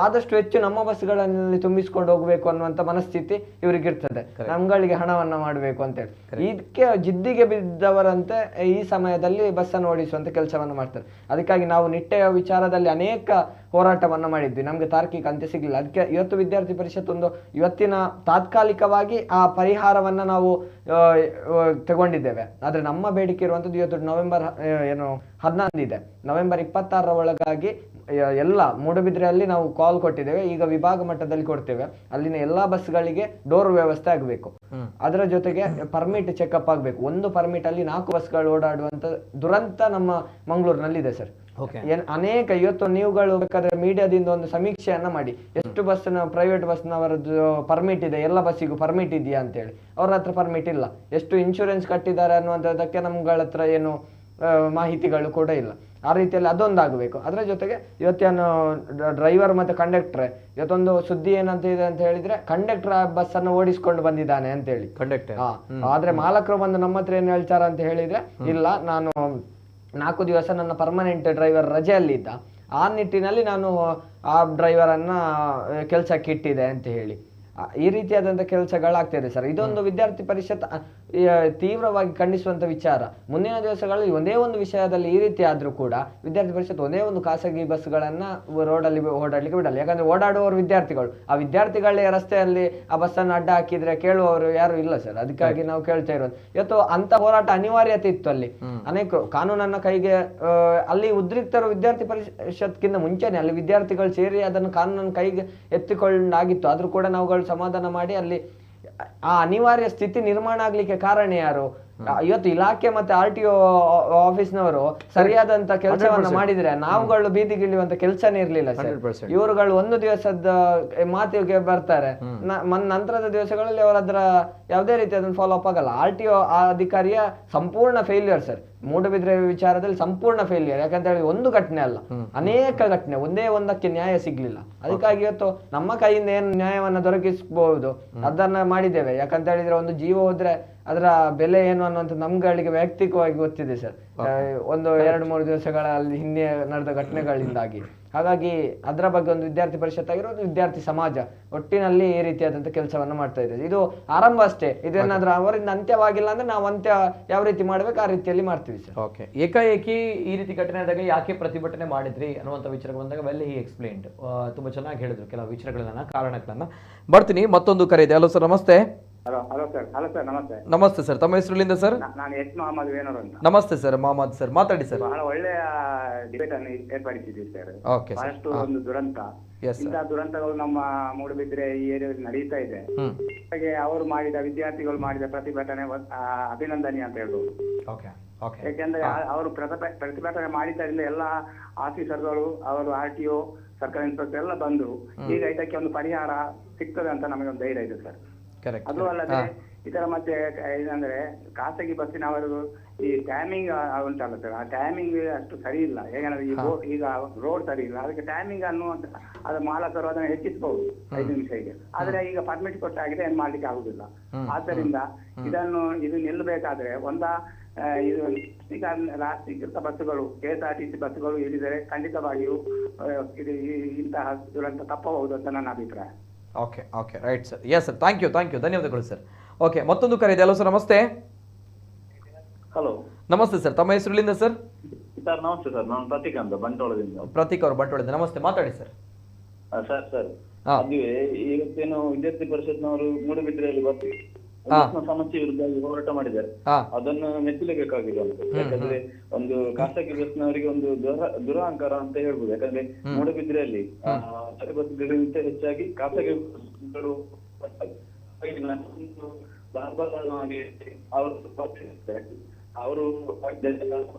ಆದಷ್ಟು ಹೆಚ್ಚು ನಮ್ಮ ಬಸ್ಗಳಲ್ಲಿ ತುಂಬಿಸ್ಕೊಂಡು ಹೋಗ್ಬೇಕು ಅನ್ನುವಂತ ಮನಸ್ಥಿತಿ ಇವ್ರಿಗೆ ಇರ್ತದೆ. ನಮ್ಗಳಿಗೆ ಹಣವನ್ನ ಮಾಡ್ಬೇಕು ಅಂತ ಹೇಳಿ ಇದಕ್ಕೆ ಜಿದ್ದಿಗೆ ಬಿದ್ದವರಂತೆ ಈ ಸಮಯದಲ್ಲಿ ಬಸ್ಸನ್ನು ಓಡಿಸುವಂತ ಕೆಲಸವನ್ನ ಮಾಡ್ತಾರೆ. ಅದಕ್ಕಾಗಿ ನಾವು ನಿಟ್ಟೆಯ ವಿಚಾರದಲ್ಲಿ ಅನೇಕ ಹೋರಾಟವನ್ನ ಮಾಡಿದ್ವಿ, ನಮ್ಗೆ ತಾರ್ಕಿಕ ಅಂತ್ಯ ಸಿಗ್ಲಿಲ್ಲ. ಅದಕ್ಕೆ ಇವತ್ತು ವಿದ್ಯಾರ್ಥಿ ಪರಿಷತ್ ಒಂದು ಇವತ್ತಿನ ತಾತ್ಕಾಲಿಕವಾಗಿ ಆ ಪರಿಹಾರವನ್ನ ನಾವು ತಗೊಂಡಿದ್ದೇವೆ. ಆದ್ರೆ ನಮ್ಮ ಬೇಡಿಕೆ ಇರುವಂತದ್ದು ಇವತ್ತು ನವೆಂಬರ್ 11 ಇದೆ, ನವೆಂಬರ್ 26ರ ಒಳಗಾಗಿ ಎಲ್ಲ ಮೂಡುಬಿದ್ರೆಯಲ್ಲಿ ನಾವು ಕಾಲ್ ಕೊಟ್ಟಿದ್ದೇವೆ. ಈಗ ವಿಭಾಗ ಮಟ್ಟದಲ್ಲಿ ಕೊಡ್ತೇವೆ. ಅಲ್ಲಿನ ಎಲ್ಲಾ ಬಸ್ಗಳಿಗೆ ಡೋರ್ ವ್ಯವಸ್ಥೆ ಆಗಬೇಕು. ಅದರ ಜೊತೆಗೆ ಪರ್ಮಿಟ್ ಚೆಕ್ಅಪ್ ಆಗಬೇಕು. ಒಂದು ಪರ್ಮಿಟ್ ಅಲ್ಲಿ 4 ಬಸ್ಗಳು ಓಡಾಡುವಂತ ದುರಂತ ನಮ್ಮ ಮಂಗಳೂರಿನಲ್ಲಿ ಇದೆ ಸರ್. ಅನೇಕ ಇವತ್ತು ನೀವುಗಳು ಬೇಕಾದ್ರೆ ಮೀಡಿಯಾದಿಂದ ಒಂದು ಸಮೀಕ್ಷೆಯನ್ನ ಮಾಡಿ, ಎಷ್ಟು ಬಸ್ನ ಪ್ರೈವೇಟ್ ಬಸ್ನವರದ್ದು ಪರ್ಮಿಟ್ ಇದೆ, ಎಲ್ಲ ಬಸ್ಸಿಗೂ ಪರ್ಮಿಟ್ ಇದೆಯಾ ಅಂತ ಹೇಳಿ. ಅವ್ರ ಹತ್ರ ಪರ್ಮಿಟ್ ಇಲ್ಲ. ಎಷ್ಟು ಇನ್ಶೂರೆನ್ಸ್ ಕಟ್ಟಿದ್ದಾರೆ ಅನ್ನುವಂಥದ್ದಕ್ಕೆ ನಮ್ಗಳ ಹತ್ರ ಏನು ಮಾಹಿತಿಗಳು ಕೂಡ ಇಲ್ಲ. ಆ ರೀತಿಯಲ್ಲಿ ಅದೊಂದಾಗಬೇಕು. ಅದರ ಜೊತೆಗೆ ಇವತ್ತೇನು ಡ್ರೈವರ್ ಮತ್ತೆ ಕಂಡಕ್ಟರ್, ಇವತ್ತೊಂದು ಸುದ್ದಿ ಏನಂತ ಇದೆ ಅಂತ ಹೇಳಿದ್ರೆ, ಕಂಡಕ್ಟರ್ ಬಸ್ ಅನ್ನು ಓಡಿಸ್ಕೊಂಡು ಬಂದಿದ್ದಾನೆ ಅಂತ ಹೇಳಿ ಕಂಡಕ್ಟರ್. ಆದ್ರೆ ಮಾಲಕರು ಬಂದು ನಮ್ಮ ಹತ್ರ ಏನ್ ಹೇಳ್ತಾರ ಅಂತ ಹೇಳಿದ್ರೆ, ಇಲ್ಲ ನಾನು 4 ದಿವಸ ನನ್ನ ಪರ್ಮನೆಂಟ್ ಡ್ರೈವರ್ ರಜೆಯಲ್ಲಿ ಇದ್ದ, ಆ ನಿಟ್ಟಿನಲ್ಲಿ ನಾನು ಆ ಡ್ರೈವರ್ ಅನ್ನ ಕೆಲ್ಸಕ್ಕೆ ಇಟ್ಟಿದೆ ಅಂತ ಹೇಳಿ ಈ ರೀತಿಯಾದಂತಹ ಕೆಲಸಗಳಾಗ್ತಿದೆ ಸರ್. ಇದೊಂದು ವಿದ್ಯಾರ್ಥಿ ಪರಿಷತ್ ತೀವ್ರವಾಗಿ ಖಂಡಿಸುವಂತ ವಿಚಾರ. ಮುಂದಿನ ದಿವಸಗಳಲ್ಲಿ ಒಂದೇ ಒಂದು ವಿಷಯದಲ್ಲಿ ಈ ರೀತಿ ಆದ್ರೂ ಕೂಡ ವಿದ್ಯಾರ್ಥಿ ಪರಿಷತ್ ಒಂದೇ ಒಂದು ಖಾಸಗಿ ಬಸ್ಗಳನ್ನ ರೋಡಲ್ಲಿ ಓಡಾಡ್ಲಿಕ್ಕೆ ಬಿಡಲ್ಲ. ಯಾಕಂದ್ರೆ ಓಡಾಡುವವರು ವಿದ್ಯಾರ್ಥಿಗಳು, ಆ ವಿದ್ಯಾರ್ಥಿಗಳೇ ರಸ್ತೆಯಲ್ಲಿ ಆ ಬಸ್ಸನ್ನು ಅಡ್ಡ ಹಾಕಿದ್ರೆ ಕೇಳುವವರು ಯಾರು ಇಲ್ಲ ಸರ್. ಅದಕ್ಕಾಗಿ ನಾವು ಕೇಳ್ತಾ ಇರೋದು, ಇವತ್ತು ಅಂತ ಹೋರಾಟ ಅನಿವಾರ್ಯತೆ ಇತ್ತು. ಅಲ್ಲಿ ಅನೇಕರು ಕಾನೂನನ್ನ ಕೈಗೆ, ಅಲ್ಲಿ ಉದ್ರಿಕ್ತರು ವಿದ್ಯಾರ್ಥಿ ಪರಿಷತ್ಕಿಂತ ಮುಂಚೆನೆ ಅಲ್ಲಿ ವಿದ್ಯಾರ್ಥಿಗಳು ಸೇರಿ ಅದನ್ನು ಕಾನೂನನ್ನು ಕೈಗೆ ಎತ್ತಿಕೊಂಡಾಗಿತ್ತು. ಆದ್ರೂ ಕೂಡ ನಾವುಗಳು ಸಮಾಧಾನ ಮಾಡಿ ಅಲ್ಲಿ ಆ ಅನಿವಾರ್ಯ ಸ್ಥಿತಿ ನಿರ್ಮಾಣ ಆಗ್ಲಿಕ್ಕೆ ಕಾರಣ ಯಾರು? ಇವತ್ತು ಇಲಾಖೆ ಮತ್ತೆ RTO ಆಫೀಸ್ನವರು ಸರಿಯಾದಂತ ಕೆಲಸವನ್ನ ಮಾಡಿದ್ರೆ ನಾವುಗಳು ಬೀದಿಗಿಳಿಯುವಂತ ಕೆಲಸನೇ ಇರ್ಲಿಲ್ಲ ಸರ್. ಇವರುಗಳು ಒಂದು ದಿವಸದ ಮಾತಿಗೆ ಬರ್ತಾರೆ, ನಂತರದ ದಿವಸಗಳಲ್ಲಿ ಅವರದ್ರ ಯಾವುದೇ ರೀತಿ ಅದನ್ನು ಫಾಲೋ ಅಪ್ ಆಗಲ್ಲ. RTO ಅಧಿಕಾರಿಯ ಸಂಪೂರ್ಣ ಫೇಲ್ಯೂರ್ ಸರ್. ಮೂಡುಬಿದ್ರೆ ವಿಚಾರದಲ್ಲಿ ಸಂಪೂರ್ಣ ಫೇಲಿಯರ್. ಯಾಕಂತ ಹೇಳಿ ಒಂದು ಘಟನೆ ಅಲ್ಲ, ಅನೇಕ ಘಟನೆ, ಒಂದೇ ಒಂದಕ್ಕೆ ನ್ಯಾಯ ಸಿಗ್ಲಿಲ್ಲ. ಅದಕ್ಕಾಗಿ ಇವತ್ತು ನಮ್ಮ ಕೈಯಿಂದ ಏನು ನ್ಯಾಯವನ್ನ ದೊರಕಿಸಬಹುದು ಅದನ್ನ ಮಾಡಿದ್ದೇವೆ. ಯಾಕಂತ ಹೇಳಿದ್ರೆ ಒಂದು ಜೀವ ಹೋದ್ರೆ ಅದರ ಬೆಲೆ ಏನು ಅನ್ನುವಂಥ ನಮ್ಗಳಿಗೆ ವೈಯಕ್ತಿಕವಾಗಿ ಗೊತ್ತಿದೆ ಸರ್. ಒಂದು 2-3 ದಿವಸಗಳ ಅಲ್ಲಿ ಹಿಂದೆ ನಡೆದ ಘಟನೆಗಳಿಂದಾಗಿ. ಹಾಗಾಗಿ ಅದರ ಬಗ್ಗೆ ಒಂದು ವಿದ್ಯಾರ್ಥಿ ಪರಿಷತ್ ಆಗಿರೋದು ವಿದ್ಯಾರ್ಥಿ ಸಮಾಜ ಒಟ್ಟಿನಲ್ಲಿ ಈ ರೀತಿಯಾದಂಥ ಕೆಲಸವನ್ನ ಮಾಡ್ತಾ ಇದೆ. ಇದು ಆರಂಭ ಅಷ್ಟೇ. ಇದೇನಾದ್ರೂ ಅವರಿಂದ ಅಂತ್ಯವಾಗಿಲ್ಲ ಅಂದ್ರೆ ನಾವು ಅಂತ್ಯ ಯಾವ ರೀತಿ ಮಾಡ್ಬೇಕು ಆ ರೀತಿಯಲ್ಲಿ ಮಾಡ್ತೀವಿ ಸರ್. ಓಕೆ, ಏಕಾಏಕಿ ಈ ರೀತಿ ಘಟನೆ ಆದಾಗ ಯಾಕೆ ಪ್ರತಿಭಟನೆ ಮಾಡಿದ್ರಿ ಅನ್ನುವಂಥ ವಿಚಾರ ಬಂದಾಗ ವೆಲ್ ಹಿ ಎಕ್ಸ್ಪ್ಲೇನ್ಡ್. ತುಂಬಾ ಚೆನ್ನಾಗಿ ಹೇಳಿದ್ರು ಕೆಲವು ವಿಚಾರಗಳನ್ನ, ಕಾರಣಗಳನ್ನ. ಬರ್ತೀನಿ, ಮತ್ತೊಂದು ಕರೆ ಇದೆ. ಹಲೋ ಸರ್, ನಮಸ್ತೆ. Hello sir. ನಮಸ್ತೆ. ನಮಸ್ತೆ ಸರ್, ತಮ್ಮ ಹೆಸರುಲಿಂದ ಸರ್? ನಾನು ಎಚ್ ಮೊಹಮ್ಮದ್ ವೇನೂರ್ ಅಂತ. ನಮಸ್ತೆ ಸರ್, ಮೊಹಮ್ಮದ್ ಸರ್, ಮಾತಾಡಿ ಸರ್. ಬಹಳ ಒಳ್ಳೆಯ ಡಿಬೇಟ್ ಅನ್ನು ಏರ್ಪಡಿಸಿದ್ದೀವಿ ಸರ್. Okay sir. ಬಹಳಷ್ಟು ಒಂದು ದುರಂತ, ಇಂತಹ ದುರಂತಗಳು ನಮ್ಮ ಮೂಡುಬಿದ್ರೆ ಈ ಏರಿಯಾದಲ್ಲಿ ನಡೀತಾ ಇದೆ. ಹಾಗೆ ಅವರು ಮಾಡಿದ ವಿದ್ಯಾರ್ಥಿಗಳು ಮಾಡಿದ ಪ್ರತಿಭಟನೆ ಅಭಿನಂದನೀಯ ಅಂತ ಹೇಳ್ಬೋದು. ಯಾಕೆಂದ್ರೆ ಅವರು ಪ್ರತಿಭಟನೆ ಮಾಡಿದ್ದರಿಂದ ಎಲ್ಲ ಆಫೀಸರ್ಗಳು, ಅವರು RTO, ಸರ್ಕಾರಿ ಇನ್ಸ್ಪೆಕ್ಟರ್ ಎಲ್ಲ ಬಂದ್ರು. ಈಗ ಇದಕ್ಕೆ ಒಂದು ಪರಿಹಾರ ಸಿಗ್ತದೆ ಅಂತ ನಮಗೆ ಒಂದು ಧೈರ್ಯ ಇದೆ ಸರ್. ಅದು ಅಲ್ಲದೆ ಇದರ ಮಧ್ಯೆ ಏನಂದ್ರೆ ಖಾಸಗಿ ಬಸ್ಸಿನವರು ಈ ಟೈಮಿಂಗ್ ಉಂಟಲ್ಲ ಸರ್, ಆ ಟೈಮಿಂಗ್ ಅಷ್ಟು ಸರಿ ಇಲ್ಲ. ಹೇಗಂದ್ರೆ ಈಗ ರೋಡ್ ಸರಿ ಇಲ್ಲ, ಅದಕ್ಕೆ ಟೈಮಿಂಗ್ ಅನ್ನು ಅದು ಮಾಲಕರು ಅದನ್ನು ಹೆಚ್ಚಿಸಬಹುದು 5 ನಿಮಿಷಕ್ಕೆ. ಆದ್ರೆ ಈಗ ಪರ್ಮಿಟ್ ಕೊಟ್ಟಾಗಿದೆ, ಏನ್ ಮಾಡ್ಲಿಕ್ಕೆ ಆಗುದಿಲ್ಲ. ಆದ್ದರಿಂದ ಇದು ನಿಲ್ಲಬೇಕಾದ್ರೆ ಇದು ರಾಷ್ಟ್ರೀಕೃತ ಬಸ್ಸುಗಳು, KSRTC ಬಸ್ಸುಗಳು ಇಳಿದರೆ ಖಂಡಿತವಾಗಿಯೂ ಇದು ಇಂತಹ ದುರಂತ ತಪ್ಪಬಹುದು ಅಂತ ನನ್ನ ಅಭಿಪ್ರಾಯ. Okay, right sir. Yes sir, thank you, ಧನ್ಯವಾದಗಳು ಸರ್. ಓಕೆ, ಮತ್ತೊಂದು ಕರೆ ಇದೆ. ಹಲೋ ಸರ್, ನಮಸ್ತೆ. ಹಲೋ, ನಮಸ್ತೆ ಸರ್, ತಮ್ಮ ಹೆಸರುಲಿಂದ ಸರ್? ಸರ್ ನಮಸ್ತೆ ಸರ್, ನಾನು ಪ್ರತೀಕ್ ಅಂತ ಬಂಟ್ವಾಳದಿಂದ. ಪ್ರತೀಕ್ ಅವರು ಬಂಟ್ವಾಳದಿಂದ, ನಮಸ್ತೆ, ಮಾತಾಡಿ ಸರ್. ಸರ್ ಅದುವೇ ಇವತ್ತೇನು ವಿದ್ಯಾರ್ಥಿ ಪರಿಷತ್ನವರು ಮೂಡುಬಿದ್ರೆಯಲ್ಲಿ ಬರ್ತೀವಿ ಸಮಸ್ಯೆ ವಿರುದ್ಧ ಹೋರಾಟ ಮಾಡಿದ್ದಾರೆ. ಅದನ್ನು ಮೆಚ್ಚಲೇಬೇಕಾಗಿದೆ ಅಂತ. ಯಾಕಂದ್ರೆ ಒಂದು ಖಾಸಗಿ ಬಸ್ನವರಿಗೆ ಒಂದು ದುರಹಂಕಾರ ಅಂತ ಹೇಳ್ಬೋದು. ಯಾಕಂದ್ರೆ ಮೂಡುಬಿದ್ರೆಯಲ್ಲಿ ಬಸ್ಗಳಿಗಿಂತ ಹೆಚ್ಚಾಗಿ ಖಾಸಗಿ ಬಸ್ಗಳು ಅವರು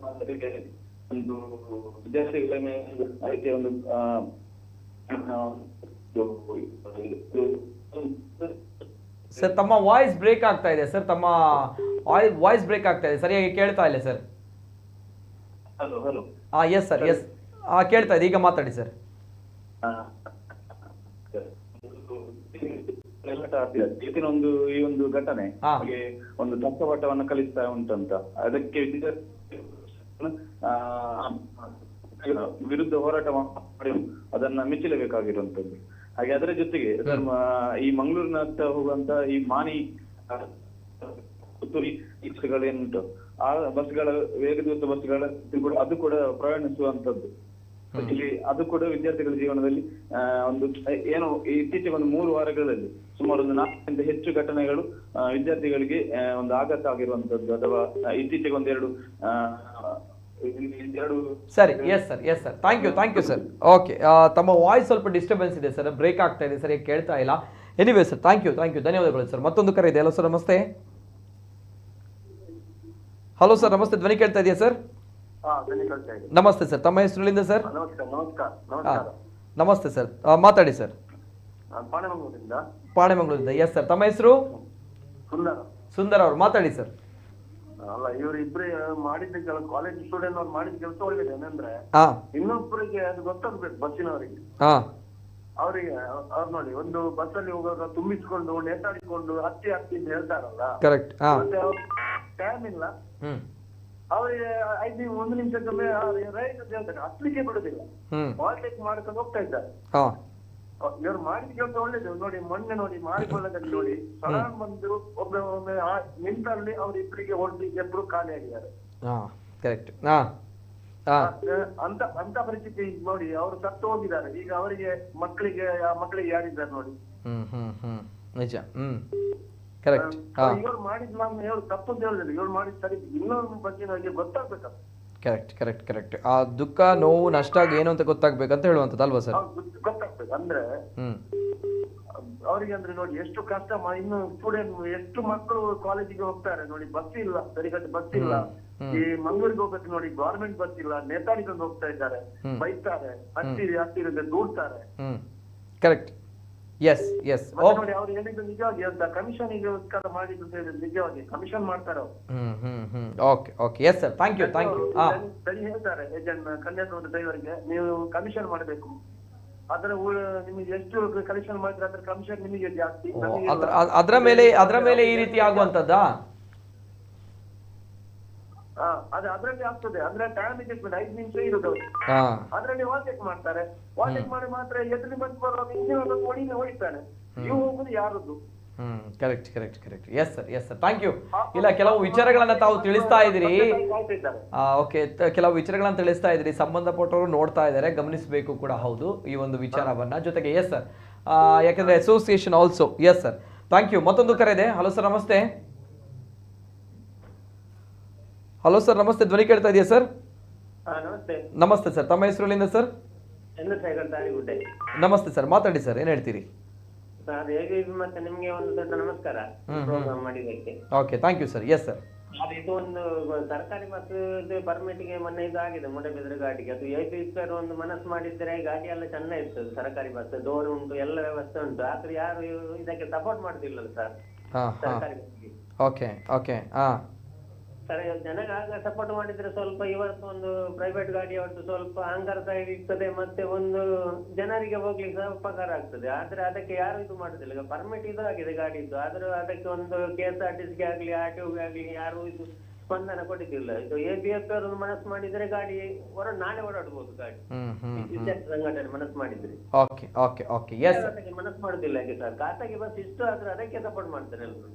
ಒಂದು ವಿದ್ಯಾರ್ಥಿಗಳ ಮೇಲೆ ರೀತಿಯ ಒಂದು ಸರ್ ತಮ್ಮ ವಾಯ್ಸ್ ಬ್ರೇಕ್ ಆಗ್ತಾ ಇದೆ ಸರ್, ತಮ್ಮ ವಾಯ್ಸ್ ಬ್ರೇಕ್ ಆಗ್ತಾ ಇದೆ, ಸರಿಯಾಗಿ ಕೇಳ್ತಾ ಇಲ್ಲ ಸರ್. ಎಸ್ ಸರ್, ಎಸ್ ಕೇಳ್ತಾ ಇದೆ, ಈಗ ಮಾತಾಡಿ ಸರ್. ಈ ಒಂದು ಘಟನೆ ಒಂದು ತತ್ವಪಾಠವನ್ನು ಕಲಿಸ್ತಾ ಉಂಟಂತ, ಅದಕ್ಕೆ ವಿರುದ್ಧ ಹೋರಾಟ ಮಾಡಿ ಅದನ್ನ ಮೆಚ್ಚಲೇಬೇಕಾಗಿರುವಂತದ್ದು. ಹಾಗೆ ಅದರ ಜೊತೆಗೆ ಈ ಮಂಗಳೂರಿನತ್ತ ಹೋಗುವಂತ ಈ ಮಾನಿ ಪುತ್ತೂರಿ ಬಸ್ಗಳೇನುಂಟು, ಆ ಬಸ್ಗಳ ವೇಗದೂತ ಬಸ್ಗಳ ಅದು ಕೂಡ ಪ್ರಯಾಣಿಸುವಂತದ್ದು. ಅದು ಕೂಡ ವಿದ್ಯಾರ್ಥಿಗಳ ಜೀವನದಲ್ಲಿ ಒಂದು ಏನು ಇತ್ತೀಚೆಗೆ ಒಂದು 3 ವಾರಗಳಲ್ಲಿ ಸುಮಾರು ಒಂದು 4ಕ್ಕಿಂತ ಹೆಚ್ಚು ಘಟನೆಗಳು ವಿದ್ಯಾರ್ಥಿಗಳಿಗೆ ಒಂದು ಆಘಾತ ಆಗಿರುವಂತದ್ದು, ಅಥವಾ ಇತ್ತೀಚೆಗೆ ಒಂದೆರಡು ಸರಿ. Yes sir, thank you sir. Okay, ತಮ್ಮ ವಾಯ್ಸ್ ಸ್ವಲ್ಪ ಡಿಸ್ಟರ್ಬೆನ್ಸ್ ಇದೆ ಸರ್, ಬ್ರೇಕ್ ಆಗ್ತಾ ಇದೆ, ಸರಿಯಾಗಿ ಕೇಳ್ತಾ ಇಲ್ಲ. ಎನಿವೇ ಸರ್, ಥ್ಯಾಂಕ್ ಯು, ಧನ್ಯವಾದಗಳು ಸರ್. ಮತ್ತೊಂದು ಕರೆ ಇದೆ. ಹಲೋ ಸರ್, ನಮಸ್ತೆ. ಹಲೋ ಸರ್, ನಮಸ್ತೆ, ಧ್ವನಿ ಕೇಳ್ತಾ ಇದೆಯಾ ಸರ್? ನಮಸ್ತೆ ಸರ್, ತಮ್ಮ ಹೆಸರುಲಿಂದ ಸರ್? ನಮಸ್ತೆ ಸರ್, ಮಾತಾಡಿ ಸರ್. ಪಾಣೆಮಂಗಳೂರಿಂದ. ಎಸ್ ಸರ್, ತಮ್ಮ ಹೆಸರು? ಸುಂದರ್ ಅವರು, ಮಾತಾಡಿ ಸರ್. ಅಲ್ಲ, ಇವ್ರು ಇಬ್ರು ಮಾಡಿದ ಕೆಲಸ, ಕಾಲೇಜ್ ಸ್ಟೂಡೆಂಟ್ ಅವ್ರು ಮಾಡಿದ ಕೆಲಸ ಒಳ್ಳೇದು. ಏನಂದ್ರೆ ಇನ್ನೊಬ್ಬರಿಗೆ ಅದು ಗೊತ್ತಾಗ್ಬೇಕು, ಬಸ್ಸಿನವರಿಗೆ. ಅವರಿಗೆ ಅವ್ರು ನೋಡಿ, ಒಂದು ಬಸ್ಸಲ್ಲಿ ಹೋಗುವಾಗ ತುಂಬಿಸ್ಕೊಂಡು ನೇತಾಡಿಕೊಂಡು ಹತ್ತಿ ಅಂತ ಹೇಳ್ತಾರಲ್ಲ, ಮತ್ತೆ ಟೈಮ್ ಇಲ್ಲ ಅವರಿಗೆ. 1 ನಿಮಿಷಕ್ಕೊಮ್ಮೆ ರೈಟ್ ಅಂತ ಹೇಳ್ತಾರೆ, ಹತ್ಲಿಕ್ಕೆ ಬಿಡುದಿಲ್ಲ, ಓವರ್ಟೇಕ್ ಮಾಡ್ಕೊಂಡು ಹೋಗ್ತಾ ಇದ್ದಾರೆ. ಇವ್ರು ಮಾಡಿದ ಕೆಲಸ ಒಳ್ಳೇದು ನೋಡಿ. ಮೊನ್ನೆ ನೋಡಿ ಮಾಡಿಕೊಳ್ಳದಲ್ಲಿ ನೋಡಿ, ಸಡನ್ ಬಂದು ಒಮ್ಮೆ ನಿಂತಲ್ಲಿ ಅವ್ರ ಇಬ್ಬರಿಗೆ ಹೊಡೆದು ಇಬ್ಬರು ಖಾಲಿಯಾಗಿದ್ದಾರೆ. ಅಂತ ಪರಿಸ್ಥಿತಿ ನೋಡಿ, ಅವರು ಸತ್ತು ಹೋಗಿದ್ದಾರೆ. ಈಗ ಅವರಿಗೆ ಮಕ್ಕಳಿಗೆ ಯಾರಿದ್ದಾರೆ ನೋಡಿ. ನಿಜ. ಇವ್ರು ಮಾಡಿದ್ ನಾನು ಹೇಳು ತಪ್ಪು ಅಂತ ಹೇಳಿದ್ರು, ಇವ್ರು ಮಾಡಿದ್ ಸರಿ. ಇನ್ನೊಂದು ಬಗ್ಗೆ ನನಗೆ ಗೊತ್ತಾಗ್ಬೇಕಲ್ಲ. ಕರೆಕ್ಟ್. ಆ ದುಃಖ, ನೋವು, ನಷ್ಟ ಏನು ಅಂತ ಗೊತ್ತಾಗ್ಬೇಕಂತ ಹೇಳುವಂತದ್ದು ಅಲ್ವಾ ಸರ್? ಗೊತ್ತಾಗ್ಬೇಕು ಅಂದ್ರೆ ಅವರಿಗೆ ಅಂದ್ರೆ ನೋಡಿ ಎಷ್ಟು ಕಷ್ಟ. ಇನ್ನು ಸ್ಟೂಡೆಂಟ್ ಎಷ್ಟು ಮಕ್ಕಳು ಕಾಲೇಜಿಗೆ ಹೋಗ್ತಾರೆ ನೋಡಿ, ಬಸ್ ಇಲ್ಲ, ಸರಿಗಟ್ಟ ಬಸ್ ಇಲ್ಲ. ಈ ಮಂಗಳೂರಿಗೆ ಹೋಗ್ಬೇಕು ನೋಡಿ, ಗವರ್ಮೆಂಟ್ ಬಸ್ ಇಲ್ಲ, ನೇತಾಡಿಕೊಂಡು ಹೋಗ್ತಾ ಇದ್ದಾರೆ, ಬೈತಾರೆ, ಹತ್ತಿರ ದೂಡ್ತಾರೆ. ಕರೆಕ್ಟ್. ಎಸ್ ಎಸ್ ಮತ್ತೆ ನೋಡಿ ಅವ್ರು ಹೇಳಿದ್ದು ನಿಜವಾಗಿ ಅಂತ ಕಮಿಷನ್ಗೋಸ್ಕರ ಮಾಡಿದ್ದು ಅಂತ ಹೇಳಿದ್ರು, ನಿಜವಾಗಿ ಕಮಿಷನ್ ಮಾಡ್ತಾರೆ ಅವ್ರು. Okay okay yes sir, thank you ಸರಿ ಹೇಳ್ತಾರೆ ಏಜೆಂಟ್ ಕನ್ಯಾಕುಮಾರಿ ಡ್ರೈವರ್ಗೆ, ನೀವು ಕಮಿಷನ್ ಮಾಡಬೇಕು, ಅದರ ನಿಮಗೆ ಎಷ್ಟು ಕಮಿಷನ್ ಮಾಡಿದ್ರೆ ಅದ್ರ ಕಮಿಷನ್ ನಿಮಗೆ ಜಾಸ್ತಿ, ಅದರ ಮೇಲೆ ಈ ರೀತಿ ಆಗುವಂತದ್ದಾ? ಅದ್ರಲ್ಲಿ ಆಗ್ತದೆ. ಅಂದ್ರೆ ಟೈಮ್ ಅಡ್ಜಸ್ಟ್ಮೆಂಟ್ 5 ನಿಮಿಷ ಇರುದು ಅದ್ರಲ್ಲಿ ವಾಟೆಕ್ ಮಾಡ್ತಾರೆ. ವಾಟೆಕ್ ಮಾಡಿ ಮಾತ್ರ ಎದುರು ಬಂದು ಬರುವಾಗ ಇಂಜಿನ್ ಹೊಡಿತಾನೆ, ನೀವು ಹೋಗುದು ಯಾರದ್ದು? Correct correct correct. Yes sir yes sir, thank you. ಇಲ್ಲ, ಕೆಲವು ವಿಚಾರಗಳನ್ನ ತಾವು ತಿಳಿಸ್ತಾ ಇದ್ದೀರಿ. ಓಕೆ, ಕೆಲವು ವಿಚಾರಗಳನ್ನ ತಿಳಿಸ್ತಾ ಇದ್ದೀರಿ, ಸಂಬಂಧಪಟ್ಟವರು ನೋಡ್ತಾ ಇದ್ದಾರೆ, ಗಮನಿಸಬೇಕು ಕೂಡ ಹೌದು ಈ ಒಂದು ವಿಚಾರವನ್ನ. ಜೊತೆಗೆ ಎಸ್ ಸರ್, ಯಾಕಂದ್ರೆ association also. Yes sir, thank you. ಮತ್ತೊಂದು ಕರೆ ಇದೆ. ಹಲೋ ಸರ್, ನಮಸ್ತೆ. ಹಲೋ ಸರ್, ನಮಸ್ತೆ. ಧ್ವನಿ ಕೇಳ್ತಾ ಇದೆಯಾ ಸರ್? ನಮಸ್ತೆ. ನಮಸ್ತೆ ಸರ್, ತಮ್ಮ ಹೆಸರುಗಳಿಂದ ಸರ್? ಚಂದ್ರಶೇಖರ್ ತಾಳಿಗುಡ್ಡೆ. ನಮಸ್ತೆ ಸರ್, ಮಾತಾಡಿ ಸರ್, ಏನ್ ಹೇಳ್ತೀರಿ ಸರ್? ಹೇಗೆ ಮತ್ತೆ ನಿಮ್ಗೆ ಒಂದು ದೊಡ್ಡ ನಮಸ್ಕಾರ ಪ್ರೋಗ್ರಾಮ್ ಮಾಡಿದ್ದಕ್ಕೆ. Okay, thank you sir. Yes sir, ಇದು ಒಂದು ಸರ್ಕಾರಿ ಬಸ್ ಪರ್ಮಿಟ್ಗೆ ಮೊನ್ನೆ ಇದು ಆಗಿದೆ ಮೂಡಬಿದ್ರೆ ಘಾಟಿಗೆ. ಅದು AP ಒಂದು ಮನಸ್ಸು ಮಾಡಿದ್ರೆ ಗಾಡಿ ಎಲ್ಲ ಚೆನ್ನ ಇರ್ತದೆ. ಸರ್ಕಾರಿ ಬಸ್ ಡೋರ್ ಉಂಟು, ಎಲ್ಲ ವ್ಯವಸ್ಥೆ ಉಂಟು, ಆದ್ರೆ ಯಾರು ಇದಕ್ಕೆ ಸಪೋರ್ಟ್ ಮಾಡ್ತಿಲ್ಲ ಸರ್ ಸರ್ಕಾರಿ ಬಸ್ಗೆ. ಓಕೆ ಓಕೆ ಸರ್, ಜನಗಾಗ ಸಪೋರ್ಟ್ ಮಾಡಿದ್ರೆ ಸ್ವಲ್ಪ ಇವತ್ತು ಒಂದು ಪ್ರೈವೇಟ್ ಗಾಡಿ ಅವತ್ತು ಸ್ವಲ್ಪ ಅಹಂಕಾರ ಸೈಡ್ ಇರ್ತದೆ, ಮತ್ತೆ ಒಂದು ಜನರಿಗೆ ಹೋಗ್ಲಿಕ್ಕೆ ಸಹ ಉಪಕಾರ ಆಗ್ತದೆ. ಆದ್ರೆ ಅದಕ್ಕೆ ಯಾರು ಇದು ಮಾಡುದಿಲ್ಲ. ಈಗ ಪರ್ಮಿಟ್ ಇದು ಆಗಿದೆ ಗಾಡಿದ್ದು, ಆದ್ರೂ ಅದಕ್ಕೆ ಒಂದು KSRTCಗೆ ಆಗ್ಲಿ RTOಗೆ ಆಗ್ಲಿ ಯಾರು ಇದು ಸ್ಪಂದನ ಕೊಟ್ಟಿದ್ದಿಲ್ಲ. ಇದು ABF ಅವರು ಮನಸ್ಸು ಮಾಡಿದ್ರೆ ಗಾಡಿ ನಾಳೆ ಓಡಾಡ್ಬೋದು ಗಾಡಿ, ವಿದ್ಯಾರ್ಥಿ ಸಂಘಟನೆ ಮನಸ್ಸು ಮಾಡಿದ್ರೆ. ಓಕೆ ಓಕೆ ಓಕೆ ಎಸ್, ಅದಕ್ಕೆ ಮನಸ್ಸು ಮಾಡುದಿಲ್ಲ ಹಾಗೆ ಸರ್. ಖಾಸಗಿ ಬಸ್ ಇಷ್ಟು ಆದ್ರೆ ಅದಕ್ಕೆ ಸಪೋರ್ಟ್ ಮಾಡ್ತಾರೆ ಎಲ್ಲರೂ.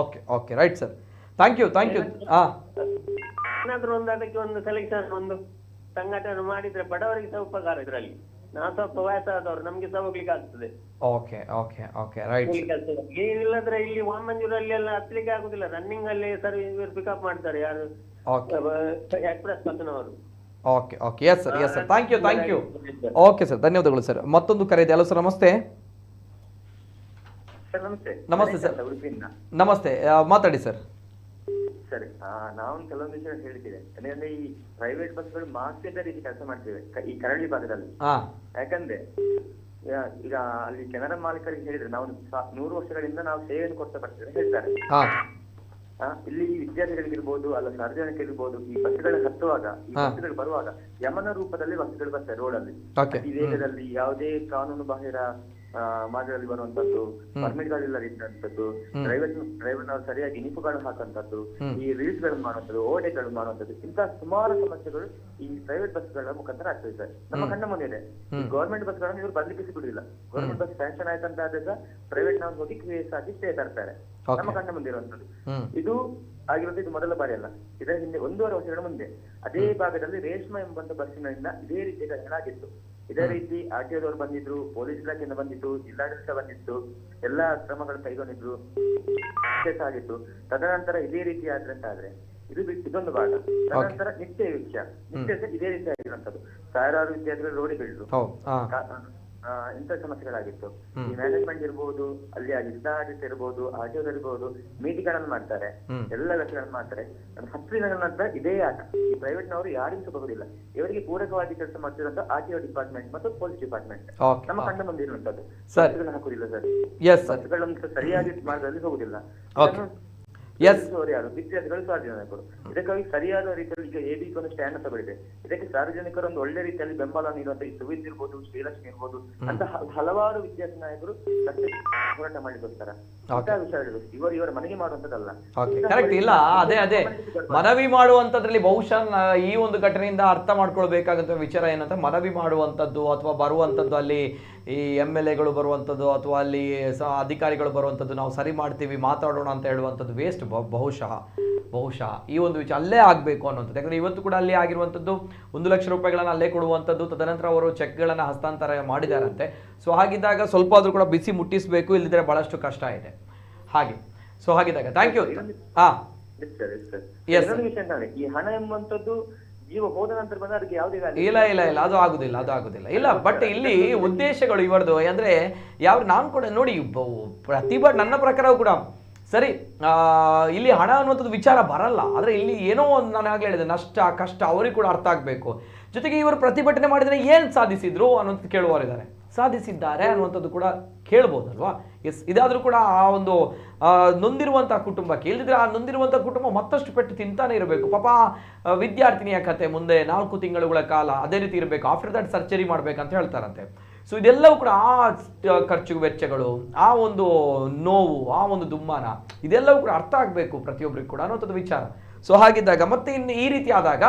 Okay okay right sir, thank you thank you. ಏನಾದ್ರೂ ಒಂದು ಅದಕ್ಕೆ ಒಂದು ಸೆಲೆಕ್ಷನ್ ಒಂದು ಸಂಘಟನೆ ಮಾಡಿದ್ರೆ ಬಡವರಿಗೆ ಸಹ ಉಪಕಾರ. ಇದ್ರಲ್ಲಿ ನಾವು ಸ್ವಲ್ಪ ವಯಸ್ಸಾದವರು, ನಮ್ಗೆ ಸಹ ಹೋಗ್ಲಿಕ್ಕೆ ಆಗ್ತದೆ. Okay okay okay right. ಏನಿಲ್ಲದ್ರೆ ಇಲ್ಲಿ ವಾಮಂಜೂರಲ್ಲಿ ಎಲ್ಲ ಹತ್ಲಿಕ್ಕೆ ಆಗುದಿಲ್ಲ, ರನ್ನಿಂಗ್ ಅಲ್ಲಿ ಸರ್ವಿಸ್ ಪಿಕಪ್ ಮಾಡ್ತಾರೆ ಯಾರು ಎಕ್ಸ್ಪ್ರೆಸ್ ಬಸ್ನವರು. Okay okay yes sir yes sir, thank you thank you. Okay sir, ಧನ್ಯವಾದಗಳು ಸರ್. ಮತ್ತೊಂದು ಕರೆ ಇದೆ. ಹಲೋ ಸರ್, ನಮಸ್ತೆ. ನಮಸ್ತೆ ಸರ್. ನಮಸ್ತೆ, ಮಾತಾಡಿ ಸರ್. ಸರಿ, ನಾವು ಕೆಲವೊಂದು ವಿಷಯ ಹೇಳಿದ್ದೇವೆ. ಯಾಕಂದ್ರೆ ಈ ಪ್ರೈವೇಟ್ ಬಸ್ಗಳು ಮಾಫಿಯಾದ ರೀತಿ ಕೆಲಸ ಮಾಡ್ತೇವೆ ಈ ಕರಾವಳಿ ಭಾಗದಲ್ಲಿ. ಯಾಕಂದ್ರೆ ಈಗ ಅಲ್ಲಿ ಕೆನರಾ ಮಾಲೀಕರಿಗೆ ಹೇಳಿದ್ರೆ ನಾವು 100 ವರ್ಷಗಳಿಂದ ನಾವು ಸೇವೆಯನ್ನು ಕೊಡ್ತಾ ಬರ್ತೇವೆ ಹೇಳ್ತಾರೆ. ಇಲ್ಲಿ ವಿದ್ಯಾರ್ಥಿಗಳಿಗಿರ್ಬೋದು ಅಲ್ಲ ಸಾರ್ವಜನಿಕರಿರ್ಬೋದು, ಈ ಬಸ್ಗಳು ಹತ್ತುವಾಗ ಈ ಬಸ್ಗಳು ಬರುವಾಗ ಯಮನ ರೂಪದಲ್ಲಿ ಬಸ್ಗಳು ಬರ್ತವೆ ರೋಡಲ್ಲಿ. ಈ ವೇಗದಲ್ಲಿ ಯಾವುದೇ ಕಾನೂನು ಬಾಹಿರ ಮಾರ್ಗದಲ್ಲಿ ಬರುವಂತದ್ದು, ಪರ್ಮಿಟ್ ಗಳಿಲ್ಲದಿದ್ದಂಥದ್ದು, ಡ್ರೈವರ್ನವರು ಸರಿಯಾಗಿ ಇನಿಪುಗಳು ಹಾಕುವಂತದ್ದು, ಈ ರೀಲ್ಸ್ ಗಳನ್ನು ಮಾಡುವಂಥದ್ದು, ಓವರ್ಟೇಕ್ಗಳನ್ನು ಮಾಡುವಂಥದ್ದು, ಇಂತಹ ಸುಮಾರು ಸಮಸ್ಯೆಗಳು ಈ ಪ್ರೈವೇಟ್ ಬಸ್ಗಳ ಮುಖಾಂತರ ಆಗ್ತದೆ ಸರ್. ನಮ್ಮ ಕಣ್ಣ ಮುಂದೆ ಇದೆ. ಈ ಗವರ್ಮೆಂಟ್ ಬಸ್ಗಳನ್ನು ಇವರು ಬರ್ಲಿಕ್ಕೆ ಸಿಗುದಿಲ್ಲ. ಗವರ್ಮೆಂಟ್ ಬಸ್ ಸ್ಯಾಂಕ್ಷನ್ ಆಯ್ತಂತ ಆದಾಗ ಪ್ರೈವೇಟ್ ನಾವು ಹೋಗಿ ಕೇಸ್ ಹಾಕಿ ಸ್ಟೇ ತರ್ತಾರೆ. ನಮ್ಮ ಕಣ್ಣ ಮುಂದೆ ಇರುವಂತದ್ದು ಇದು ಆಗಿರೋದು. ಇದು ಮೊದಲ ಬಾರಿ ಅಲ್ಲ, ಇದರ ಹಿಂದೆ 1.5 ವರ್ಷಗಳ ಮುಂದೆ ಅದೇ ಭಾಗದಲ್ಲಿ ರೇಷ್ಮಾ ಎಂಬಂತ ಬಸ್ಸಿನಿಂದ ಇದೇ ರೀತಿಯ ಘಟನೆಗಳಾಗಿತ್ತು. ಇದೇ ರೀತಿ RTOದವರು ಬಂದಿದ್ರು, ಪೊಲೀಸ್ ಇಲಾಖೆಯಿಂದ ಬಂದಿತ್ತು, ಜಿಲ್ಲಾಡಳಿತ ಬಂದಿತ್ತು, ಎಲ್ಲಾ ಕ್ರಮಗಳು ಕೈಗೊಂಡಿದ್ರು, ಕೇಸ್ ಆಗಿತ್ತು. ತದನಂತರ ಇದೇ ರೀತಿ ಆದ್ರೆ ಇದೊಂದು ಭಾಗ. ತದನಂತರ ನಿತ್ಯ ವಿಷಯ, ನಿತ್ಯ ಇದೇ ರೀತಿ ಆಗಿರುವಂತದ್ದು. ಸಾವಿರಾರು ವಿದ್ಯಾರ್ಥಿಗಳು ರೋಡಿಗಳಿದ್ರು, ಇಂಥ ಸಮಸ್ಯೆಗಳಾಗಿತ್ತು. ಈ ಮ್ಯಾನೇಜ್ಮೆಂಟ್ ಇರ್ಬೋದು, ಅಲ್ಲಿ ಜಿಲ್ಲಾಡಳಿತ ಇರ್ಬೋದು, RTOದಲ್ಲಿರ್ಬೋದು, ಮೀಟಿಂಗ್ ಗಳನ್ನು ಮಾಡ್ತಾರೆ, ಎಲ್ಲ ವ್ಯವಸ್ಥೆಗಳನ್ನು ಮಾಡ್ತಾರೆ. 10 ದಿನಗಳ ನಂತರ ಇದೇ ಆಟ. ಈ ಪ್ರೈವೇಟ್ ನವರು ಯಾರಿಗೂ ಸಿಗೋದಿಲ್ಲ. ಇವರಿಗೆ ಪೂರಕವಾಗಿ ಕೆಲಸ ಮಾಡ್ತಿರುವಂತ RTO ಡಿಪಾರ್ಟ್ಮೆಂಟ್ ಮತ್ತು ಪೊಲೀಸ್ ಡಿಪಾರ್ಟ್ಮೆಂಟ್ ನಮ್ಮ ಕಣ್ಣ ಮುಂದೆ ಇರುವಂತದ್ದು. ಬಸ್ಗಳು ಹಾಕುದಿಲ್ಲ ಸರ್, ಬಸ್ಗಳನ್ನು ಸರಿಯಾಗಿ ಮಾರ್ಗದಲ್ಲಿ ಹೋಗುದಿಲ್ಲ. ಯಾರು ವಿದ್ಯಾರ್ಥಿಗಳು ಸಾರ್ವಜನಿಕರು. ಇದಕ್ಕಾಗಿ ಸರಿಯಾದ ರೀತಿಯಲ್ಲಿ ಈಗ ABP ಒಂದು ಸ್ಟ್ಯಾಂಡ್ ತಗೊಂಡಿದೆ. ಇದಕ್ಕೆ ಸಾರ್ವಜನಿಕರು ಒಂದು ಒಳ್ಳೆ ರೀತಿಯಲ್ಲಿ ಬೆಂಬಲ ನೀಡುವಂತ ಈ ಸುವಿದ್ ಇರ್ಬೋದು, ಶ್ರೀಲಕ್ಷ್ಮಿ ಇರ್ಬೋದು ಅಂತ ಹಲವಾರು ವಿದ್ಯಾರ್ಥಿ ನಾಯಕರು ಹೋರಾಟ ಮಾಡಿಕೊಡ್ತಾರೆ. ಇಂತಹ ವಿಷಯಗಳು ಇವರ ಮನೆಗೆ ಮಾಡುವಂತದ್ದಲ್ಲ. ಕರೆಕ್ಟ್ ಇಲ್ಲ, ಅದೇ ಮನವಿ ಮಾಡುವಂತದ್ರಲ್ಲಿ ಬಹುಶಃ ಈ ಒಂದು ಘಟನೆಯಿಂದ ಅರ್ಥ ಮಾಡ್ಕೊಳ್ಬೇಕಾಗಂತ ವಿಚಾರ ಏನಂತ, ಮನವಿ ಮಾಡುವಂಥದ್ದು ಅಥವಾ ಬರುವಂಥದ್ದು, ಅಲ್ಲಿ ಈ MLAಗಳು ಬರುವಂಥದ್ದು ಅಥವಾ ಅಲ್ಲಿ ಅಧಿಕಾರಿಗಳು ಬರುವಂಥದ್ದು, ನಾವು ಸರಿ ಮಾಡ್ತೀವಿ ಮಾತಾಡೋಣ ಅಂತ ಹೇಳುವಂಥದ್ದು ವೇಸ್ಟ್. ಬಹುಶಃ ಈ ಒಂದು ವಿಚಾರ ಅಲ್ಲೇ ಆಗಬೇಕು ಅನ್ನುವಂಥದ್ದು. ಯಾಕಂದರೆ ಇವತ್ತು ಕೂಡ ಅಲ್ಲಿ ಆಗಿರುವಂಥದ್ದು 1 ಲಕ್ಷ ರೂಪಾಯಿಗಳನ್ನು ಅಲ್ಲೇ ಕೊಡುವಂಥದ್ದು, ತದನಂತರ ಅವರು ಚೆಕ್ಗಳನ್ನು ಹಸ್ತಾಂತರ ಮಾಡಿದಾರಂತೆ. ಸೊ ಹಾಗಿದ್ದಾಗ ಸ್ವಲ್ಪ ಆದರೂ ಕೂಡ ಬಿಸಿ ಮುಟ್ಟಿಸಬೇಕು, ಇಲ್ಲದಿದ್ದರೆ ಬಹಳಷ್ಟು ಕಷ್ಟ ಇದೆ. ಹಾಗಿದ್ದಾಗ ಥ್ಯಾಂಕ್ ಯು. ಈ ಹಣ ಎಂಬಂತದ್ದು ಜೀವ ಹೋದ ನಂತರ ಬಂದ ಅದಕ್ಕೆ ಯಾವುದೇ ಇಲ್ಲ ಅದು ಆಗುದಿಲ್ಲ. ಇಲ್ಲ, ಬಟ್ ಇಲ್ಲಿ ಉದ್ದೇಶಗಳು ಇವರದು ಅಂದ್ರೆ ನಾನು ಕೂಡ ನೋಡಿ ನನ್ನ ಪ್ರಕಾರ ಕೂಡ ಸರಿ, ಇಲ್ಲಿ ಹಣ ಅನ್ನುವಂಥದ್ದು ವಿಚಾರ ಬರಲ್ಲ. ಆದರೆ ಇಲ್ಲಿ ಏನೋ ಒಂದು ನಾನು ಆಗಲೇ ಹೇಳಿದೆ, ನಷ್ಟ ಕಷ್ಟ ಅವ್ರಿಗೆ ಕೂಡ ಅರ್ಥ ಆಗಬೇಕು. ಜೊತೆಗೆ ಇವರು ಪ್ರತಿಭಟನೆ ಮಾಡಿದರೆ ಏನು ಸಾಧಿಸಿದ್ರು ಅನ್ನೋದು ಕೇಳುವವರಿದ್ದಾರೆ. ಸಾಧಿಸಿದ್ದಾರೆ ಅನ್ನುವಂಥದ್ದು ಕೂಡ ಕೇಳ್ಬೋದಲ್ವಾ. ಎಸ್, ಇದಾದರೂ ಕೂಡ ಆ ಒಂದು ನೊಂದಿರುವಂಥ ಕುಟುಂಬಕ್ಕೆ, ಇಲ್ಲದಿದ್ರೆ ಆ ನೊಂದಿರುವಂಥ ಕುಟುಂಬ ಮತ್ತಷ್ಟು ಪೆಟ್ಟು ತಿಂತಾನೆ ಇರಬೇಕು. ಪಾಪ ವಿದ್ಯಾರ್ಥಿನಿಯ ಕತೆ ಮುಂದೆ 4 ತಿಂಗಳುಗಳ ಕಾಲ ಅದೇ ರೀತಿ ಇರಬೇಕು, ಆಫ್ಟರ್ ದಟ್ ಸರ್ಜರಿ ಮಾಡ್ಬೇಕಂತ ಹೇಳ್ತಾರಂತೆ. ಸೊ ಇದೆಲ್ಲವೂ ಕೂಡ ಆ ಖರ್ಚು ವೆಚ್ಚಗಳು, ಆ ಒಂದು ನೋವು, ಆ ಒಂದು ದುಮ್ಮಾನ, ಇದೆಲ್ಲವೂ ಕೂಡ ಅರ್ಥ ಆಗಬೇಕು ಪ್ರತಿಯೊಬ್ಬರಿಗೂ ಕೂಡ ಅನ್ನೋಂಥದ್ದು ವಿಚಾರ. ಸೊ ಹಾಗಿದ್ದಾಗ ಮತ್ತೆ ಇನ್ನು ಈ ರೀತಿ ಆದಾಗ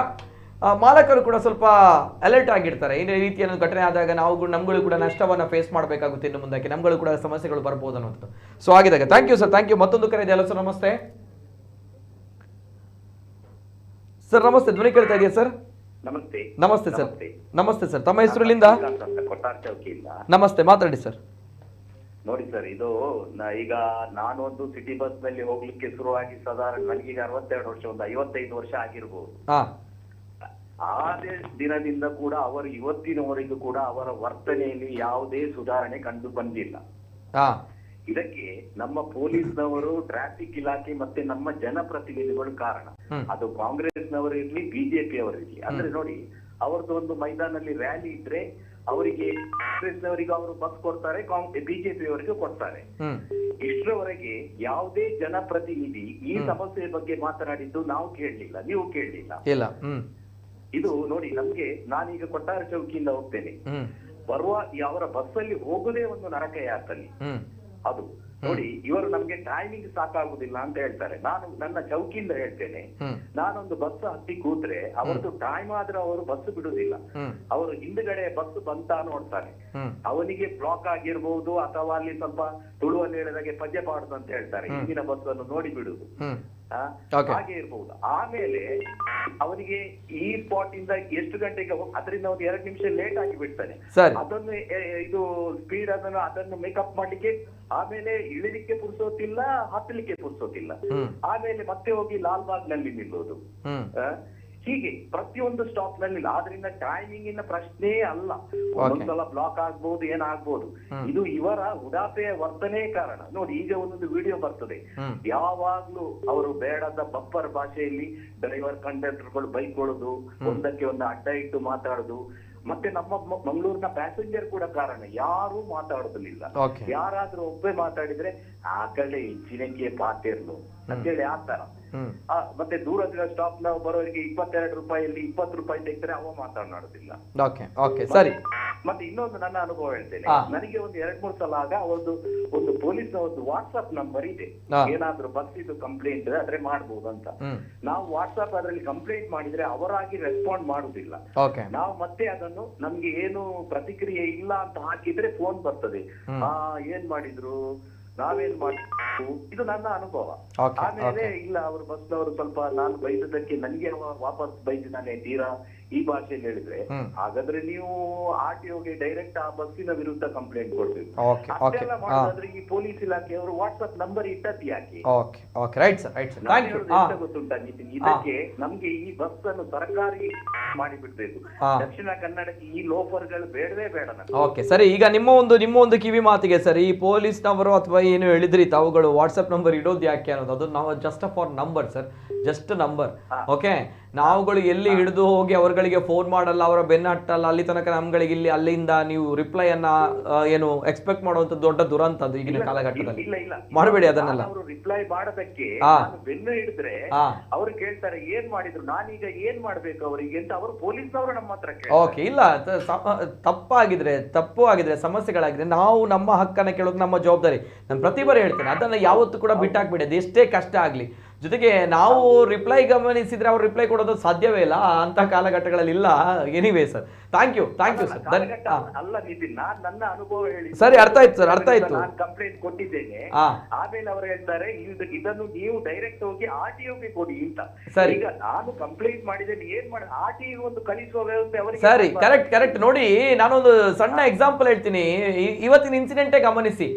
ಮಾಲಕರು ಕೂಡ ಸ್ವಲ್ಪ ಅಲರ್ಟ್ ಆಗಿರ್ತಾರೆ. ಈ ರೀತಿಯ ಘಟನೆ ಆದಾಗ ನಮ್ಗಳು ಕೂಡ ನಷ್ಟವನ್ನು ಫೇಸ್ ಮಾಡಬೇಕಾಗುತ್ತೆ, ಇನ್ನು ಮುಂದಕ್ಕೆ ನಮ್ಗಳು ಕೂಡ ಸಮಸ್ಯೆಗಳು ಬರ್ಬೋದು ಅನ್ನೋದು. ಸೊ ಆಗಿದಾಗ thank you sir, thank you. ಮತ್ತೊಂದು ಕರೆ ಇದೆಯಲ್ಲ ಸರ್, ನಮಸ್ತೆ ಸರ್. ನಮಸ್ತೆ, ಧ್ವನಿ ಕೇಳ್ತಾ ಇದೆಯಾ ಸರ್? ನಮಸ್ತೆ. ನಮಸ್ತೆ ಸರ್. ನಮಸ್ತೆ ಸರ್, ತಮ್ಮ ಹೆಸರುಲಿಂದ? ಕೊಟ್ಟಾರ್ ಚೌಕಿಯಿಂದ. ನಮಸ್ತೆ, ಮಾತಾಡಿ ಸರ್. ನೋಡಿ ಸರ್, ಇದು ಈಗ ನಾನೊಂದು ಸಿಟಿ ಬಸ್ ನಲ್ಲಿ ಹೋಗ್ಲಿಕ್ಕೆ ಶುರುವಾಗಿ ಸಾಧಾರಣ ನನಗೀಗ 62 ವರ್ಷ, ಒಂದು 55 ವರ್ಷ ಆಗಿರ್ಬೋದು. ಅದೇ ದಿನದಿಂದ ಕೂಡ ಅವರು ಇವತ್ತಿನವರೆಗೂ ಕೂಡ ಅವರ ವರ್ತನೆಯಲ್ಲಿ ಯಾವುದೇ ಸುಧಾರಣೆ ಕಂಡು ಬಂದಿಲ್ಲ. ಇದಕ್ಕೆ ನಮ್ಮ ಪೊಲೀಸ್ನವರು, ಟ್ರಾಫಿಕ್ ಇಲಾಖೆ ಮತ್ತೆ ನಮ್ಮ ಜನಪ್ರತಿನಿಧಿಗಳು ಕಾರಣ. ಅದು ಕಾಂಗ್ರೆಸ್ನವರು ಇರ್ಲಿ, ಬಿಜೆಪಿ ಅವರಿರ್ಲಿ. ಅಂದ್ರೆ ನೋಡಿ, ಅವರದ್ದು ಒಂದು ಮೈದಾನಲ್ಲಿ ರ್ಯಾಲಿ ಇದ್ರೆ ಅವರಿಗೆ ಕಾಂಗ್ರೆಸ್ನವರಿಗೆ ಅವರು ಬಸ್ ಕೊಡ್ತಾರೆ, ಬಿಜೆಪಿ ಅವರಿಗೆ ಕೊಡ್ತಾರೆ. ಇಷ್ಟರವರೆಗೆ ಯಾವುದೇ ಜನಪ್ರತಿನಿಧಿ ಈ ಸಮಸ್ಯೆ ಬಗ್ಗೆ ಮಾತನಾಡಿದ್ದು ನಾವು ಕೇಳಲಿಲ್ಲ, ನೀವು ಕೇಳಲಿಲ್ಲ. ಇದು ನೋಡಿ, ನಮ್ಗೆ ನಾನೀಗ ಕೊಟ್ಟಾರ ಚೌಕಿಯಿಂದ ಹೋಗ್ತೇನೆ, ಬರುವ ಅವರ ಬಸ್ ಅಲ್ಲಿ ಹೋಗುದೇ ಒಂದು ನರಕ ಯಾತಲ್ಲಿ. ಅದು ನೋಡಿ, ಇವರು ನಮ್ಗೆ ಟೈಮಿಂಗ್ ಸಾಕಾಗುದಿಲ್ಲ ಅಂತ ಹೇಳ್ತಾರೆ. ನಾನು ನನ್ನ ಚೌಕಿಯಿಂದ ಹೇಳ್ತೇನೆ, ನಾನೊಂದು ಬಸ್ ಹತ್ತಿ ಕೂತ್ರೆ ಅವರದ್ದು ಟೈಮ್ ಆದ್ರೆ ಅವರು ಬಸ್ ಬಿಡುದಿಲ್ಲ. ಅವರು ಹಿಂದ್ಗಡೆ ಬಸ್ ಬಂತ ನೋಡ್ತಾನೆ, ಅವನಿಗೆ ಬ್ಲಾಕ್ ಆಗಿರ್ಬಹುದು ಅಥವಾ ಅಲ್ಲಿ ಸ್ವಲ್ಪ ತುಳುವಲ್ಲಿ ಹೇಳಿದಾಗೆ ಪದ್ಯ ಪಾಡುದು ಅಂತ ಹೇಳ್ತಾರೆ, ಹಿಂದಿನ ಬಸ್ ಅನ್ನು ನೋಡಿ ಬಿಡುದು, ಹಾಗೆ ಇರ್ಬಹುದು. ಆಮೇಲೆ ಅವನಿಗೆ ಈ ಸ್ಪಾಟ್ ಇಂದ ಎಷ್ಟು ಗಂಟೆಗೆ ಅದರಿಂದ ಒಂದು 2 ನಿಮಿಷ ಲೇಟ್ ಆಗಿ ಬಿಡ್ತಾನೆ. ಅದನ್ನು ಇದು ಸ್ಪೀಡ್ ಅದನ್ನು ಮೇಕಪ್ ಮಾಡ್ಲಿಕ್ಕೆ ಆಮೇಲೆ ಇಳಿಲಿಕ್ಕೆ ಪುರ್ಸೋತಿಲ್ಲ, ಹತ್ತಲಿಕ್ಕೆ ಪುರ್ಸೋತಿಲ್ಲ. ಆಮೇಲೆ ಮತ್ತೆ ಹೋಗಿ ಲಾಲ್ಬಾಗ್ ನಲ್ಲಿ ನಿಲ್ಲೋದು. ಹೀಗೆ ಪ್ರತಿಯೊಂದು ಸ್ಟಾಪ್ ನಲ್ಲಿ. ಆದ್ರಿಂದ ಟೈಮಿಂಗಿನ ಪ್ರಶ್ನೆ ಅಲ್ಲ, ಒಂದೊಂದ್ಸಲ ಬ್ಲಾಕ್ ಆಗ್ಬಹುದು, ಏನಾಗ್ಬಹುದು. ಇದು ಇವರ ಉಡಾಪೆಯ ವರ್ತನೆ ಕಾರಣ. ನೋಡಿ, ಈಗ ಒಂದೊಂದು ವಿಡಿಯೋ ಬರ್ತದೆ, ಯಾವಾಗ್ಲೂ ಅವರು ಬೇಡದ ಬಪ್ಪರ್ ಭಾಷೆಯಲ್ಲಿ ಡ್ರೈವರ್ ಕಂಡಕ್ಟರ್ಗಳು ಬೈಕೊಳ್ಳೋದು, ಒಂದಕ್ಕೆ ಒಂದು ಅಡ್ಡ ಇಟ್ಟು ಮಾತಾಡುದು. ಮತ್ತೆ ನಮ್ಮ ಮಂಗಳೂರಿನ ಪ್ಯಾಸೆಂಜರ್ ಕೂಡ ಕಾರಣ, ಯಾರು ಮಾತಾಡೋದಿಲ್ಲ. ಯಾರಾದ್ರೂ ಒಬ್ಬೇ ಮಾತಾಡಿದ್ರೆ ಆ ಕಡೆ ಚಿನಂಗಿಯ ಪಾತಿರ್ಲು ಅಂತೇಳಿ ಆತರ. ಮತ್ತೆ ದೂರದ ಸ್ಟಾಪ್ ನಾವು ಬರೋರಿಗೆ 22 ರೂಪಾಯಿಯಲ್ಲಿ 20 ರೂಪಾಯಿ ತೆಗೆದ್ರೆ ಅವ ಮಾತನಾಡುದಿಲ್ಲ. ಸರಿ. ಮತ್ತೆ ಇನ್ನೊಂದು ನನ್ನ ಅನುಭವ ಹೇಳ್ತೇನೆ. ನನಗೆ ಒಂದು 2-3 ಸಲ ಆಗ ಒಂದು ಪೊಲೀಸ್ ಒಂದು ವಾಟ್ಸ್ಆಪ್ ನಂಬರ್ ಇದೆ, ಏನಾದ್ರೂ ಬಸ್ ಇದು ಕಂಪ್ಲೇಂಟ್ ಆದ್ರೆ ಮಾಡ್ಬೋದು ಅಂತ. ನಾವು ವಾಟ್ಸ್ಆಪ್ ಅದರಲ್ಲಿ ಕಂಪ್ಲೇಂಟ್ ಮಾಡಿದ್ರೆ ಅವರಾಗಿ ರೆಸ್ಪಾಂಡ್ ಮಾಡುದಿಲ್ಲ. ನಾವು ಮತ್ತೆ ಅದನ್ನು ನಮ್ಗೆ ಏನು ಪ್ರತಿಕ್ರಿಯೆ ಇಲ್ಲ ಅಂತ ಹಾಕಿದ್ರೆ ಫೋನ್ ಬರ್ತದೆ, ಏನ್ ಮಾಡಿದ್ರು, ನಾವೇನ್ ಮಾಡ್ಬೇಕು. ಇದು ನನ್ನ ಅನುಭವ. ಆಮೇಲೆ ಇಲ್ಲ, ಅವರು ಬಸ್ನವರು ಸ್ವಲ್ಪ ನಾನು ಬೈದಕ್ಕೆ ನನಗೆ ವಾಪಸ್ ಬೈದಿದ್ದಾನೆ ತೀರಾ ಈ ಭಾಷೆಯಲ್ಲಿ ಹೇಳಿದ್ರೆ, ಹಾಗಾದ್ರೆ ನೀವು RTOಗೆ ಡೈರೆಕ್ಟ್ ಆ ಬಸ್ಸಿನ ವಿರುದ್ಧ ಕಂಪ್ಲೇಂಟ್ ಕೊಡ್ಬೇಕು. ಅದೆಲ್ಲ ಮಾಡೋದಾದ್ರೆ ಈ ಪೊಲೀಸ್ ಇಲಾಖೆಯವರು ವಾಟ್ಸ್ಆಪ್ ನಂಬರ್ ಇಟ್ಟದ್ದು ಯಾಕೆ? ಗೊತ್ತುಂಟಾ ನಿತಿನ್, ಇದಕ್ಕೆ ನಮ್ಗೆ ಈ ಬಸ್ ಅನ್ನು ಸರ್ಕಾರಿ ಮಾಡಿಬಿಡ್ಬೇಕು. ದಕ್ಷಿಣ ಕನ್ನಡಕ್ಕೆ ಈ ಲೋಫರ್ಗಳು ಬೇಡವೇ ಬೇಡ. ಓಕೆ ಸರಿ, ಈಗ ನಿಮ್ಮ ಒಂದು ಕಿವಿ ಮಾತಿಗೆ ಸರ್, ಈ ಪೊಲೀಸ್ನವರು ಅಥವಾ ಏನು ಹೇಳಿದ್ರಿ ತಾವುಗಳು ವಾಟ್ಸ್ಆಪ್ ನಂಬರ್ ಇಡೋದು ಯಾಕೆ ಅನ್ನೋದು, ಅದು ನಾವು just for number sir, just number. Okay, ನಾವುಗಳು ಎಲ್ಲಿ ಹಿಡಿದು ಹೋಗಿ ಅವರುಗಳಿಗೆ ಫೋನ್ ಮಾಡಲ್ಲ, ಅವರ ಬೆನ್ನ ಹಟ್ಟಲ್ಲ, ಅಲ್ಲಿ ತನಕ ನಮ್ಗಳಿಗೆ ಇಲ್ಲಿ ಅಲ್ಲಿಂದ ನೀವು ರಿಪ್ಲೈ ಅನ್ನ ಏನು ಎಕ್ಸ್ಪೆಕ್ಟ್ ಮಾಡುವಂತ ದೊಡ್ಡ ದುರಂತ ಅದು ಈಗಿನ ಕಾಲಘಟ್ಟದಲ್ಲಿ. ಮಾಡಬೇಡಿ ಅದನ್ನೆಲ್ಲ. ರಿಪ್ಲೈ ಮಾಡೋದಕ್ಕೆ ಬೆನ್ನು ಹಿಡಿದ್ರೆ ಅವ್ರು ಕೇಳ್ತಾರೆ ಏನ್ ಮಾಡಿದ್ರು, ನಾನೀಗ ಏನ್ ಮಾಡ್ಬೇಕು ಅವರಿಗೆ ಅಂತ ಅವರು ಪೊಲೀಸ್ನವರು ನಮ್ಮ ಹತ್ರ ಕೇಳ್ತಾರೆ. ಓಕೆ, ಇಲ್ಲ ತಪ್ಪು ಆಗಿದ್ರೆ ಸಮಸ್ಯೆಗಳಾಗಿದ್ರೆ ನಾವು ನಮ್ಮ ಹಕ್ಕನ್ನ ಕೇಳೋದು ನಮ್ಮ ಜವಾಬ್ದಾರಿ. ನಾನು ಪ್ರತಿ ಬಾರಿ ಹೇಳ್ತೇನೆ, ಅದನ್ನ ಯಾವತ್ತೂ ಕೂಡ ಬಿಟ್ಟಾಕ್ಬಿಡಿ, ಅದು ಎಷ್ಟೇ ಕಷ್ಟ ಆಗ್ಲಿ. ಜೊತೆಗೆ ನಾವು ರಿಪ್ಲೈ ಗಮನಿಸಿದ್ರೆ ಅವ್ರು ರಿಪ್ಲೈ ಕೊಡೋದು ಸಾಧ್ಯವೇ ಇಲ್ಲ, ಅಂತ ಕಾಲಘಟ್ಟಗಳಲ್ಲಿ ಇಲ್ಲ. Anyway sir, thank you sir. ಅಲ್ಲ ನಿತಿನ್, ನನ್ನ ಅನುಭವ ಹೇಳಿ. ಸರಿ, ಅರ್ಥ ಆಯ್ತು ಸರ್, ಅರ್ಥ ಆಯ್ತು. ನಾನು ಕಂಪ್ಲೇಂಟ್ ಕೊಟ್ಟಿದ್ದೇನೆ, ಆಮೇಲೆ ಅವರು ಹೇಳ್ತಾರೆ ಇದನ್ನು ನೀವು ಡೈರೆಕ್ಟ್ ಹೋಗಿ RTOಗೆ ಕೊಡಿ ಅಂತ. ಸರಿ, ಈಗ ನಾನು ಕಂಪ್ಲೇಂಟ್ ಮಾಡಿದ್ದೇನೆ, ಏನ್ ಮಾಡಿ RTO ಒಂದು ಕಳಿಸುವ ವ್ಯವಸ್ಥೆ ಅವರಿಗೆ. ಸರಿ, ಕರೆಕ್ಟ್. ನೋಡಿ, ನಾನೊಂದು ಸಣ್ಣ ಎಕ್ಸಾಂಪಲ್ ಹೇಳ್ತೀನಿ. ಇವತ್ತಿನ ಇನ್ಸಿಡೆಂಟೇ ಗಮನಿಸಿ.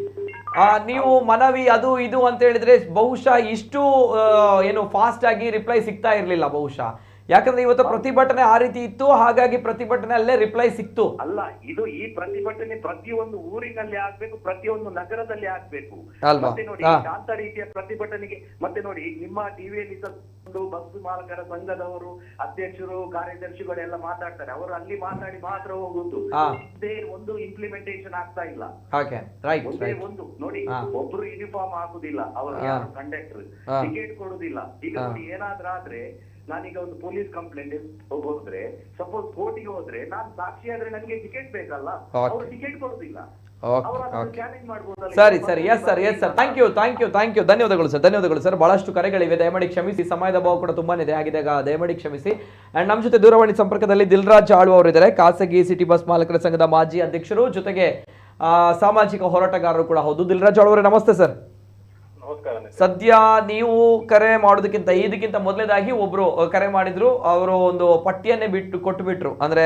ನೀವು ಮನವಿ ಅದು ಇದು ಅಂತ ಹೇಳಿದ್ರೆ ಬಹುಶಃ ಇಷ್ಟು ಏನು ಫಾಸ್ಟ್ ಆಗಿ ರಿಪ್ಲೈ ಸಿಗ್ತಾ ಇರಲಿಲ್ಲ ಬಹುಶಃ. ಯಾಕಂದ್ರೆ ಇವತ್ತು ಪ್ರತಿಭಟನೆ ಆ ರೀತಿ ಇತ್ತು, ಹಾಗಾಗಿ ಪ್ರತಿಭಟನೆ ಅಲ್ಲೇ ರಿಪ್ಲೈ ಸಿಕ್ತು. ಅಲ್ಲ, ಇದು ಈ ಪ್ರತಿಭಟನೆ ಪ್ರತಿಯೊಂದು ಊರಿನಲ್ಲಿ ಆಗ್ಬೇಕು, ಪ್ರತಿಯೊಂದು ನಗರದಲ್ಲಿ ಆಗ್ಬೇಕು. ಮತ್ತೆ ನೋಡಿ, ಶಾಂತ ರೀತಿಯ ಪ್ರತಿಭಟನೆಗೆ ಮತ್ತೆ ನೋಡಿ, ನಿಮ್ಮ ಟಿವಿಯಲ್ಲಿ ಬಸ್ ಮಾಲಕರ ಸಂಘದವರು, ಅಧ್ಯಕ್ಷರು, ಕಾರ್ಯದರ್ಶಿಗಳೆಲ್ಲ ಮಾತಾಡ್ತಾರೆ. ಅವರು ಅಲ್ಲಿ ಮಾತಾಡಿ ಮಾತ್ರ ಹೋಗುದು, ಅದೇ ಒಂದು ಇಂಪ್ಲಿಮೆಂಟೇಷನ್ ಆಗ್ತಾ ಇಲ್ಲ. ಒಂದೇ ಒಂದು ನೋಡಿ, ಒಬ್ರು ಯೂನಿಫಾರ್ಮ್ ಹಾಕುದಿಲ್ಲ, ಅವರು ಕಂಡಕ್ಟರ್ ಟಿಕೆಟ್ ಕೊಡುದಿಲ್ಲ. ಈಗ ನೋಡಿ, ಏನಾದ್ರಾದ್ರೆ ನಾನೀಗ ಒಂದು ಪೊಲೀಸ್ ಕಂಪ್ಲೇಂಟ್ ಹೋದ್ರೆ, ಸಪೋಸ್ ಕೋರ್ಟಿಗೆ ಹೋದ್ರೆ ನಾನು ಸಾಕ್ಷಿ ಆದ್ರೆ ನನಗೆ ಟಿಕೆಟ್ ಬೇಕಲ್ಲ, ಅವರು ಟಿಕೆಟ್ ಕೊಡುದಿಲ್ಲ. ಸರಿ ಸರಿ, yes sir, yes sir, thank you, ಧನ್ಯವಾದಗಳು ಸರ್. ಬಹಳಷ್ಟು ಕರೆಗಳಿವೆ, ದಯಮಾಡಿ ಕ್ಷಮಿಸಿ, ಸಮಯದ ಭಾವ ಕೂಡ ತುಂಬಾನೇ ಆಗಿದೆ, ದಯಮಾಡಿ ಕ್ಷಮಿಸಿ. ಅಂಡ್ ನಮ್ಮ ಜೊತೆ ದೂರವಾಣಿ ಸಂಪರ್ಕದಲ್ಲಿ ದಿಲ್ರಾಜ್ ಆಳ್ವ ಅವರು ಇದ್ದಾರೆ, ಖಾಸಗಿ ಸಿಟಿ ಬಸ್ ಮಾಲಕರ ಸಂಘದ ಮಾಜಿ ಅಧ್ಯಕ್ಷರು, ಜೊತೆಗೆ ಸಾಮಾಜಿಕ ಹೋರಾಟಗಾರರು ಕೂಡ ಹೌದು. ದಿಲ್ರಾಜ್ ಆಳ್ವರೇ, ನಮಸ್ತೆ ಸರ್. ಸದ್ಯ ನೀವು ಕರೆ ಮಾಡೋದಕ್ಕಿಂತ ಇದಕ್ಕಿಂತ ಮೊದಲೇದಾಗಿ ಒಬ್ರು ಕರೆ ಮಾಡಿದ್ರು, ಅವರು ಒಂದು ಪಟ್ಟಿಯನ್ನೇ ಕೊಟ್ಟು ಬಿಟ್ರು, ಅಂದ್ರೆ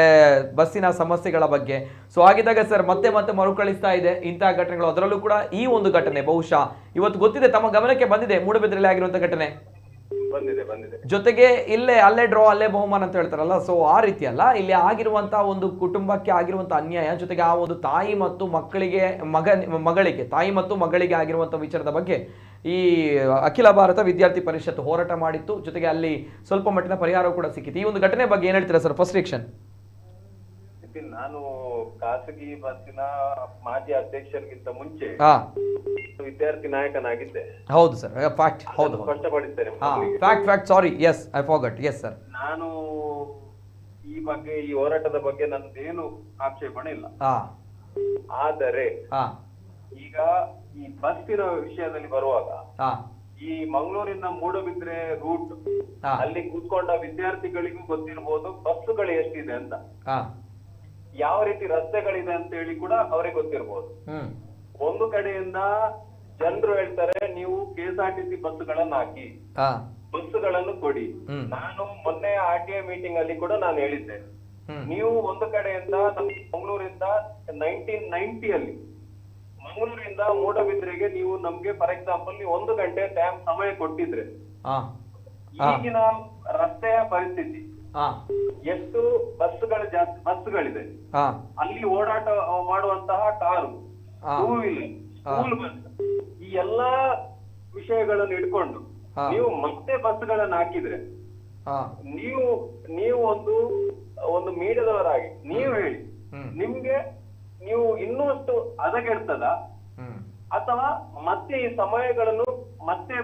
ಬಸ್ಸಿನ ಸಮಸ್ಯೆಗಳ ಬಗ್ಗೆ. ಸೊ ಆಗಿದ್ದಾಗ ಸರ್ ಮತ್ತೆ ಮರುಕಳಿಸ್ತಾ ಇದೆ ಇಂತಹ ಘಟನೆಗಳು. ಅದರಲ್ಲೂ ಕೂಡ ಈ ಒಂದು ಘಟನೆ ಬಹುಶಃ ಇವತ್ತು ಗೊತ್ತಿದೆ, ತಮ್ಮ ಗಮನಕ್ಕೆ ಬಂದಿದೆ, ಮೂಡಬಿದ್ರೆಯಲ್ಲಿ ಆಗಿರುವಂತಹ ಘಟನೆ. ಜೊತೆಗೆ ಅಲ್ಲೇ ಡ್ರಾ ಅಲ್ಲೇ ಬಹುಮಾನ ಅಂತ ಹೇಳ್ತಾರಲ್ಲ, ಸೊ ಆ ರೀತಿ ಅಲ್ಲ, ಇಲ್ಲಿ ಆಗಿರುವಂತಹ ಒಂದು ಕುಟುಂಬಕ್ಕೆ ಆಗಿರುವಂತಹ ಅನ್ಯಾಯ, ಜೊತೆಗೆ ಆ ಒಂದು ತಾಯಿ ಮತ್ತು ಮಗಳಿಗೆ ತಾಯಿ ಮತ್ತು ಮಗಳಿಗೆ ಆಗಿರುವಂತಹ ವಿಚಾರದ ಬಗ್ಗೆ ಈ ಅಖಿಲ ಭಾರತ ವಿದ್ಯಾರ್ಥಿ ಪರಿಷತ್ ಹೋರಾಟ ಮಾಡಿತ್ತು, ಜೊತೆಗೆ ಅಲ್ಲಿ ಸ್ವಲ್ಪ ಮಟ್ಟಿನ ಪರಿಹಾರ ಕೂಡ ಸಿಕ್ಕಿತ್ತು. ಈ ಒಂದು ಘಟನೆ ಬಗ್ಗೆ ಏನ್ ಹೇಳ್ತೀರಾ ಸರ್? First reaction. ನಾನು ಖಾಸಗಿ ಬಸ್ಸಿನ ಮಾಜಿ ಅಧ್ಯಕ್ಷರಿಗಿಂತ ಮುಂಚೆ ವಿದ್ಯಾರ್ಥಿ ನಾಯಕನಾಗಿದ್ದೆ. ಹೌದು ಸರ್, ಫ್ಯಾಕ್ಟ್. ಹೌದು, ಸ್ಪಷ್ಟಪಡಿಸ್ತೇನೆ. Fact, sorry, yes I forgot. Yes sir, ನಾನು ಈ ಬಗ್ಗೆ, ಈ ಹೋರಾಟದ ಬಗ್ಗೆ ನನ್ನದೇನು ಆಕ್ಷೇಪಣೆ ಇಲ್ಲ. ಆದರೆ ಈಗ ಈ ಬಸ್ಸಿನ ವಿಷಯದಲ್ಲಿ ಬರುವಾಗ, ಈ ಮಂಗಳೂರಿನ ಮೂಡಬಿದ್ರೆ ರೂಟ್ ಅಲ್ಲಿ ಕೂತ್ಕೊಂಡ ವಿದ್ಯಾರ್ಥಿಗಳಿಗೂ ಗೊತ್ತಿರಬಹುದು ಬಸ್ಸುಗಳು ಎಷ್ಟಿದೆ ಅಂತ, ಯಾವ ರೀತಿ ರಸ್ತೆಗಳಿದೆ ಅಂತ ಹೇಳಿ ಕೂಡ ಅವರಿಗೆ ಗೊತ್ತಿರಬಹುದು. ಒಂದು ಕಡೆಯಿಂದ ಜನರು ಹೇಳ್ತಾರೆ, ನೀವು KSRTC ಬಸ್ಸುಗಳನ್ನ ಹಾಕಿ, ಬಸ್ಸುಗಳನ್ನು ಕೊಡಿ. ನಾನು ಮೊನ್ನೆ RTI ಮೀಟಿಂಗ್ ಅಲ್ಲಿ ಕೂಡ ನಾನು ಹೇಳಿದ್ದೆ, ನೀವು ಒಂದು ಕಡೆಯಿಂದ ನಮ್ಮ ಮಂಗಳೂರಿಂದ 1990 ಮಂಗಳೂರಿಂದ ಮೂಡಬಿದ್ರೆಗೆ ನೀವು ನಮ್ಗೆ ಫಾರ್ ಎಕ್ಸಾಂಪಲ್ ನೀವು 1 ಗಂಟೆ ಟೈಮ್ ಸಮಯ ಕೊಟ್ಟಿದ್ರೆ, ಈಗಿನ ರಸ್ತೆಯ ಪರಿಸ್ಥಿತಿ ಎಷ್ಟು ಬಸ್ಗಳಿದೆ, ಅಲ್ಲಿ ಓಡಾಟ ಮಾಡುವಂತಹ car, two wheeler, school bus, ಈ ಎಲ್ಲಾ ವಿಷಯಗಳನ್ನು ಇಟ್ಕೊಂಡು ನೀವು ಮತ್ತೆ ಬಸ್ಗಳನ್ನ ಹಾಕಿದ್ರೆ, ನೀವು ಒಂದು ಮೀಡಿಯಾದವರಾಗಿ ನೀವು ಹೇಳಿ, ನಿಮ್ಗೆ ನೀವು ಇನ್ನಷ್ಟು ಹದಗೆಡ್ತದ, ಅಥವಾ ಮತ್ತೆ ಈ ಸಮಯಗಳನ್ನು ಮತ್ತೆ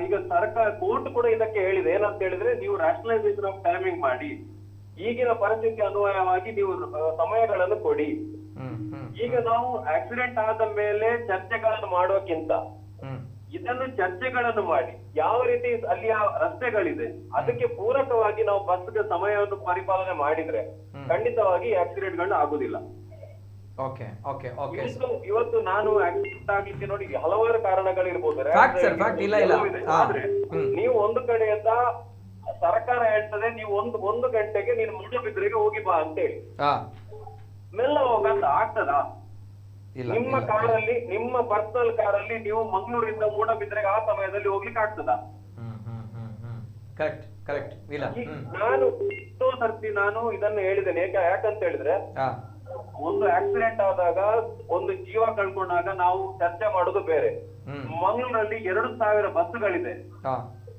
ಈಗ ಸರ್ಕಾರ ಕೋರ್ಟ್ ಕೂಡ ಇದಕ್ಕೆ ಹೇಳಿದೆ, ಏನಂತ ಹೇಳಿದ್ರೆ ನೀವು ರ್ಯಾಷನಲೈಸೇಷನ್ ಆಫ್ ಟೈಮಿಂಗ್ ಮಾಡಿ, ಈಗಿನ ಪರಿಸ್ಥಿತಿ ಅನ್ವಯವಾಗಿ ನೀವು ಸಮಯಗಳನ್ನು ಕೊಡಿ. ಈಗ ನಾವು ಆಕ್ಸಿಡೆಂಟ್ ಆದ ಮೇಲೆ ಚರ್ಚೆಗಳನ್ನು ಮಾಡೋಕ್ಕಿಂತ ಇದನ್ನು ಚರ್ಚೆಗಳನ್ನು ಮಾಡಿ, ಯಾವ ರೀತಿ ಅಲ್ಲಿಯ ರಸ್ತೆಗಳಿದೆ ಅದಕ್ಕೆ ಪೂರಕವಾಗಿ ನಾವು ಬಸ್ಗೆ ಸಮಯವನ್ನು ಪರಿಪಾಲನೆ ಮಾಡಿದ್ರೆ ಖಂಡಿತವಾಗಿ ಆಕ್ಸಿಡೆಂಟ್ ಗಳು ಆಗುದಿಲ್ಲ. ಇವತ್ತು ನಾನು ಆಕ್ಸಿಡೆಂಟ್ ಆಗ್ಲಿಕ್ಕೆ ನೋಡಿ ಹಲವಾರು ಕಾರಣಗಳಿರ್ಬೋದು, ಆದ್ರೆ ನೀವು ಒಂದು ಕಡೆಯಿಂದ ಸರ್ಕಾರ ಹೇಳ್ತದೆ ನೀವು ಒಂದು ಗಂಟೆಗೆ ನೀನು ಮೂಡಬಿದ್ರೆಗೆ ಹೋಗಿ ಬಾ ಅಂತೇಳಿ, ಮೆಲ್ಲ ಹೋಗಂತ ಆಗ್ತದ? ನಿಮ್ಮ ಕಾರಲ್ಲಿ, ನಿಮ್ಮ ಪರ್ಸನಲ್ ಕಾರಲ್ಲಿ ನೀವು ಮಂಗಳೂರಿಂದ ಮೂಡಬಿದ್ರೆಗೆ ಆ ಸಮಯದಲ್ಲಿ ಹೋಗ್ಲಿಕ್ಕೆ ಆಗ್ತದ? ನಾನು ಎಷ್ಟೋ ಸರ್ತಿ ನಾನು ಇದನ್ನು ಹೇಳಿದ್ದೇನೆ. ಯಾಕಂತ ಹೇಳಿದ್ರೆ, ಒಂದು ಆಕ್ಸಿಡೆಂಟ್ ಆದಾಗ, ಒಂದು ಜೀವ ಕಳ್ಕೊಂಡಾಗ ನಾವು ಚರ್ಚೆ ಮಾಡೋದು ಬೇರೆ. ಮಂಗಳೂರಲ್ಲಿ 2000 ಬಸ್ಗಳಿದೆ.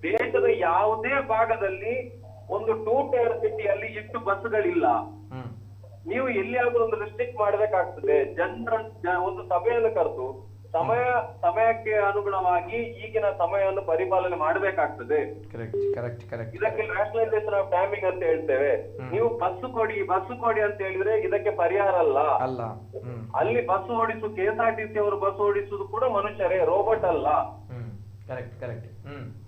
ದೇಶದ ಯಾವುದೇ ಭಾಗದಲ್ಲಿ ಒಂದು 2 ಟೈರ್ ಸಿಟಿಯಲ್ಲಿ ಎಷ್ಟು ಬಸ್ಗಳಿಲ್ಲ. ನೀವು ಎಲ್ಲಿಯಾದ್ರೂ ಒಂದು ರಿಸ್ಟ್ರಿಕ್ಟ್ ಮಾಡ್ಬೇಕಾಗ್ತದೆ. ಜನರ ಒಂದು ಸಭೆಯನ್ನು ಕರೆದು ಸಮಯಕ್ಕೆ ಅನುಗುಣವಾಗಿ ಈಗಿನ ಸಮಯವನ್ನು ಪರಿಪಾಲನೆ ಮಾಡಬೇಕಾಗ್ತದೆ. ಇದಕ್ಕೆ ನ್ಯಾಷನಲೈಸೇಷನ್ ಆಫ್ ಟೈಮಿಂಗ್ ಅಂತ ಹೇಳ್ತೇವೆ. ನೀವು ಬಸ್ಸು ಕೊಡಿ ಅಂತ ಹೇಳಿದ್ರೆ ಇದಕ್ಕೆ ಪರಿಹಾರ ಅಲ್ಲ. ಅಲ್ಲಿ ಬಸ್ ಓಡಿಸು KSRTC ಅವರು ಬಸ್ ಓಡಿಸುದು ಕೂಡ ಮನುಷ್ಯರೇ, ರೋಬೋಟ್ ಅಲ್ಲ.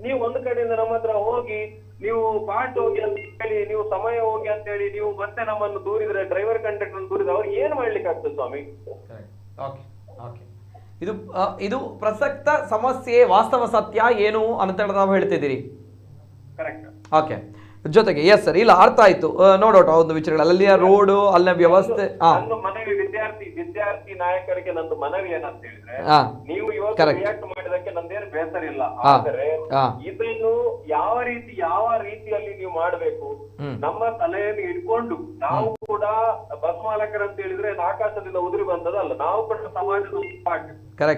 ನೀವು ಒಂದು ಕಡೆಯಿಂದ ನಮ್ಮ ಹತ್ರ ಹೋಗಿ ನೀವು ಪಾರ್ಟ್ ಹೋಗಿ ಅಂತ ಹೇಳಿ, ನೀವು ಸಮಯ ಹೋಗಿ ಅಂತ ಹೇಳಿ ನೀವು ಮತ್ತೆ ನಮ್ಮನ್ನು ದೂರಿದ್ರೆ, ಡ್ರೈವರ್ ಕಂಡಕ್ಟರ್ ದೂರಿದ್ರೆ ಅವ್ರು ಏನ್ ಮಾಡ್ಲಿಕ್ಕೆ ಆಗ್ತದೆ ಸ್ವಾಮಿ? ಇದು ಪ್ರಸಕ್ತ ಸಮಸ್ಯೆ, ವಾಸ್ತವ ಸತ್ಯ ಏನು ಅಂತ ನಾವು ಹೇಳ್ತಿದ್ದೀರಿ. ಕರೆಕ್ಟ್. ಓಕೆ, ಜೊತೆಗೆ ಎಸ್ ಸರ್, ಇಲ್ಲ ಅರ್ಥ ಆಯ್ತು, ನೋಡೋಣ ಒಂದು ವಿಚಾರಗಳು ಅಲ್ಲಿಯ ರೋಡು ಅಲ್ಲಿನ ವ್ಯವಸ್ಥೆ. ನಂದು ಮನವಿ ವಿದ್ಯಾರ್ಥಿ ನಾಯಕರಿಗೆ ನಂದು ಮನವಿ ಏನಂತ ಹೇಳಿದ್ರೆ, ನೀವು ಇವತ್ತು ರಿಯಾಕ್ಟ್ ಮಾಡಿದಕ್ಕೆ ನಂದೇನು ಬೇಸರ ಇಲ್ಲ, ಆದರೆ ಇದನ್ನು ಯಾವ ರೀತಿಯಲ್ಲಿ ನೀವು ಮಾಡಬೇಕು, ನಮ್ಮ ತಲೆಯನ್ನು ಇಟ್ಕೊಂಡು ನಾವು ಕೂಡ ಬಸ್ ಮಾಲಕರಂತ ಹೇಳಿದ್ರೆ ಆಕಾಶದಿಂದ ಉದುರಿ ಬಂದದಲ್ಲ, ನಾವು ಕೂಡ ಸಮಾಜದ ಭಾಗ,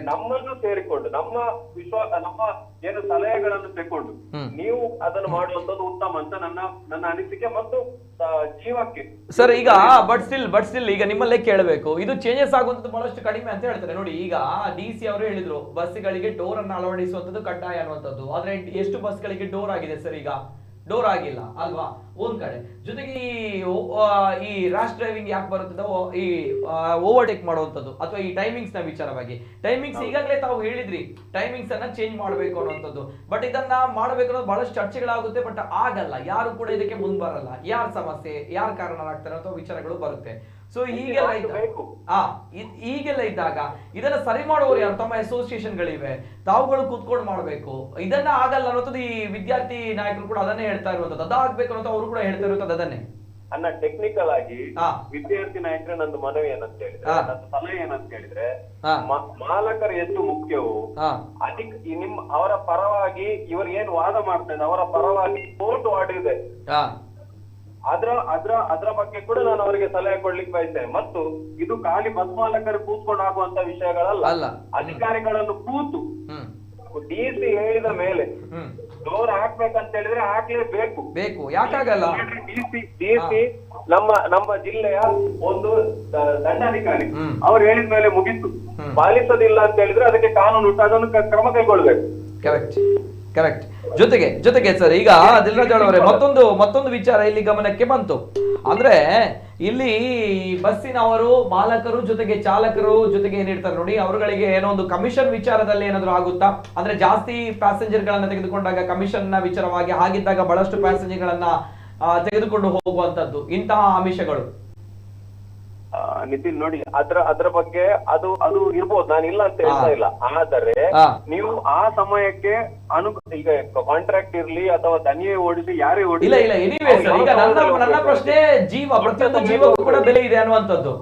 ನಮ್ಮನ್ನು ಸೇರಿಕೊಂಡು ನಮ್ಮ ಏನು ಸಲಹೆಗಳನ್ನು ತೆಕೊಂಡು ನೀವು ಅದನ್ನು ಮಾಡುವಂತದ್ದು ಉತ್ತಮ ಅಂತ ನನ್ನ ಅನಿಸಿಕೆ ಮತ್ತು ಜೀವಕ್ಕೆ. ಸರ್ ಈಗ ಬಟ್ ಸ್ಟಿಲ್ ಈಗ ನಿಮ್ಮಲ್ಲೇ ಕೇಳಬೇಕು, ಇದು ಚೇಂಜಸ್ ಆಗುವಂತದ್ದು ಬಹಳಷ್ಟು ಕಡಿಮೆ ಅಂತ ಹೇಳ್ತಾರೆ. ನೋಡಿ ಈಗ DC ಅವರು ಹೇಳಿದ್ರು ಬಸ್ಗಳಿಗೆ ಡೋರ್ ಅನ್ನು ಅಳವಡಿಸುವಂತದ್ದು ಕಡ್ಡಾಯ ಅನ್ನುವಂಥದ್ದು, ಆದ್ರೆ ಎಷ್ಟು ಬಸ್ಗಳಿಗೆ ಡೋರ್ ಆಗಿದೆ ಸರ್? ಈಗ ಡೋರ್ ಆಗಿಲ್ಲ ಅಲ್ವಾ ಒಂದ್ ಕಡೆ. ಜೊತೆಗೆ ಈ ರ್ಯಾಶ್ ಡ್ರೈವಿಂಗ್ ಯಾಕೆ ಬರುತ್ತದೋ, ಈ ಓವರ್ಟೇಕ್ ಮಾಡುವಂಥದ್ದು ಅಥವಾ ಈ ಟೈಮಿಂಗ್ಸ್ ನ ವಿಚಾರವಾಗಿ, ಟೈಮಿಂಗ್ಸ್ ಈಗಾಗಲೇ ತಾವು ಹೇಳಿದ್ರಿ ಟೈಮಿಂಗ್ಸ್ ಅನ್ನ ಚೇಂಜ್ ಮಾಡಬೇಕು ಅನ್ನುವಂಥದ್ದು, ಬಟ್ ಇದನ್ನ ಮಾಡಬೇಕು ಅನ್ನೋದು ಬಹಳಷ್ಟು ಚರ್ಚೆಗಳಾಗುತ್ತೆ, ಬಟ್ ಆಗಲ್ಲ, ಯಾರು ಕೂಡ ಇದಕ್ಕೆ ಮುಂದ್ ಬರಲ್ಲ, ಯಾರ ಸಮಸ್ಯೆ ಯಾರು ಕಾರಣರಾಗ್ತಾರೆ ಅಂತ ವಿಚಾರಗಳು ಬರುತ್ತೆ. ಸೊ ಈಗೆಲ್ಲ ಇದ್ದಾಗ ಇದನ್ನ ಸರಿ ಮಾಡುವವರು ಯಾರು? ತಮ್ಮ ಅಸೋಸಿಯೇಷನ್ಗಳಿವೆ, ತಾವುಗಳು ಕೂತ್ಕೊಂಡು ಮಾಡ್ಬೇಕು, ಇದನ್ನ ಆಗಲ್ಲ ಅನ್ನೋದು ಈ ವಿದ್ಯಾರ್ಥಿ ನಾಯಕರು ಕೂಡ ಅದನ್ನೇ ಹೇಳ್ತಾ ಇರುವಂತದ್ದು, ಅದಾಗ್ಬೇಕು ಅನ್ನೋದು ಅವರು ಕೂಡ ಹೇಳ್ತಾ ಇರುವಂತದ್ದು ಅದನ್ನೇ. ಅನ್ನ ಟೆಕ್ನಿಕಲ್ ಆಗಿ ವಿದ್ಯಾರ್ಥಿ ನಾಯಕರ ನಂದು ಮನವಿ ಏನಂತ ಹೇಳಿದ್ರೆ, ನಂದು ಸಲಹೆ ಏನಂತ ಹೇಳಿದ್ರೆ, ಮಾಲಕರು ಎಷ್ಟು ಮುಖ್ಯವೋ ಅದಕ್ಕೆ ಅವರ ಪರವಾಗಿ ಇವರು ಏನ್ ವಾದ ಮಾಡ್ತಾ ಇದ್ದಾರೆ ಅವರ ಪರವಾಗಿ ಕೋರ್ಟ್ ಆಡಿದೆ, ಅದ್ರ ಬಗ್ಗೆ ಕೂಡ ನಾನು ಅವರಿಗೆ ಸಲಹೆ ಕೊಡ್ಲಿಕ್ಕೆ ಬಯಸ್ತೇನೆ. ಮತ್ತು ಇದು ಖಾಲಿ ಬಸ್ ಮಾಲಕರು ಕೂತ್ಕೊಂಡು ಆಗುವಂತ ವಿಷಯಗಳಲ್ಲ, ಅಧಿಕಾರಿಗಳನ್ನು ಕೂತು DC ಹೇಳಿದ ಮೇಲೆ ಡೋರ್ ಹಾಕ್ಬೇಕಂತ ಹೇಳಿದ್ರೆ ಹಾಕ್ಲೇಬೇಕು. ಯಾಕಾಗಲ್ಲ? DC ನಮ್ಮ ಜಿಲ್ಲೆಯ ಒಂದು ದಂಡಾಧಿಕಾರಿ ಅವ್ರು ಹೇಳಿದ ಮೇಲೆ ಮುಗಿತು, ಪಾಲಿಸೋದಿಲ್ಲ ಅಂತ ಹೇಳಿದ್ರೆ ಅದಕ್ಕೆ ಕಾನೂನು ಉಂಟು, ಅದನ್ನು ಕ್ರಮ ಕೈಗೊಳ್ಬೇಕು. ಕರೆಕ್ಟ್. ಜೊತೆಗೆ ಸರ್ ಈಗ ದಿಲ್ರಾಜ್ ಅವರೇ ಮತ್ತೊಂದು ವಿಚಾರ ಇಲ್ಲಿ ಗಮನಕ್ಕೆ ಬಂತು, ಅಂದ್ರೆ ಇಲ್ಲಿ ಬಸ್ಸಿನವರು ಮಾಲಕರು ಜೊತೆಗೆ ಚಾಲಕರು ಜೊತೆಗೆ ಏನಿರ್ತಾರೆ ನೋಡಿ, ಅವರುಗಳಿಗೆ ಏನೋ ಒಂದು ಕಮಿಷನ್ ವಿಚಾರದಲ್ಲಿ ಏನಾದ್ರು ಆಗುತ್ತಾ? ಅಂದ್ರೆ ಜಾಸ್ತಿ ಪ್ಯಾಸೆಂಜರ್ ಗಳನ್ನ ತೆಗೆದುಕೊಂಡಾಗ ಕಮಿಷನ್ ನ ವಿಚಾರವಾಗಿ, ಹಾಗಿದ್ದಾಗ ಬಹಳಷ್ಟು ಪ್ಯಾಸೆಂಜರ್ ಗಳನ್ನ ತೆಗೆದುಕೊಂಡು ಹೋಗುವಂತದ್ದು, ಇಂತಹ ಆಮಿಷಗಳು. ನಿತಿನ್ ನೋಡಿ, ಅದ್ರ ಬಗ್ಗೆ ಅದು ಇರ್ಬೋದು, ನಾನು ಇಲ್ಲ ಅಂತ ಹೇಳ್ತಾ ಇಲ್ಲ, ಆದರೆ ನೀವು ಆ ಸಮಯಕ್ಕೆ ಈಗ ಕಾಂಟ್ರಾಕ್ಟ್ ಇರ್ಲಿ ಅಥವಾ ದನಿಯೇ ಓಡಿಸಿ ಯಾರೇ ಓಡಿಸಿ, ಇಲ್ಲ ಈಗ ನನ್ನ ಪ್ರಶ್ನೆ ಪ್ರತಿಯೊಂದು ಜೀವಕ್ಕೂ ಕೂಡ ಬೆಲೆ ಇದೆ ಅನ್ನುವಂಥದ್ದು.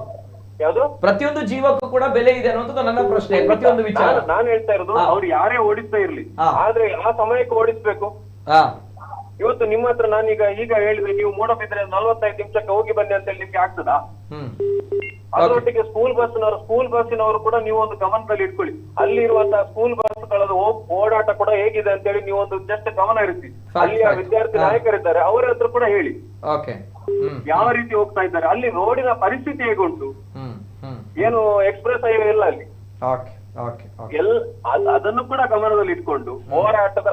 ಯಾವುದು? ಪ್ರತಿಯೊಂದು ಜೀವಕ್ಕೂ ಕೂಡ ಬೆಲೆ ಇದೆ ಅನ್ನುವಂಥದ್ದು ನನ್ನ ಪ್ರಶ್ನೆ. ಪ್ರತಿಯೊಂದು ವಿಚಾರ ನಾನು ಹೇಳ್ತಾ ಇರೋದು, ಅವ್ರು ಯಾರೇ ಓಡಿಸ್ತಾ ಇರ್ಲಿ, ಆದ್ರೆ ಆ ಸಮಯಕ್ಕೆ ಓಡಿಸ್ಬೇಕು. ಇವತ್ತು ನಿಮ್ಮ ಹತ್ರ ನಾನೀಗ ಹೇಳಿದ್ರೆ ನೀವು ಮೂಡಬಿದ್ರೆ 45 ನಿಮಿಷಕ್ಕೆ ಹೋಗಿ ಬನ್ನಿ ಅಂತ ಹೇಳಿ ನಿಮ್ಗೆ ಆಗ್ತದಾ? ಅದರೊಟ್ಟಿಗೆ ಸ್ಕೂಲ್ ಬಸ್ಸಿನವರು ಕೂಡ ನೀವು ಒಂದು ಗಮನದಲ್ಲಿ ಇಟ್ಕೊಳ್ಳಿ, ಅಲ್ಲಿರುವಂತಹ ಸ್ಕೂಲ್ ಬಸ್ಗಳ ಓಡಾಟ ಕೂಡ ಹೇಗಿದೆ ಅಂತ ಹೇಳಿ ನೀವು ಒಂದು ಜಸ್ಟ್ ಗಮನ ಇರಿಸಿ. ಅಲ್ಲಿಯ ವಿದ್ಯಾರ್ಥಿ ನಾಯಕರಿದ್ದಾರೆ, ಅವರ ಹತ್ರ ಕೂಡ ಹೇಳಿ ಯಾವ ರೀತಿ ಹೋಗ್ತಾ ಇದ್ದಾರೆ, ಅಲ್ಲಿ ರೋಡಿನ ಪರಿಸ್ಥಿತಿ ಹೇಗುಂಟು, ಏನು ಎಕ್ಸ್ಪ್ರೆಸ್ ಹೈವೇ ಇಲ್ಲ ಅಲ್ಲಿ, ಅದನ್ನು ಕೂಡ ಗಮನದಲ್ಲಿ ಇಟ್ಕೊಂಡು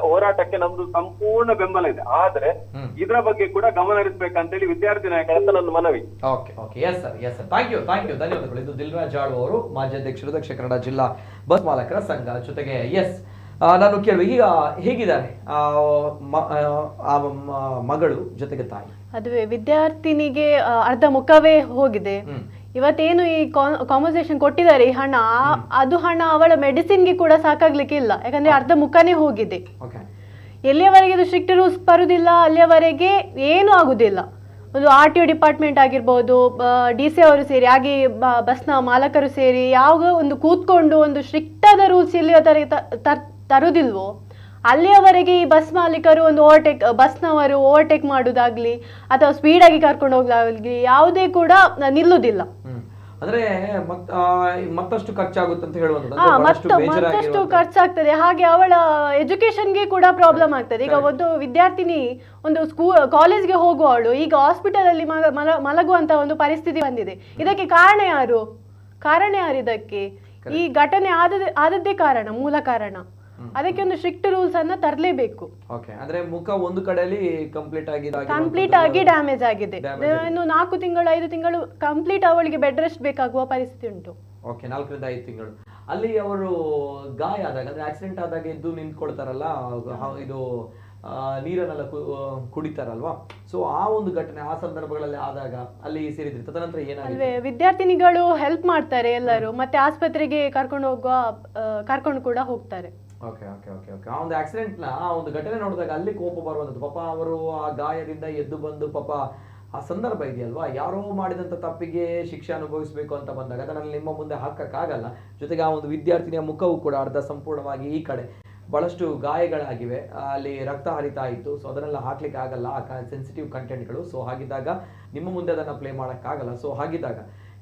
ಹೋರಾಟಕ್ಕೆ ನಮ್ದು ಸಂಪೂರ್ಣ ಬೆಂಬಲ ಇದೆ, ಆದ್ರೆ ಇದರ ಬಗ್ಗೆ ಕೂಡ ಗಮನ ಹರಿಸಬೇಕಂತೇಳಿ ವಿದ್ಯಾರ್ಥಿ ನಾಯಕರ ಹತ್ರ ನನ್ನ ಮನವಿ. ಥ್ಯಾಂಕ್ ಯು ಧನ್ಯವಾದಗಳು. ಇದು ದಿಲ್ರಾಜ್ ಆಳ್ವ ಅವರು, ಮಾಜಿ ಅಧ್ಯಕ್ಷರು, ದಕ್ಷಿಣ ಕನ್ನಡ ಜಿಲ್ಲಾ ಬಸ್ ಮಾಲಕರ ಸಂಘ. ಜೊತೆಗೆ ನಾನು ಕೇಳುವ, ಈಗ ಹೇಗಿದ್ದಾರೆ ಮಗಳು ಜೊತೆಗೆ ತಾಯಿ? ಅದುವೇ ವಿದ್ಯಾರ್ಥಿನಿಗೆ ಅರ್ಧ ಮುಖವೇ ಹೋಗಿದೆ. ಇವತ್ತೇನು ಈ ಕಾಂಪನ್ಸೇಷನ್ ಕೊಟ್ಟಿದ್ದಾರೆ ಈ ಹಣ, ಅದು ಹಣ ಅವಳ ಮೆಡಿಸಿನ್ಗೆ ಕೂಡ ಸಾಕಾಗ್ಲಿಕ್ಕೆ ಇಲ್ಲ, ಯಾಕಂದ್ರೆ ಅರ್ಧ ಮುಖನೇ ಹೋಗಿದೆ. ಎಲ್ಲಿಯವರೆಗೆ ಇದು ಸ್ಟ್ರಿಕ್ಟ್ ರೂಲ್ಸ್ ಬರುವುದಿಲ್ಲ ಅಲ್ಲಿಯವರೆಗೆ ಏನೂ ಆಗುದಿಲ್ಲ. ಒಂದು RTO ಡಿಪಾರ್ಟ್ಮೆಂಟ್ ಆಗಿರ್ಬೋದು, DC ಅವರು ಸೇರಿ, ಹಾಗೆ ಬಸ್ನ ಮಾಲಕರು ಸೇರಿ ಯಾವ ಒಂದು ಕೂತ್ಕೊಂಡು ಒಂದು ಸ್ಟ್ರಿಕ್ಟ್ ಆದ ರೂಲ್ಸ್ ಎಲ್ಲಿಯವರೆಗೆ ತರುವುದಿಲ್ವೋ ಅಲ್ಲಿಯವರೆಗೆ ಈ ಬಸ್ ಮಾಲೀಕರು ಒಂದು ಬಸ್ನವರು ಓವರ್ಟೇಕ್ ಮಾಡುವುದಾಗ್ಲಿ ಅಥವಾ ಸ್ಪೀಡಾಗಿ ಕರ್ಕೊಂಡು ಹೋಗ್ಲಾಗ್ಲಿ ಯಾವುದೇ ಕೂಡ ನಿಲ್ಲುವುದಿಲ್ಲ. ಅಂದ್ರೆ ಮತ್ತಷ್ಟು ಖರ್ಚಾಗುತ್ತೆ ಅಂತ ಮತ್ತಷ್ಟು ಖರ್ಚಾಗ್ತದೆ, ಹಾಗೆ ಅವಳ ಎಜುಕೇಶನ್ಗೆ ಕೂಡ ಪ್ರಾಬ್ಲಮ್ ಆಗ್ತದೆ. ಈಗ ಒಂದು ವಿದ್ಯಾರ್ಥಿನಿ ಒಂದು ಕಾಲೇಜ್ಗೆ ಹೋಗುವವಳು ಈಗ ಹಾಸ್ಪಿಟಲ್ ಅಲ್ಲಿ ಮಲಗುವಂತ ಒಂದು ಪರಿಸ್ಥಿತಿ ಬಂದಿದೆ. ಇದಕ್ಕೆ ಕಾರಣ ಯಾರು ಇದಕ್ಕೆ? ಈ ಘಟನೆ ಆದದ್ದೇ ಕಾರಣ, ಮೂಲ ಕಾರಣ. ಅದಕ್ಕೆ ಒಂದು ಸ್ಟ್ರಿಕ್ಟ್ ರೂಲ್ಸ್ ಅನ್ನ ತರಲೇಬೇಕು. ಅಂದ್ರೆ ಮುಖ ಒಂದು ಕಡೆಯಲ್ಲಿ ಕಂಪ್ಲೀಟ್ ಆಗಿ ಡ್ಯಾಮೇಜ್ ಆಗಿದೆ. ಇನ್ನು 4 ತಿಂಗಳು 5 ತಿಂಗಳು ಕಂಪ್ಲೀಟ್ ಅವಳಿಗೆ ಬೆಡ್ ರೆಸ್ಟ್ ಬೇಕಾಗುವ ಪರಿಸ್ಥಿತಿ ಉಂಟು. 4 ರಿಂದ 5 ತಿಂಗಳು ಅಲ್ಲಿ ಅವರು ಗಾಯ ಆದಾಗ, ಅಂದ್ರೆ ಆಕ್ಸಿಡೆಂಟ್ ಆದಾಗ ಎದ್ದು ನಿಂತ್ಕೊಳ್ತಾರಲ್ಲ, ಇದು ನೀರನ್ನೆಲ್ಲ ಕುಡಿತಾರಲ್ವಾ, ಸೊ ಆ ಒಂದು ಘಟನೆ ಆ ಸಂದರ್ಭಗಳಲ್ಲಿ ಆದಾಗ ಅಲ್ಲಿ ಸೇರಿದ್ರಿ. ತದನಂತರ ಏನಾಗಿದೆ? ವಿದ್ಯಾರ್ಥಿನಿಗಳು ಹೆಲ್ಪ್ ಮಾಡ್ತಾರೆ ಎಲ್ಲರೂ, ಮತ್ತೆ ಆಸ್ಪತ್ರೆಗೆ ಕರ್ಕೊಂಡು ಕೂಡ ಹೋಗ್ತಾರೆ. ಓಕೆ ಓಕೆ ಓಕೆ ಓಕೆ ಆ ಒಂದು ಆಕ್ಸಿಡೆಂಟ್ನ ಆ ಒಂದು ಘಟನೆ ನೋಡಿದಾಗ ಅಲ್ಲಿ ಕೋಪ ಬರುವಂಥದ್ದು. ಪಾಪ ಅವರು ಆ ಗಾಯದಿಂದ ಎದ್ದು ಬಂದು ಪಾಪ ಆ ಸಂದರ್ಭ ಇದೆಯಲ್ವಾ, ಯಾರೋ ಮಾಡಿದಂಥ ತಪ್ಪಿಗೆ ಶಿಕ್ಷೆ ಅನುಭವಿಸಬೇಕು ಅಂತ ಬಂದಾಗ ಅದರಲ್ಲಿ ನಿಮ್ಮ ಮುಂದೆ ಹಾಕಕ್ಕಾಗಲ್ಲ. ಜೊತೆಗೆ ಆ ಒಂದು ವಿದ್ಯಾರ್ಥಿನಿಯ ಮುಖವು ಕೂಡ ಅರ್ಧ ಸಂಪೂರ್ಣವಾಗಿ ಈ ಕಡೆ ಬಹಳಷ್ಟು ಗಾಯಗಳಾಗಿವೆ, ಅಲ್ಲಿ ರಕ್ತ ಹರಿತಾ ಇತ್ತು. ಸೊ ಅದನ್ನೆಲ್ಲ ಹಾಕ್ಲಿಕ್ಕೆ ಆಗಲ್ಲ, ಆ ಸೆನ್ಸಿಟಿವ್ ಕಂಟೆಂಟ್ಗಳು. ಸೊ ಹಾಗಿದ್ದಾಗ ನಿಮ್ಮ ಮುಂದೆ ಅದನ್ನು ಪ್ಲೇ ಮಾಡೋಕ್ಕಾಗಲ್ಲ. ಸೊ ಹಾಗಿದ್ದಾಗ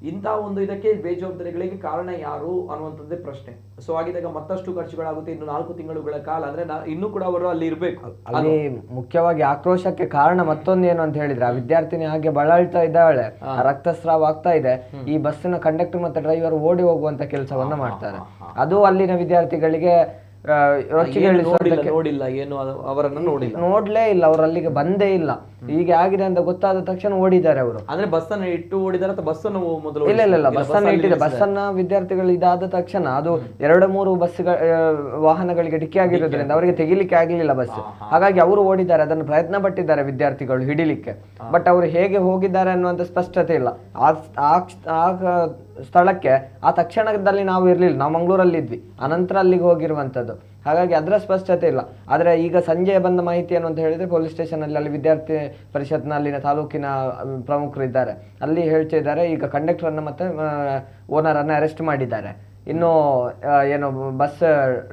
ಇಂಥ ಒಂದು ಇದಕ್ಕೆ ಬೇಜವಾಬ್ದಾರಿಗಳಿಗೆ ಕಾರಣ ಯಾರು ಅನ್ನುವಂಥದ್ದೇ ಪ್ರಶ್ನೆ. ಸೊ ಆಗಿದ್ದಾಗ ಮತ್ತಷ್ಟು ಖರ್ಚುಗಳಾಗುತ್ತೆ. ಇನ್ನು 4 ತಿಂಗಳುಗಳ ಕಾಲ ಅಂದ್ರೆ ಇನ್ನೂ ಕೂಡ ಅವರು ಅಲ್ಲಿ ಇರಬೇಕು. ಅಲ್ಲಿ ಮುಖ್ಯವಾಗಿ ಆಕ್ರೋಶಕ್ಕೆ ಕಾರಣ ಮತ್ತೊಂದೇನು ಅಂತ ಹೇಳಿದ್ರೆ, ಆ ವಿದ್ಯಾರ್ಥಿನಿ ಹಾಗೆ ಬಳಲ್ತಾ ಇದ್ದಾಳೆ, ರಕ್ತಸ್ರಾವ ಆಗ್ತಾ ಇದೆ. ಈ ಬಸ್ಸಿನ ಕಂಡಕ್ಟರ್ ಮತ್ತೆ ಡ್ರೈವರ್ ಓಡಿ ಹೋಗುವಂತ ಕೆಲಸವನ್ನ ಮಾಡ್ತಾರೆ. ಅದು ಅಲ್ಲಿನ ವಿದ್ಯಾರ್ಥಿಗಳಿಗೆ ನೋಡಿಲ್ಲ, ಏನು ಅವರನ್ನು ನೋಡ್ಲೇ ಇಲ್ಲ, ಅವ್ರು ಅಲ್ಲಿಗೆ ಬಂದೇ ಇಲ್ಲ. ಹೀಗೆ ಆಗಿದೆ ಅಂತ ಗೊತ್ತಾದ ತಕ್ಷಣ ಓಡಿದ್ದಾರೆ ಅವರು. ಅಂದ್ರೆ ಬಸ್ ಅನ್ನು ಇಟ್ಟು ಓಡಿದಾರೆ ಅಥವಾ ಬಸ್ ಅನ್ನು ಮೊದಲು? ಇಲ್ಲ, ಬಸ್ ಅನ್ನ ಇಟ್ಟಿದೆ. ಬಸ್ ಅನ್ನ ವಿದ್ಯಾರ್ಥಿಗಳು ಇದಾದ ತಕ್ಷಣ ಅದು 2-3 ಬಸ್ಗಳ ವಾಹನಗಳಿಗೆ ಡಿಕ್ಕಿ ಆಗಿರೋದ್ರಿಂದ ಅವರಿಗೆ ತೆಗಿಲಿಕ್ಕೆ ಆಗ್ಲಿಲ್ಲ ಬಸ್. ಹಾಗಾಗಿ ಅವರು ಓಡಿದ್ದಾರೆ, ಅದನ್ನು ಪ್ರಯತ್ನ ಪಟ್ಟಿದ್ದಾರೆ ವಿದ್ಯಾರ್ಥಿಗಳು ಹಿಡಿಲಿಕ್ಕೆ. ಬಟ್ ಅವರು ಹೇಗೆ ಹೋಗಿದ್ದಾರೆ ಅನ್ನುವಂತ ಸ್ಪಷ್ಟತೆ ಇಲ್ಲ. ಆ ಸ್ಥಳಕ್ಕೆ ಆ ತಕ್ಷಣದಲ್ಲಿ ನಾವು ಇರ್ಲಿಲ್ಲ, ನಾವು ಮಂಗಳೂರಲ್ಲಿ ಇದ್ವಿ, ಅನಂತರ ಅಲ್ಲಿಗೆ ಹೋಗಿರುವಂತದ್ದು. ಹಾಗಾಗಿ ಅದರ ಸ್ಪಷ್ಟತೆ ಇಲ್ಲ. ಆದ್ರೆ ಈಗ ಸಂಜೆ ಬಂದ ಮಾಹಿತಿ ಏನು ಅಂತ ಹೇಳಿದ್ರೆ, ಪೊಲೀಸ್ ಸ್ಟೇಷನ್ ಅಲ್ಲಿ ವಿದ್ಯಾರ್ಥಿ ಪರಿಷತ್ನ ಅಲ್ಲಿನ ತಾಲೂಕಿನ ಪ್ರಮುಖರು ಇದ್ದಾರೆ, ಅಲ್ಲಿ ಹೇಳ್ತಿದ್ದಾರೆ ಈಗ ಕಂಡಕ್ಟರ್ ಅನ್ನ ಮತ್ತೆ ಓನರ್ ಅನ್ನ ಅರೆಸ್ಟ್ ಮಾಡಿದ್ದಾರೆ. ಇನ್ನು ಏನು ಬಸ್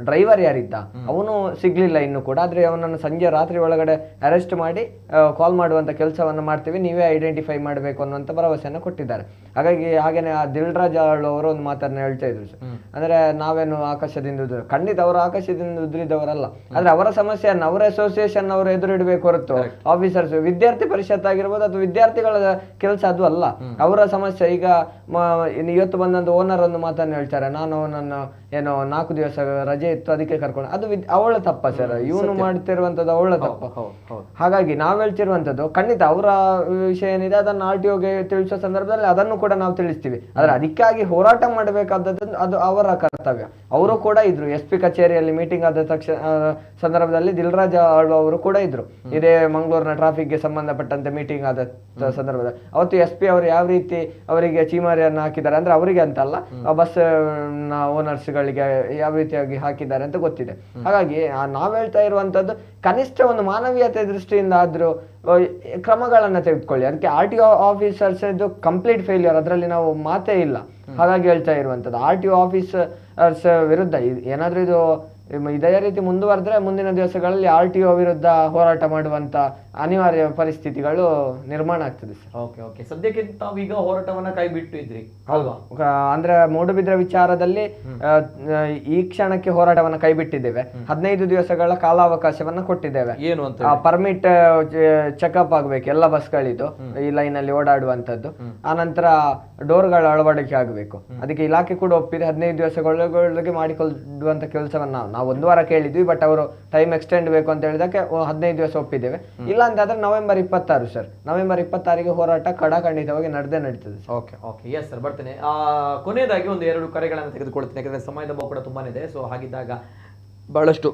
ಡ್ರೈವರ್ ಯಾರಿದ್ದ ಅವನು ಸಿಗ್ಲಿಲ್ಲ ಇನ್ನು ಕೂಡ. ಆದ್ರೆ ಅವನನ್ನು ಸಂಜೆ ರಾತ್ರಿ ಒಳಗಡೆ ಅರೆಸ್ಟ್ ಮಾಡಿ ಕಾಲ್ ಮಾಡುವಂತ ಕೆಲಸವನ್ನು ಮಾಡ್ತೀವಿ, ನೀವೇ ಐಡೆಂಟಿಫೈ ಮಾಡಬೇಕು ಅನ್ನುವಂತ ಭರವಸೆಯನ್ನು ಕೊಟ್ಟಿದ್ದಾರೆ. ಹಾಗೇನೆ ಆ ದಿಲ್ರಾಜ್ ಅವರು ಒಂದು ಮಾತನ್ನ ಹೇಳ್ತಾ ಇದ್ರು ಸರ್, ಅಂದ್ರೆ ನಾವೇನು ಆಕಾಶದಿಂದ ಖಂಡಿತ ಅವರು ಆಕಾಶದಿಂದ ಉದುರಿದವರಲ್ಲ. ಆದ್ರೆ ಅವರ ಸಮಸ್ಯೆಯನ್ನು ಅವರ ಅಸೋಸಿಯೇಷನ್ ಅವರು ಎದುರಿಡಬೇಕು ಹೊರತು ಆಫೀಸರ್ಸ್ ವಿದ್ಯಾರ್ಥಿ ಪರಿಷತ್ ಆಗಿರ್ಬೋದು ಅಥವಾ ವಿದ್ಯಾರ್ಥಿಗಳ ಕೆಲಸ ಅದು ಅಲ್ಲ. ಅವರ ಸಮಸ್ಯೆ ಈಗ ಇವತ್ತು ಬಂದಂತ ಓನರ್ ಒಂದು ಮಾತನ್ನು ಹೇಳ್ತಾರೆ, ನಾನು ಅವನನ್ನು ಏನೋ 4 ದಿವಸ ರಜೆ ಇತ್ತು ಅದಕ್ಕೆ ಕರ್ಕೊಂಡು, ಅದು ಅವಳ ತಪ್ಪ ಸರ್, ಇವನು ಮಾಡ್ತಿರುವಂತದ್ದು ಅವಳ ತಪ್ಪ. ಹಾಗಾಗಿ ನಾವ್ ಹೇಳ್ತಿರುವಂತದ್ದು ಖಂಡಿತ ಅವರ ವಿಷಯ ಏನಿದೆ ಅದನ್ನು RTOಗೆ ತಿಳಿಸೋ ಸಂದರ್ಭದಲ್ಲಿ ಅದನ್ನು ಕೂಡ ನಾವು ತಿಳಿಸ್ತೀವಿ. ಆದ್ರೆ ಅದಕ್ಕಾಗಿ ಹೋರಾಟ ಮಾಡಬೇಕಾದದ್ದು ಅದು ಅವರ ಕರ್ತವ್ಯ. ಅವರು ಕೂಡ ಇದ್ರು SP ಕಚೇರಿಯಲ್ಲಿ ಮೀಟಿಂಗ್ ಆದ ತಕ್ಷಣ ಸಂದರ್ಭದಲ್ಲಿ ದಿಲ್ರಾಜ್ ಅವರು ಕೂಡ ಇದ್ರು. ಇದೇ ಮಂಗಳೂರಿನ ಟ್ರಾಫಿಕ್ಗೆ ಸಂಬಂಧಪಟ್ಟಂತೆ ಮೀಟಿಂಗ್ ಆದ ಸಂದರ್ಭದಲ್ಲಿ ಅವತ್ತು SP ಅವರು ಯಾವ ರೀತಿ ಅವರಿಗೆ ಚೀಮಾರಿಯನ್ನು ಹಾಕಿದ್ದಾರೆ ಅಂದ್ರೆ ಅವರಿಗೆ ಅಂತಲ್ಲ, ಬಸ್ ಓನರ್ಸ್ ಗಳಿಗೆ ಯಾವ ರೀತಿಯಾಗಿ ಹಾಕಿದ್ದಾರೆ ಅಂತ ಗೊತ್ತಿದೆ. ಹಾಗಾಗಿ ನಾವ್ ಹೇಳ್ತಾ ಇರುವಂತದ್ದು ಕನಿಷ್ಠ ಒಂದು ಮಾನವೀಯತೆ ದೃಷ್ಟಿಯಿಂದ ಆದ್ರೂ ಕ್ರಮಗಳನ್ನ ತೆಗೆದುಕೊಳ್ಳಿ. ಅದಕ್ಕೆ RTO ಆಫೀಸರ್ಸ್ ಇದು ಕಂಪ್ಲೀಟ್ ಫೇಲ್ಯೂರ್, ಅದರಲ್ಲಿ ನಾವು ಮಾತೇ ಇಲ್ಲ. ಹಾಗಾಗಿ ಹೇಳ್ತಾ ಇರುವಂತದ್ದು RTO ಆಫೀಸರ್ಸ್ ವಿರುದ್ಧ ಏನಾದ್ರೂ ಇದು ಇದೇ ರೀತಿ ಮುಂದುವರೆದ್ರೆ ಮುಂದಿನ ದಿವಸಗಳಲ್ಲಿ RTO ವಿರುದ್ಧ ಹೋರಾಟ ಮಾಡುವಂತ ಅನಿವಾರ್ಯ ಪರಿಸ್ಥಿತಿಗಳು ನಿರ್ಮಾಣ ಆಗ್ತದೆ ಸರ್. ಓಕೆ ಓಕೆ, ಸದ್ಯಕ್ಕೆ ತಾವೀಗ ಹೋರಾಟವನ್ನ ಕೈ ಬಿಟ್ಟು ಇದ್ರಿ ಅಲ್ವಾ? ಅಂದ್ರೆ ಮೂಡುಬಿದ್ರೆ ವಿಚಾರದಲ್ಲಿ ಈ ಕ್ಷಣಕ್ಕೆ ಹೋರಾಟವನ್ನ ಕೈ ಬಿಟ್ಟಿದ್ದೇವೆ. 15 ದಿವಸಗಳ ಕಾಲಾವಕಾಶವನ್ನ ಕೊಟ್ಟಿದ್ದೇವೆ. ಏನು ಅಂತ ಪರ್ಮಿಟ್ ಚೆಕ್ಅಪ್ ಆಗ್ಬೇಕು ಎಲ್ಲ ಬಸ್ಗಳಿದ್ದು ಈ ಲೈನ್ ಅಲ್ಲಿ ಓಡಾಡುವಂತದ್ದು. ಆನಂತರ ಡೋರ್ಗಳ ಅಳವಡಿಕೆ ಆಗ್ಬೇಕು, ಅದಕ್ಕೆ ಇಲಾಖೆ ಕೂಡ ಒಪ್ಪಿದೆ. 15 ದಿವಸಗಳೊಳಗೆ ಮಾಡಿಕೊಳ್ಳುವಂತ ಕೆಲಸವನ್ನ ನಾವು 1 ವಾರ ಕೇಳಿದ್ವಿ, ಬಟ್ ಅವರು ಟೈಮ್ ಎಕ್ಸ್ಟೆಂಡ್ ಬೇಕು ಅಂತ ಹೇಳಿದಕ್ಕೆ 15 ದಿವಸ ಒಪ್ಪಿದ್ದೇವೆ. ಇಲ್ಲ ಅಂತಾದ್ರೆ ನವೆಂಬರ್ 26 ಸರ್, ನವೆಂಬರ್ 26ಗೆ ಹೋರಾಟ ಖಂಡಿತವಾಗಿ ನಡೀತದೆ. ಓಕೆ ಓಕೆ, ಎಸ್ ಸರ್, ಬರ್ತೇನೆ. ಕೊನೆಯದಾಗಿ 1-2 ಕರೆಗಳನ್ನು ತೆಗೆದುಕೊಳ್ತೀನಿ, ಯಾಕಂದ್ರೆ ಸಮಯದ ಬಹು ಕೂಡ ತುಂಬಾನೇ ಇದೆ. ಸೊ ಹಾಗಿದ್ದಾಗ ಬಹಳಷ್ಟು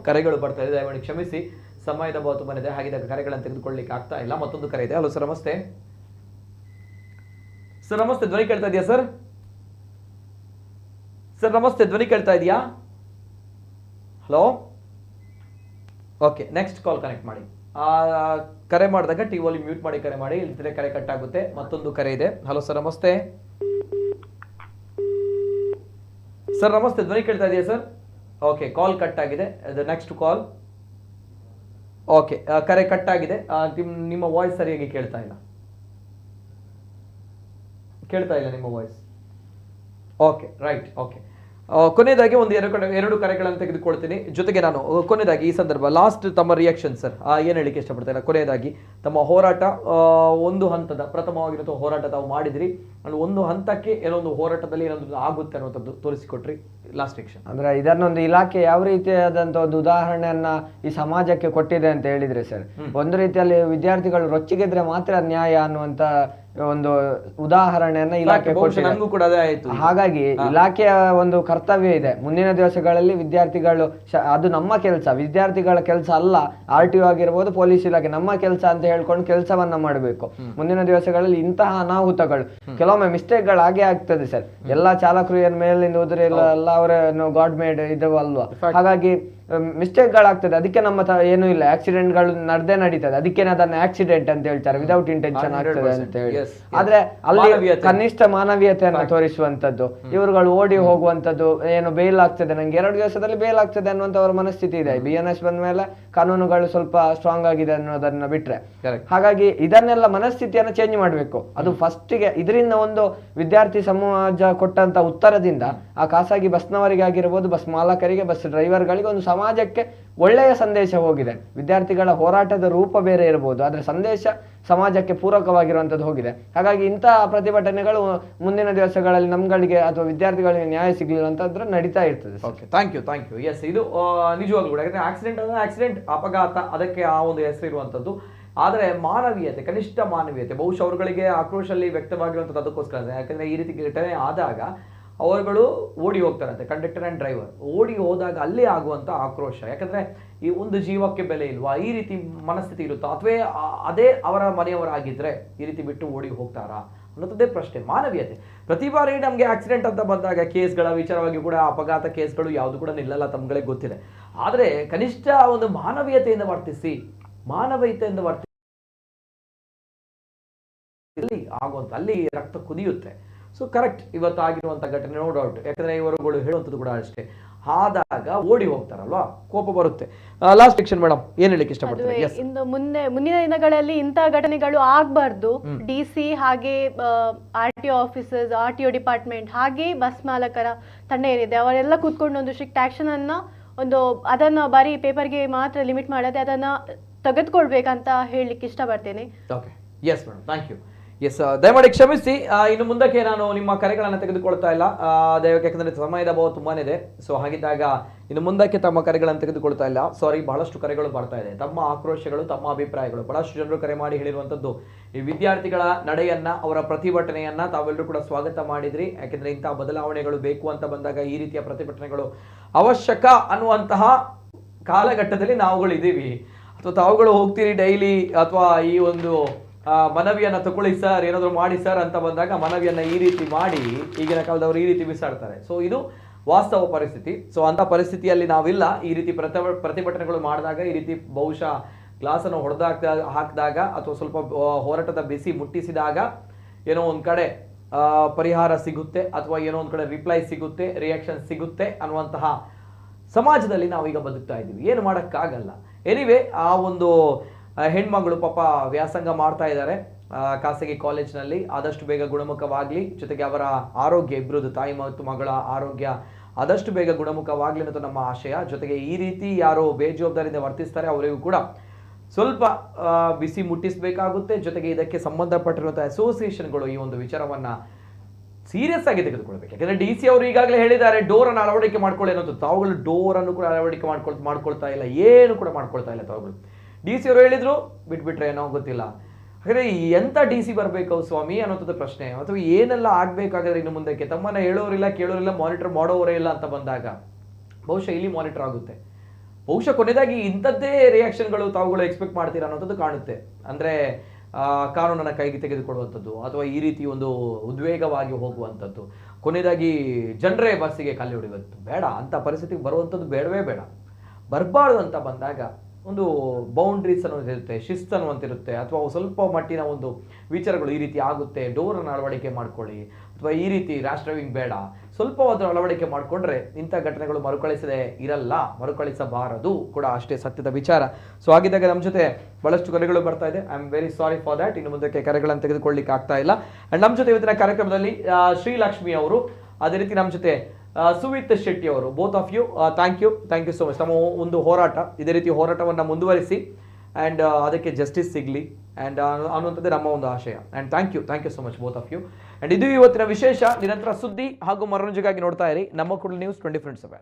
ಕರೆಗಳು ಬರ್ತಾ ಇದೆ, ದಯಮಾಡಿ ಕ್ಷಮಿಸಿ, ಸಮಯದ ಬಹು ತುಂಬಾನೇ ಇದೆ. ಹಾಗಿದ್ದಾಗ ಕರೆಗಳನ್ನು ತೆಗೆದುಕೊಳ್ಳಲಿಕ್ಕೆ ಆಗ್ತಾ ಇಲ್ಲ. ಮತ್ತೊಂದು ಕರೆ ಇದೆ. ಹಲೋ ಸರ್, ನಮಸ್ತೆ. ಸರ್ ನಮಸ್ತೆ, ಧ್ವನಿ ಕೇಳ್ತಾ ಇದೆಯಾ ಸರ್? ಸರ್ ನಮಸ್ತೆ, ಧ್ವನಿ ಕೇಳ್ತಾ ಇದೆಯಾ? Hello, okay, next call connect ಮಾಡಿ. ಕರೆ ಮಾಡಿದಾಗ ಟಿವಿಯಲ್ಲಿ ಮ್ಯೂಟ್ ಮಾಡಿ ಕರೆ ಮಾಡಿ, ಇಲ್ಲದ್ರೆ ಕರೆ ಕಟ್ ಆಗುತ್ತೆ. ಮತ್ತೊಂದು ಕರೆ ಇದೆ. ಹಲೋ ಸರ್, ನಮಸ್ತೆ. ಸರ್ ನಮಸ್ತೆ, ಧ್ವನಿ ಕೇಳ್ತಾ ಇದೆಯಾ ಸರ್? ಓಕೆ, ಕಾಲ್ ಕಟ್ ಆಗಿದೆ. Next call. ಓಕೆ, ಕರೆ ಕಟ್ ಆಗಿದೆ. ನಿಮ್ಮ ವಾಯ್ಸ್ ಸರಿಯಾಗಿ ಕೇಳ್ತಾ ಇಲ್ಲ ನಿಮ್ಮ ವಾಯ್ಸ್. Okay, right. ಓಕೆ, ಕೊನೆಯದಾಗಿ 1-2 ಕರೆಗಳನ್ನು ತೆಗೆದುಕೊಳ್ತೀನಿ. ಜೊತೆಗೆ ನಾನು ಕೊನೆಯದಾಗಿ ಈ ಸಂದರ್ಭ ಲಾಸ್ಟ್ ತಮ್ಮ ರಿಯಾಕ್ಷನ್ ಸರ್, ಏನು ಹೇಳಿಕ್ಕೆ ಇಷ್ಟಪಡ್ತೇನೆ? ಕೊನೆಯದಾಗಿ ತಮ್ಮ ಹೋರಾಟ ಒಂದು ಹಂತದ ಪ್ರಥಮವಾಗಿರೋ ಹೋರಾಟ ತಾವು ಮಾಡಿದ್ರಿ, ಒಂದು ಹಂತಕ್ಕೆ ಏನೊಂದು ಹೋರಾಟದಲ್ಲಿ ಏನೊಂದು ಆಗುತ್ತೆ ಅನ್ನೋಂಥದ್ದು ತೋರಿಸಿಕೊಟ್ರಿ. ಲಾಸ್ಟ್ ರಿಯಾಕ್ಷನ್ ಅಂದ್ರೆ ಇದನ್ನೊಂದು ಇಲಾಖೆ ಯಾವ ರೀತಿಯಾದಂತ ಒಂದು ಉದಾಹರಣೆಯನ್ನ ಈ ಸಮಾಜಕ್ಕೆ ಕೊಟ್ಟಿದೆ ಅಂತ ಹೇಳಿದ್ರೆ ಸರ್, ಒಂದು ರೀತಿಯಲ್ಲಿ ವಿದ್ಯಾರ್ಥಿಗಳು ರೊಚ್ಚಿಗೆದ್ರೆ ಮಾತ್ರ ನ್ಯಾಯ ಅನ್ನುವಂತ ಒಂದು ಉದಾಹರಣೆಯನ್ನ ಇಲಾಖೆ ನನಗೂ ಕೂಡ ಅದೇ ಆಯ್ತು. ಹಾಗಾಗಿ ಇಲಾಖೆಯ ಒಂದು ಕರ್ತವ್ಯ ಇದೆ. ಮುಂದಿನ ದಿವಸಗಳಲ್ಲಿ ವಿದ್ಯಾರ್ಥಿಗಳು ಅದು ನಮ್ಮ ಕೆಲಸ, ವಿದ್ಯಾರ್ಥಿಗಳ ಕೆಲಸ ಅಲ್ಲ. RTO ಆಗಿರ್ಬೋದು, ಪೊಲೀಸ್ ಇಲಾಖೆ ನಮ್ಮ ಕೆಲಸ ಅಂತ ಹೇಳ್ಕೊಂಡು ಕೆಲಸವನ್ನ ಮಾಡಬೇಕು. ಮುಂದಿನ ದಿವಸಗಳಲ್ಲಿ ಇಂತಹ ಅನಾಹುತಗಳು, ಕೆಲವೊಮ್ಮೆ ಮಿಸ್ಟೇಕ್ ಗಳು ಹಾಗೆ ಆಗ್ತದೆ ಸರ್. ಎಲ್ಲಾ ಚಾಲಕರು ಏನ್ ಮೇಲಿಂದ ಹೋದ್ರೆ ಎಲ್ಲ ಅವರ ಗಾಡ್ ಮೇಡ್ ಇದು ಅಲ್ವಾ. ಹಾಗಾಗಿ ಮಿಸ್ಟೇಕ್ ಗಳಾಗ್ತದೆ. ಅದಕ್ಕೆ ನಮ್ಮ ಏನೂ ಇಲ್ಲ, ಆಕ್ಸಿಡೆಂಟ್ ಗಳು ನಡೀತದೆ. ಅದಕ್ಕೆ ಅದನ್ನ ಆಕ್ಸಿಡೆಂಟ್ ಅಂತ ಹೇಳ್ತಾರೆ, ವಿದೌಟ್ ಇಂಟೆನ್ಷನ್ ಆಗ್ತದೆ ಅಂತ ಹೇಳಿ. ಆದ್ರೆ ಅಲ್ಲಿ ಕನಿಷ್ಠ ಮಾನವೀಯತೆಯನ್ನ ತೋರಿಸುವಂತದ್ದು, ಇವರುಗಳು ಓಡಿ ಹೋಗುವಂತದ್ದು, ಏನು ಬೇಲ್ ಆಗ್ತದೆ, ನಂಗೆ 2 ದಿವಸದಲ್ಲಿ ಬೇಲ್ ಆಗ್ತದೆ ಅನ್ನುವಂತ ಅವರ ಮನಸ್ಥಿತಿ ಇದೆ. BNS ಬಂದ ಮೇಲೆ ಕಾನೂನುಗಳು ಸ್ವಲ್ಪ ಸ್ಟ್ರಾಂಗ್ ಆಗಿದೆ ಅನ್ನೋದನ್ನ ಬಿಟ್ರೆ. ಹಾಗಾಗಿ ಇದನ್ನೆಲ್ಲ ಮನಸ್ಥಿತಿಯನ್ನ ಚೇಂಜ್ ಮಾಡ್ಬೇಕು. ಅದು ಫಸ್ಟಿಗೆ ಇದರಿಂದ ಒಂದು ವಿದ್ಯಾರ್ಥಿ ಸಮಾಜ ಕೊಟ್ಟಂತ ಉತ್ತರದಿಂದ ಆ ಖಾಸಗಿ ಬಸ್ನವರಿಗೆ ಆಗಿರ್ಬೋದು, ಬಸ್ ಮಾಲಕರಿಗೆ, ಬಸ್ ಡ್ರೈವರ್ಗಳಿಗೆ ಒಂದು ಸಮಾಜಕ್ಕೆ ಒಳ್ಳೆಯ ಸಂದೇಶ ಹೋಗಿದೆ. ವಿದ್ಯಾರ್ಥಿಗಳ ಹೋರಾಟದ ರೂಪ ಬೇರೆ ಇರಬಹುದು, ಆದ್ರೆ ಸಂದೇಶ ಸಮಾಜಕ್ಕೆ ಪೂರಕವಾಗಿರುವಂತದ್ದು ಹೋಗಿದೆ. ಹಾಗಾಗಿ ಇಂತಹ ಪ್ರತಿಭಟನೆಗಳು ಮುಂದಿನ ದಿವಸಗಳಲ್ಲಿ ನಮ್ಗಳಿಗೆ ಅಥವಾ ವಿದ್ಯಾರ್ಥಿಗಳಿಗೆ ನ್ಯಾಯ ಸಿಗ್ಲಿಲ್ಲ ಅಂತಂದ್ರೆ ನಡೀತಾ ಇರ್ತದೆ. Thank you. ಎಸ್, ಇದು ನಿಜವಾಗ್ಲೂ ಕೂಡ, ಯಾಕಂದ್ರೆ ಆಕ್ಸಿಡೆಂಟ್ ಅಪಘಾತ, ಅದಕ್ಕೆ ಆ ಒಂದು ಹೆಸರು ಇರುವಂತದ್ದು. ಆದರೆ ಮಾನವೀಯತೆ, ಕನಿಷ್ಠ ಮಾನವೀಯತೆ ಬಹುಶಃ ಅವರುಗಳಿಗೆ ಆಕ್ರೋಶಲ್ಲಿ ವ್ಯಕ್ತವಾಗಿರುವಂಥದ್ದು ಅದಕ್ಕೋಸ್ಕರ. ಯಾಕಂದ್ರೆ ಈ ರೀತಿ ಘಟನೆ ಆದಾಗ ಅವರುಗಳು ಓಡಿ ಹೋಗ್ತಾರಂತೆ, ಕಂಡಕ್ಟರ್ ಆ್ಯಂಡ್ ಡ್ರೈವರ್ ಓಡಿ ಹೋದಾಗ ಅಲ್ಲೇ ಆಗುವಂಥ ಆಕ್ರೋಶ. ಯಾಕಂದರೆ ಈ ಒಂದು ಜೀವಕ್ಕೆ ಬೆಲೆ ಇಲ್ವಾ, ಈ ರೀತಿ ಮನಸ್ಥಿತಿ ಇರುತ್ತಾ, ಅಥವಾ ಅದೇ ಅವರ ಮನೆಯವರಾಗಿದ್ದರೆ ಈ ರೀತಿ ಬಿಟ್ಟು ಓಡಿ ಹೋಗ್ತಾರಾ ಅನ್ನೋದೇ ಪ್ರಶ್ನೆ. ಮಾನವೀಯತೆ ಪ್ರತಿ ಬಾರಿ ನಮಗೆ ಆಕ್ಸಿಡೆಂಟ್ ಅಂತ ಬಂದಾಗ ಕೇಸ್ಗಳ ವಿಚಾರವಾಗಿ ಕೂಡ ಅಪಘಾತ ಕೇಸ್ಗಳು ಯಾವುದು ಕೂಡ ನಿಲ್ಲಲ್ಲ, ತಮ್ಗಳಿಗೆ ಗೊತ್ತಿದೆ. ಆದರೆ ಕನಿಷ್ಠ ಒಂದು ಮಾನವೀಯತೆಯಿಂದ ವರ್ತಿಸಿ, ಆಗುವಂಥ ಅಲ್ಲಿ ರಕ್ತ ಕುದಿಯುತ್ತೆ. ಸೊ ಕರೆಕ್ಟ್, ಇವತ್ತು ಆಗಿರುವಂಥ ಘಟನೆ ನೋ ಡೌಟ್. ಯಾಕಂದ್ರೆ ಇವರುಗಳು ಹೇಳುವಂಥದ್ದು ಕೂಡ ಅಷ್ಟೇ, ಆದಾಗ ಓಡಿ ಹೋಗ್ತಾರಲ್ವಾ, ಕೋಪ ಬರುತ್ತೆ. ಲಾಸ್ಟ್ ಸೆಕ್ಷನ್ ಮೇಡಮ್ ಏನ್ ಹೇಳಿಕ್ಕೆ ಇಷ್ಟಪಡ್ತಾರೆ? ಇನ್ನು ಮುಂದಿನ ದಿನಗಳಲ್ಲಿ ಇಂತಹ ಘಟನೆಗಳು ಆಗಬಾರ್ದು. DC ಹಾಗೆ RTO ಆಫೀಸರ್ಸ್, RTO ಡಿಪಾರ್ಟ್ಮೆಂಟ್ ಹಾಗೆ ಬಸ್ ಮಾಲಕರ ತಂಡ ಏನಿದೆ ಅವರೆಲ್ಲ ಕೂತ್ಕೊಂಡು ಒಂದು ಸ್ಟ್ರಿಕ್ಟ್ ಆಕ್ಷನ್ ಅನ್ನ ಅದನ್ನ ಬರೀ ಪೇಪರ್ಗೆ ಮಾತ್ರ ಲಿಮಿಟ್ ಮಾಡದೆ ಅದನ್ನ ತೆಗೆದುಕೊಳ್ಬೇಕಂತ ಹೇಳಲಿಕ್ಕೆ ಇಷ್ಟಪಡ್ತೇನೆ. Okay, yes madam, thank you. Yes, ದಯಮಾಡಿ ಕ್ಷಮಿಸಿ, ಇನ್ನು ಮುಂದಕ್ಕೆ ನಾನು ನಿಮ್ಮ ಕರೆಗಳನ್ನು ತೆಗೆದುಕೊಳ್ತಾ ಇಲ್ಲ, ದಯವಿಟ್ಟು, ಯಾಕಂದರೆ ಸಮಯದ ಅಭಾವ ತುಂಬಾ ಇದೆ. ಸೊ ಹಾಗಿದ್ದಾಗ ಇನ್ನು ಮುಂದಕ್ಕೆ ತಮ್ಮ ಕರೆಗಳನ್ನು ತೆಗೆದುಕೊಳ್ತಾ ಇಲ್ಲ. ಸಾರಿ, ಬಹಳಷ್ಟು ಕರೆಗಳು ಬರ್ತಾ ಇದೆ, ತಮ್ಮ ಆಕ್ರೋಶಗಳು, ತಮ್ಮ ಅಭಿಪ್ರಾಯಗಳು. ಬಹಳಷ್ಟು ಜನರು ಕರೆ ಮಾಡಿ ಹೇಳಿರುವಂಥದ್ದು ಈ ವಿದ್ಯಾರ್ಥಿಗಳ ನಡೆಯನ್ನ, ಅವರ ಪ್ರತಿಭಟನೆಯನ್ನ ತಾವೆಲ್ಲರೂ ಕೂಡ ಸ್ವಾಗತ ಮಾಡಿದ್ರಿ. ಯಾಕೆಂದರೆ ಇಂತಹ ಬದಲಾವಣೆಗಳು ಬೇಕು ಅಂತ ಬಂದಾಗ ಈ ರೀತಿಯ ಪ್ರತಿಭಟನೆಗಳು ಅವಶ್ಯಕ ಅನ್ನುವಂತಹ ಕಾಲಘಟ್ಟದಲ್ಲಿ ನಾವುಗಳು ಇದ್ದೀವಿ. ಅಥವಾ ತಾವುಗಳು ಹೋಗ್ತೀರಿ ಡೈಲಿ, ಅಥವಾ ಈ ಒಂದು ಮನವಿಯನ್ನು ತಗೊಳ್ಳಿ ಸರ್, ಏನಾದರೂ ಮಾಡಿ ಸರ್ ಅಂತ ಬಂದಾಗ ಮನವಿಯನ್ನು ಈ ರೀತಿ ಮಾಡಿ ಈಗಿನ ಕಾಲದವರು ಈ ರೀತಿ ಬಿಸಾಡ್ತಾರೆ. ಸೊ ಇದು ವಾಸ್ತವ ಪರಿಸ್ಥಿತಿ. ಸೊ ಅಂಥ ಪರಿಸ್ಥಿತಿಯಲ್ಲಿ ನಾವಿಲ್ಲ. ಈ ರೀತಿ ಪ್ರತಿಭಟನೆಗಳು ಮಾಡಿದಾಗ, ಈ ರೀತಿ ಬಹುಶಃ ಗ್ಲಾಸನ್ನು ಹಾಕಿದಾಗ ಅಥವಾ ಸ್ವಲ್ಪ ಹೋರಾಟದ ಬಿಸಿ ಮುಟ್ಟಿಸಿದಾಗ ಏನೋ ಒಂದು ಕಡೆ ಪರಿಹಾರ ಸಿಗುತ್ತೆ, ಅಥವಾ ಏನೋ ಒಂದು ಕಡೆ ರಿಪ್ಲೈ ಸಿಗುತ್ತೆ, ರಿಯಾಕ್ಷನ್ ಸಿಗುತ್ತೆ ಅನ್ನುವಂತಹ ಸಮಾಜದಲ್ಲಿ ನಾವೀಗ ಬದುಕ್ತಾ ಇದ್ದೀವಿ. ಏನು ಮಾಡೋಕ್ಕಾಗಲ್ಲ. ಎನಿವೆ, ಆ ಒಂದು ಹೆಣ್ಮಗಳು ಪಾಪ ವ್ಯಾಸಂಗ ಮಾಡ್ತಾ ಇದ್ದಾರೆ ಖಾಸಗಿ ಕಾಲೇಜ್ನಲ್ಲಿ. ಆದಷ್ಟು ಬೇಗ ಗುಣಮುಖವಾಗಲಿ, ಜೊತೆಗೆ ಅವರ ಆರೋಗ್ಯ, ಇಬ್ಬರದು ತಾಯಿ ಮತ್ತು ಮಗಳ ಆರೋಗ್ಯ ಆದಷ್ಟು ಬೇಗ ಗುಣಮುಖವಾಗಲಿ ಅನ್ನೋದು ನಮ್ಮ ಆಶಯ. ಜೊತೆಗೆ ಈ ರೀತಿ ಯಾರು ಬೇಜವಾಬ್ದಾರಿಯಿಂದ ವರ್ತಿಸ್ತಾರೆ ಅವರಿಗೂ ಕೂಡ ಸ್ವಲ್ಪ ಬಿಸಿ ಮುಟ್ಟಿಸಬೇಕಾಗುತ್ತೆ. ಜೊತೆಗೆ ಇದಕ್ಕೆ ಸಂಬಂಧಪಟ್ಟಿರುವಂಥ ಅಸೋಸಿಯೇಷನ್ಗಳು ಈ ಒಂದು ವಿಚಾರವನ್ನು ಸೀರಿಯಸ್ ಆಗಿ ತೆಗೆದುಕೊಳ್ಬೇಕು. ಯಾಕಂದರೆ DC ಅವರು ಈಗಾಗಲೇ ಹೇಳಿದ್ದಾರೆ ಡೋರನ್ನು ಅಳವಡಿಕೆ ಮಾಡ್ಕೊಳ್ಳಿ ಅನ್ನೋದು. ತಾವುಗಳು ಡೋರನ್ನು ಕೂಡ ಅಳವಡಿಕೆ ಮಾಡ್ಕೊಳ್ತಾ ಇಲ್ಲ, ಏನು ಕೂಡ ಮಾಡ್ಕೊಳ್ತಾ ಇಲ್ಲ ತಾವುಗಳು. DC ಅವರು ಹೇಳಿದ್ರು, ಬಿಟ್ಬಿಟ್ರೆ ಏನೋ ಗೊತ್ತಿಲ್ಲ. ಹಾಗಾದರೆ ಎಂಥ DC ಬರಬೇಕು ಸ್ವಾಮಿ ಅನ್ನೋಂಥದ್ದು ಪ್ರಶ್ನೆ. ಅಥವಾ ಏನೆಲ್ಲ ಆಗಬೇಕಾದ್ರೆ ಇನ್ನು ಮುಂದಕ್ಕೆ ತಮ್ಮನ್ನು ಹೇಳೋರಿಲ್ಲ, ಕೇಳೋರಿಲ್ಲ, ಮಾನಿಟರ್ ಮಾಡೋರೇ ಇಲ್ಲ ಅಂತ ಬಂದಾಗ ಬಹುಶಃ ಇಲ್ಲಿ ಮಾನಿಟರ್ ಆಗುತ್ತೆ. ಬಹುಶಃ ಕೊನೆಯದಾಗಿ ಇಂಥದ್ದೇ ರಿಯಾಕ್ಷನ್ಗಳು ತಾವುಗಳು ಎಕ್ಸ್ಪೆಕ್ಟ್ ಮಾಡ್ತೀರಾ ಅನ್ನೋಂಥದ್ದು ಕಾಣುತ್ತೆ. ಅಂದರೆ ಕಾನೂನನ್ನು ಕೈಗೆ ತೆಗೆದುಕೊಳ್ಳುವಂಥದ್ದು, ಅಥವಾ ಈ ರೀತಿ ಒಂದು ಉದ್ವೇಗವಾಗಿ ಹೋಗುವಂಥದ್ದು, ಕೊನೆಯದಾಗಿ ಜನರೇ ಬಸ್ಸಿಗೆ ಕಲ್ಲು ಹೊಡೆಯುವಂಥದ್ದು ಬೇಡ. ಅಂಥ ಪರಿಸ್ಥಿತಿಗೆ ಬರುವಂಥದ್ದು ಬೇಡವೇ ಬೇಡ. ಬರಬಾರ್ದು ಅಂತ ಬಂದಾಗ ಒಂದು ಬೌಂಡ್ರೀಸ್ ಅನ್ನೋದಿರುತ್ತೆ, ಶಿಸ್ತು ಅನ್ನುವಂತಿರುತ್ತೆ, ಅಥವಾ ಸ್ವಲ್ಪ ಮಟ್ಟಿನ ಒಂದು ವಿಚಾರಗಳು ಈ ರೀತಿ ಆಗುತ್ತೆ, ಡೋರನ್ನು ಅಳವಡಿಕೆ ಮಾಡ್ಕೊಳ್ಳಿ, ಅಥವಾ ಈ ರೀತಿ ರ್ಯಾಶ್ ಡ್ರೈವಿಂಗ್ ಬೇಡ, ಸ್ವಲ್ಪ ಅದರ ಅಳವಡಿಕೆ ಮಾಡಿಕೊಂಡ್ರೆ ಇಂಥ ಘಟನೆಗಳು ಮರುಕಳಿಸದೇ ಇರಲ್ಲ, ಮರುಕಳಿಸಬಾರದು ಕೂಡ ಅಷ್ಟೇ ಸತ್ಯದ ವಿಚಾರ. ಸೊ ಹಾಗಿದ್ದಾಗ ನಮ್ಮ ಜೊತೆ ಬಹಳಷ್ಟು ಕರೆಗಳು ಬರ್ತಾ ಇದೆ. I am very sorry for that. ಇನ್ನು ಮುಂದಕ್ಕೆ ಕರೆಗಳನ್ನು ತೆಗೆದುಕೊಳ್ಳಿಕ್ಕೆ ಆಗ್ತಾ ಇಲ್ಲ. ಆ್ಯಂಡ್ ನಮ್ಮ ಜೊತೆ ಇವತ್ತಿನ ಕಾರ್ಯಕ್ರಮದಲ್ಲಿ ಶ್ರೀಲಕ್ಷ್ಮಿ ಅವರು, ಅದೇ ರೀತಿ ನಮ್ಮ ಜೊತೆ ಸುವಿತ್ ಶೆಟ್ಟಿ ಅವರು, both of you thank you so much. ನಮ್ಮ ಒಂದು ಹೋರಾಟ, ಇದೇ ರೀತಿ ಹೋರಾಟವನ್ನು ಮುಂದುವರಿಸಿ ಆ್ಯಂಡ್ ಅದಕ್ಕೆ ಜಸ್ಟಿಸ್ ಸಿಗಲಿ ಆ್ಯಂಡ್ ಅನ್ನುವಂಥದ್ದೇ ನಮ್ಮ ಒಂದು ಆಶಯ. And thank you so much both of you. And ಇದು ಇವತ್ತಿನ ವಿಶೇಷ. ನಿರಂತರ ಸುದ್ದಿ ಹಾಗೂ ಮನೋರಂಜನೆಗಾಗಿ ನೋಡ್ತಾ ಇರಿ ನಮ್ಮ ಕೂಡಲ ನ್ಯೂಸ್ 24/7.